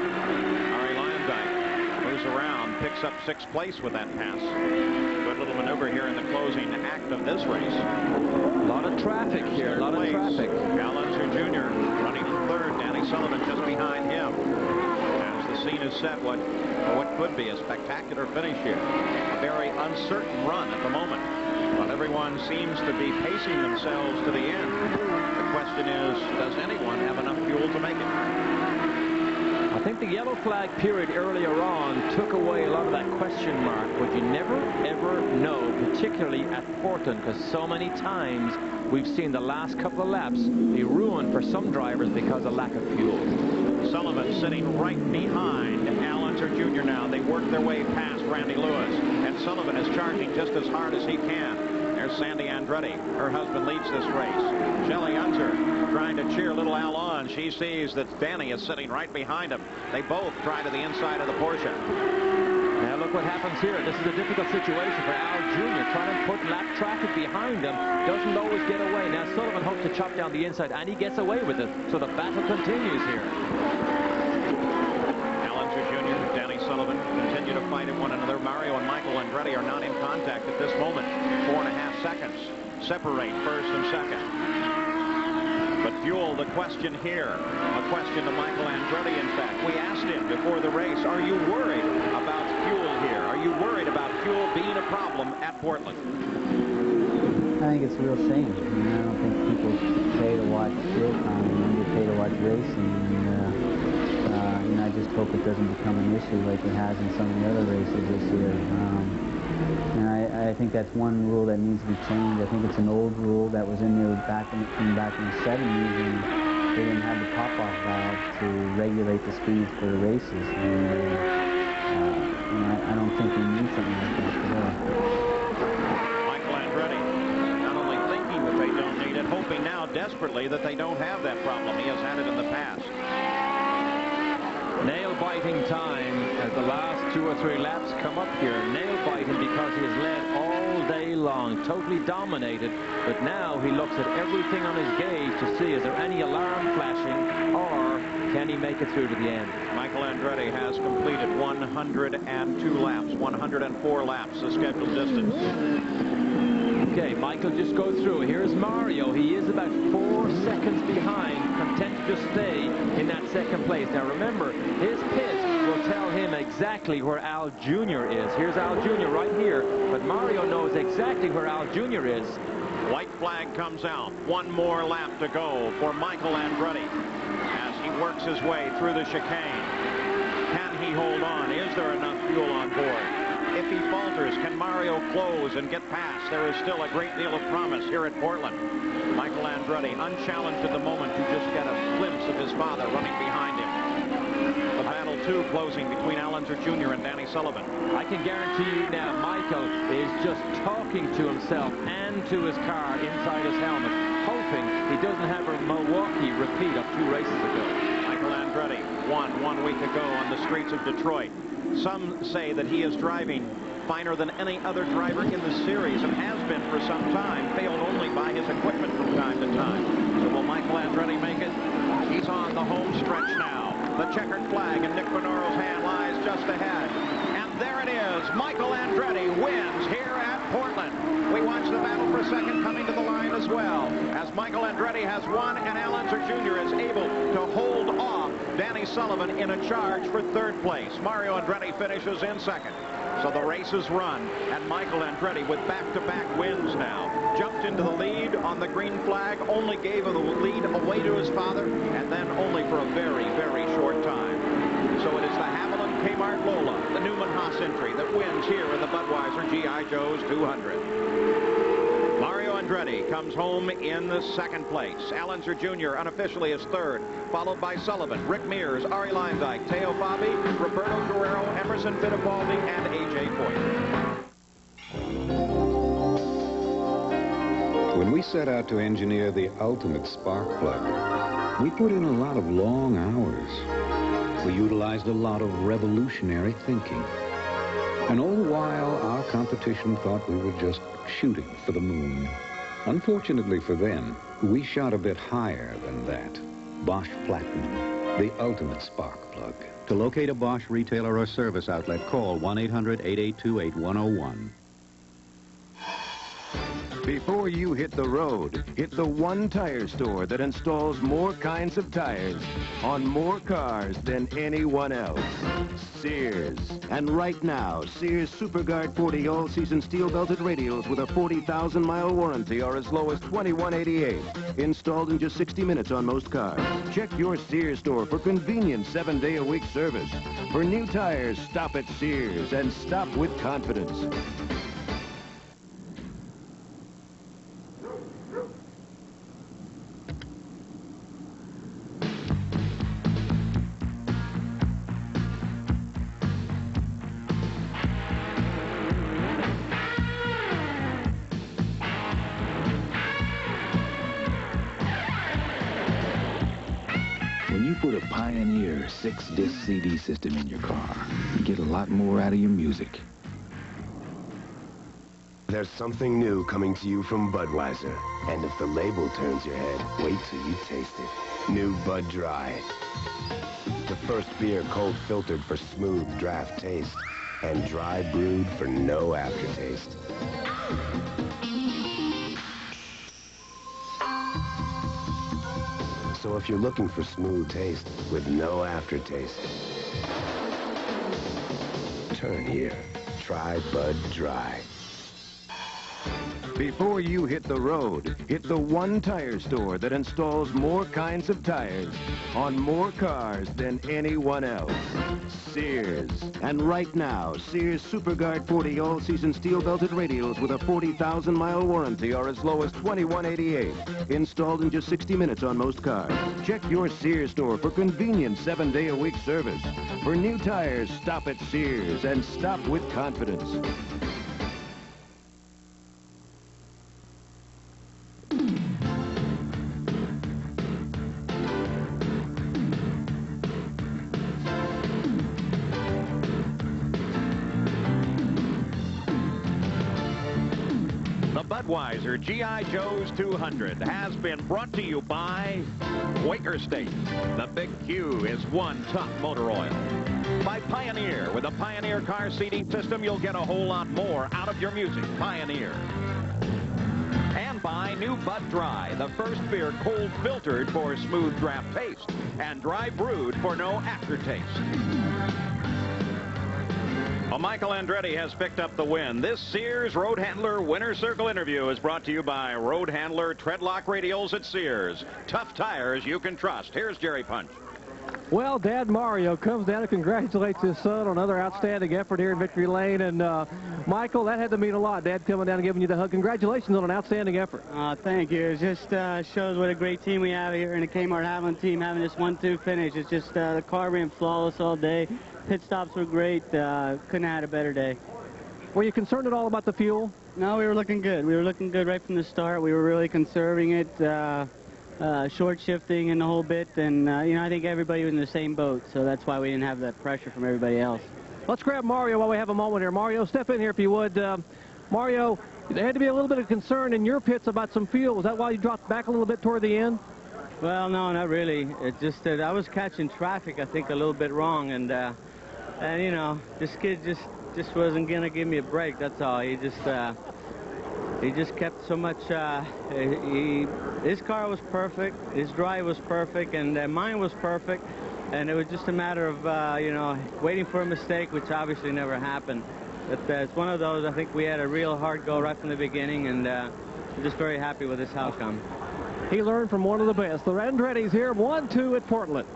S1: Ari Lyondike moves around, picks up 6th place with that pass. Good little maneuver here in the closing act of this race.
S2: A lot of traffic here. A lot of traffic.
S1: Al Unser Jr. running in 3rd. Danny Sullivan just behind him. The scene is set for what could be a spectacular finish here. A very uncertain run at the moment, but everyone seems to be pacing themselves to the end. The question is, does anyone have enough fuel to make it?
S2: I think the yellow flag period earlier on took away a lot of that question mark, but you never ever know, particularly at Portland, because so many times we've seen the last couple of laps be ruined for some drivers because of lack of fuel.
S1: Sullivan sitting right behind Al Unser Jr. now. They work their way past Randy Lewis, and Sullivan is charging just as hard as he can. There's Sandy Andretti. Her husband leads this race. Shelley Unser trying to cheer little Al on. She sees that Danny is sitting right behind him. They both try to the inside of the Porsche.
S2: Now look what happens here. This is a difficult situation for Al Jr. trying to put lap traffic behind him. Doesn't always get away. Now Sullivan hopes to chop down the inside, and he gets away with it. So the battle continues here.
S1: Al Unser Jr. and Danny Sullivan continue to fight at one another. Mario and Michael Andretti are not in contact at this moment. 4.5 seconds separate 1st and 2nd. But fuel, the question here, a question to Michael Andretti, in fact. We asked him before the race, are you worried about fuel here? Are you worried about fuel being a problem at Portland?
S4: I think it's a real shame. I mean, I don't think people pay to watch fuel economy. They pay to watch racing. And I just hope it doesn't become an issue like it has in some of the other races this year. And I think that's one rule that needs to be changed. I think it's an old rule that was in there back in the 70s, and they didn't have the pop-off valve to regulate the speeds for the races. And I don't think we need something like that today.
S1: Michael Andretti not only thinking that they don't need it, hoping now desperately that they don't have that problem. He has had it in the past.
S2: Nail-biting time as the last 2 or 3 laps come up here. Nail-biting because he has led all day long, totally dominated. But now he looks at everything on his gauge to see is there any alarm flashing, or can he make it through to the end?
S1: Michael Andretti has completed 102 laps, 104 laps, the scheduled distance.
S2: Okay, Michael just go through. Here's Mario. He is about 4 seconds behind, content to just stay in that 2nd place. Now remember, his pit will tell him exactly where Al Jr. is. Here's Al Jr. right here, but Mario knows exactly where Al Jr. is.
S1: White flag comes out. 1 more lap to go for Michael Andretti as he works his way through the chicane. Can he hold on? Is there enough fuel on board? If he falters, can Mario close and get past? There is still a great deal of promise here at Portland. Michael Andretti, unchallenged at the moment, to just get a glimpse of his father running behind him. The battle, too, closing between Al Unser Jr. and Danny Sullivan.
S2: I can guarantee you now, Michael is just talking to himself and to his car inside his helmet, hoping he doesn't have a Milwaukee repeat of 2 races ago.
S1: Michael Andretti won 1 week ago on the streets of Detroit. Some say that he is driving finer than any other driver in the series and has been for some time, failed only by his equipment from time to time. So will Michael Andretti make it? He's on the home stretch now. The checkered flag in Nick Bonoro's hand lies just ahead. And there it is. Michael Andretti wins here at Portland. We watch the battle for 2nd coming to the line as well, as Michael Andretti has won and Al Unser Jr. is able to hold off Danny Sullivan in a charge for 3rd place. Mario Andretti finishes in 2nd. So the race is run, and Michael Andretti with back-to-back wins now. Jumped into the lead on the green flag, only gave the lead away to his father, and then only for a very, very short time. So it is the Haviland Kmart Lola, the Newman Haas entry, that wins here in the Budweiser G.I. Joe's 200. Mario Andretti Andretti comes home in the second place. Allenser Jr. unofficially is third, followed by Sullivan, Rick Mears, Ari Leindyke, Teo Fabi, Roberto Guerrero, Emerson Fittipaldi, and A.J. Foyt.
S6: When we set out to engineer the ultimate spark plug, we put in a lot of long hours. We utilized a lot of revolutionary thinking. And all the while, our competition thought we were just shooting for the moon. Unfortunately for them, we shot a bit higher than that. Bosch Platinum, the ultimate spark plug.
S12: To locate a Bosch retailer or service outlet, call 1-800-882-8101.
S13: Before you hit the road, hit the one tire store that installs more kinds of tires on more cars than anyone else. Sears. And right now, Sears SuperGuard 40 all-season steel-belted radials with a 40,000-mile warranty are as low as $21.88. Installed in just 60 minutes on most cars. Check your Sears store for convenient 7-day-a-week service. For new tires, stop at Sears and stop with confidence.
S20: When you put a Pioneer 6-disc CD system in your car, you get a lot more out of your music.
S21: There's something new coming to you from Budweiser. And if the label turns your head, wait till you taste it. New Bud Dry. The first beer cold filtered for smooth draft taste and dry brewed for no aftertaste. So if you're looking for smooth taste with no aftertaste, turn here. Try Bud Dry.
S13: Before you hit the road, hit the one tire store that installs more kinds of tires on more cars than anyone else. Sears. And right now, Sears SuperGuard 40 all-season steel-belted radials with a 40,000-mile warranty are as low as $21.88. Installed in just 60 minutes on most cars. Check your Sears store for convenient 7-day-a-week service. For new tires, stop at Sears and stop with confidence.
S1: Budweiser G.I. Joe's 200 has been brought to you by Quaker State. The Big Q is one tough motor oil. By Pioneer. With a Pioneer car seating system, you'll get a whole lot more out of your music. Pioneer. And by New Bud Dry, the first beer cold filtered for smooth draft taste and dry brewed for no aftertaste. Well, Michael Andretti has picked up the win. This Sears Road Handler Winner Circle interview is brought to you by Road Handler Treadlock Radials at Sears. Tough tires you can trust. Here's Jerry Punch.
S10: Well, Dad Mario comes down and congratulates his son on another outstanding effort here in Victory Lane. And, Michael, that had to mean a lot, Dad coming down and giving you the hug. Congratulations on an outstanding effort.
S7: Thank you. It just shows what a great team we have here in the Kmart Haviland team, having this 1-2 finish. It's just the car ran flawless all day. Pit stops were great. Couldn't have had a better day.
S10: Were you concerned at all about the fuel?
S7: No, we were looking good. We were looking good right from the start. We were really conserving it, short shifting and the whole bit. And, you know, I think everybody was in the same boat, so that's why we didn't have that pressure from everybody else.
S10: Let's grab Mario while we have a moment here. Mario, step in here if you would. Mario, there had to be a little bit of concern in your pits about some fuel. Was that why you dropped back a little bit toward the end?
S7: Well, no, not really. It just that I was catching traffic, I think, a little bit wrong. And you know, this kid just wasn't going to give me a break, that's all. He just kept so much, his car was perfect, his drive was perfect, and mine was perfect. And it was just a matter of, you know, waiting for a mistake, which obviously never happened. But it's one of those, I think we had a real hard go right from the beginning, and I'm just very happy with this outcome.
S10: He learned from one of the best. The Andretti's here, 1-2 at Portland.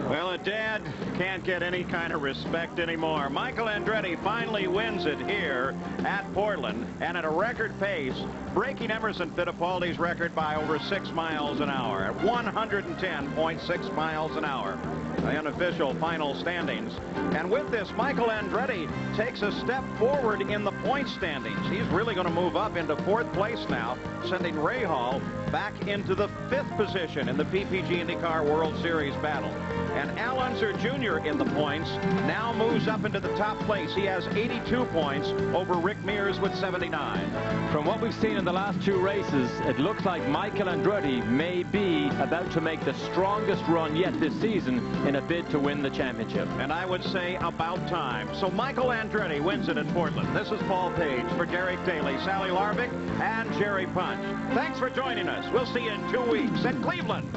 S1: Well, a dad can't get any kind of respect anymore. Michael Andretti finally wins it here at Portland, and at a record pace, breaking Emerson Fittipaldi's record by over 6 miles an hour at 110.6 miles an hour. The unofficial final standings. And with this, Michael Andretti takes a step forward in the point standings. He's really going to move up into 4th place now, sending Ray Hall back into the 5th position in the PPG IndyCar World Series battle. And Al Unser Jr. in the points now moves up into the top place. He has 82 points over Rick Mears with 79.
S2: From what we've seen in the last 2 races, it looks like Michael Andretti may be about to make the strongest run yet this season in a bid to win the championship.
S1: And I would say about time. So Michael Andretti wins it at Portland. This is Paul Page for Derek Daly, Sally Larvick, and Jerry Punch. Thanks for joining us. We'll see you in 2 weeks at Cleveland.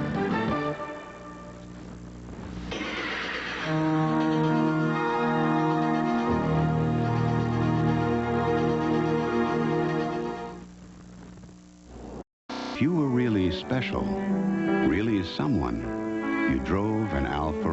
S12: If you were really special, really someone, you drove an Alfa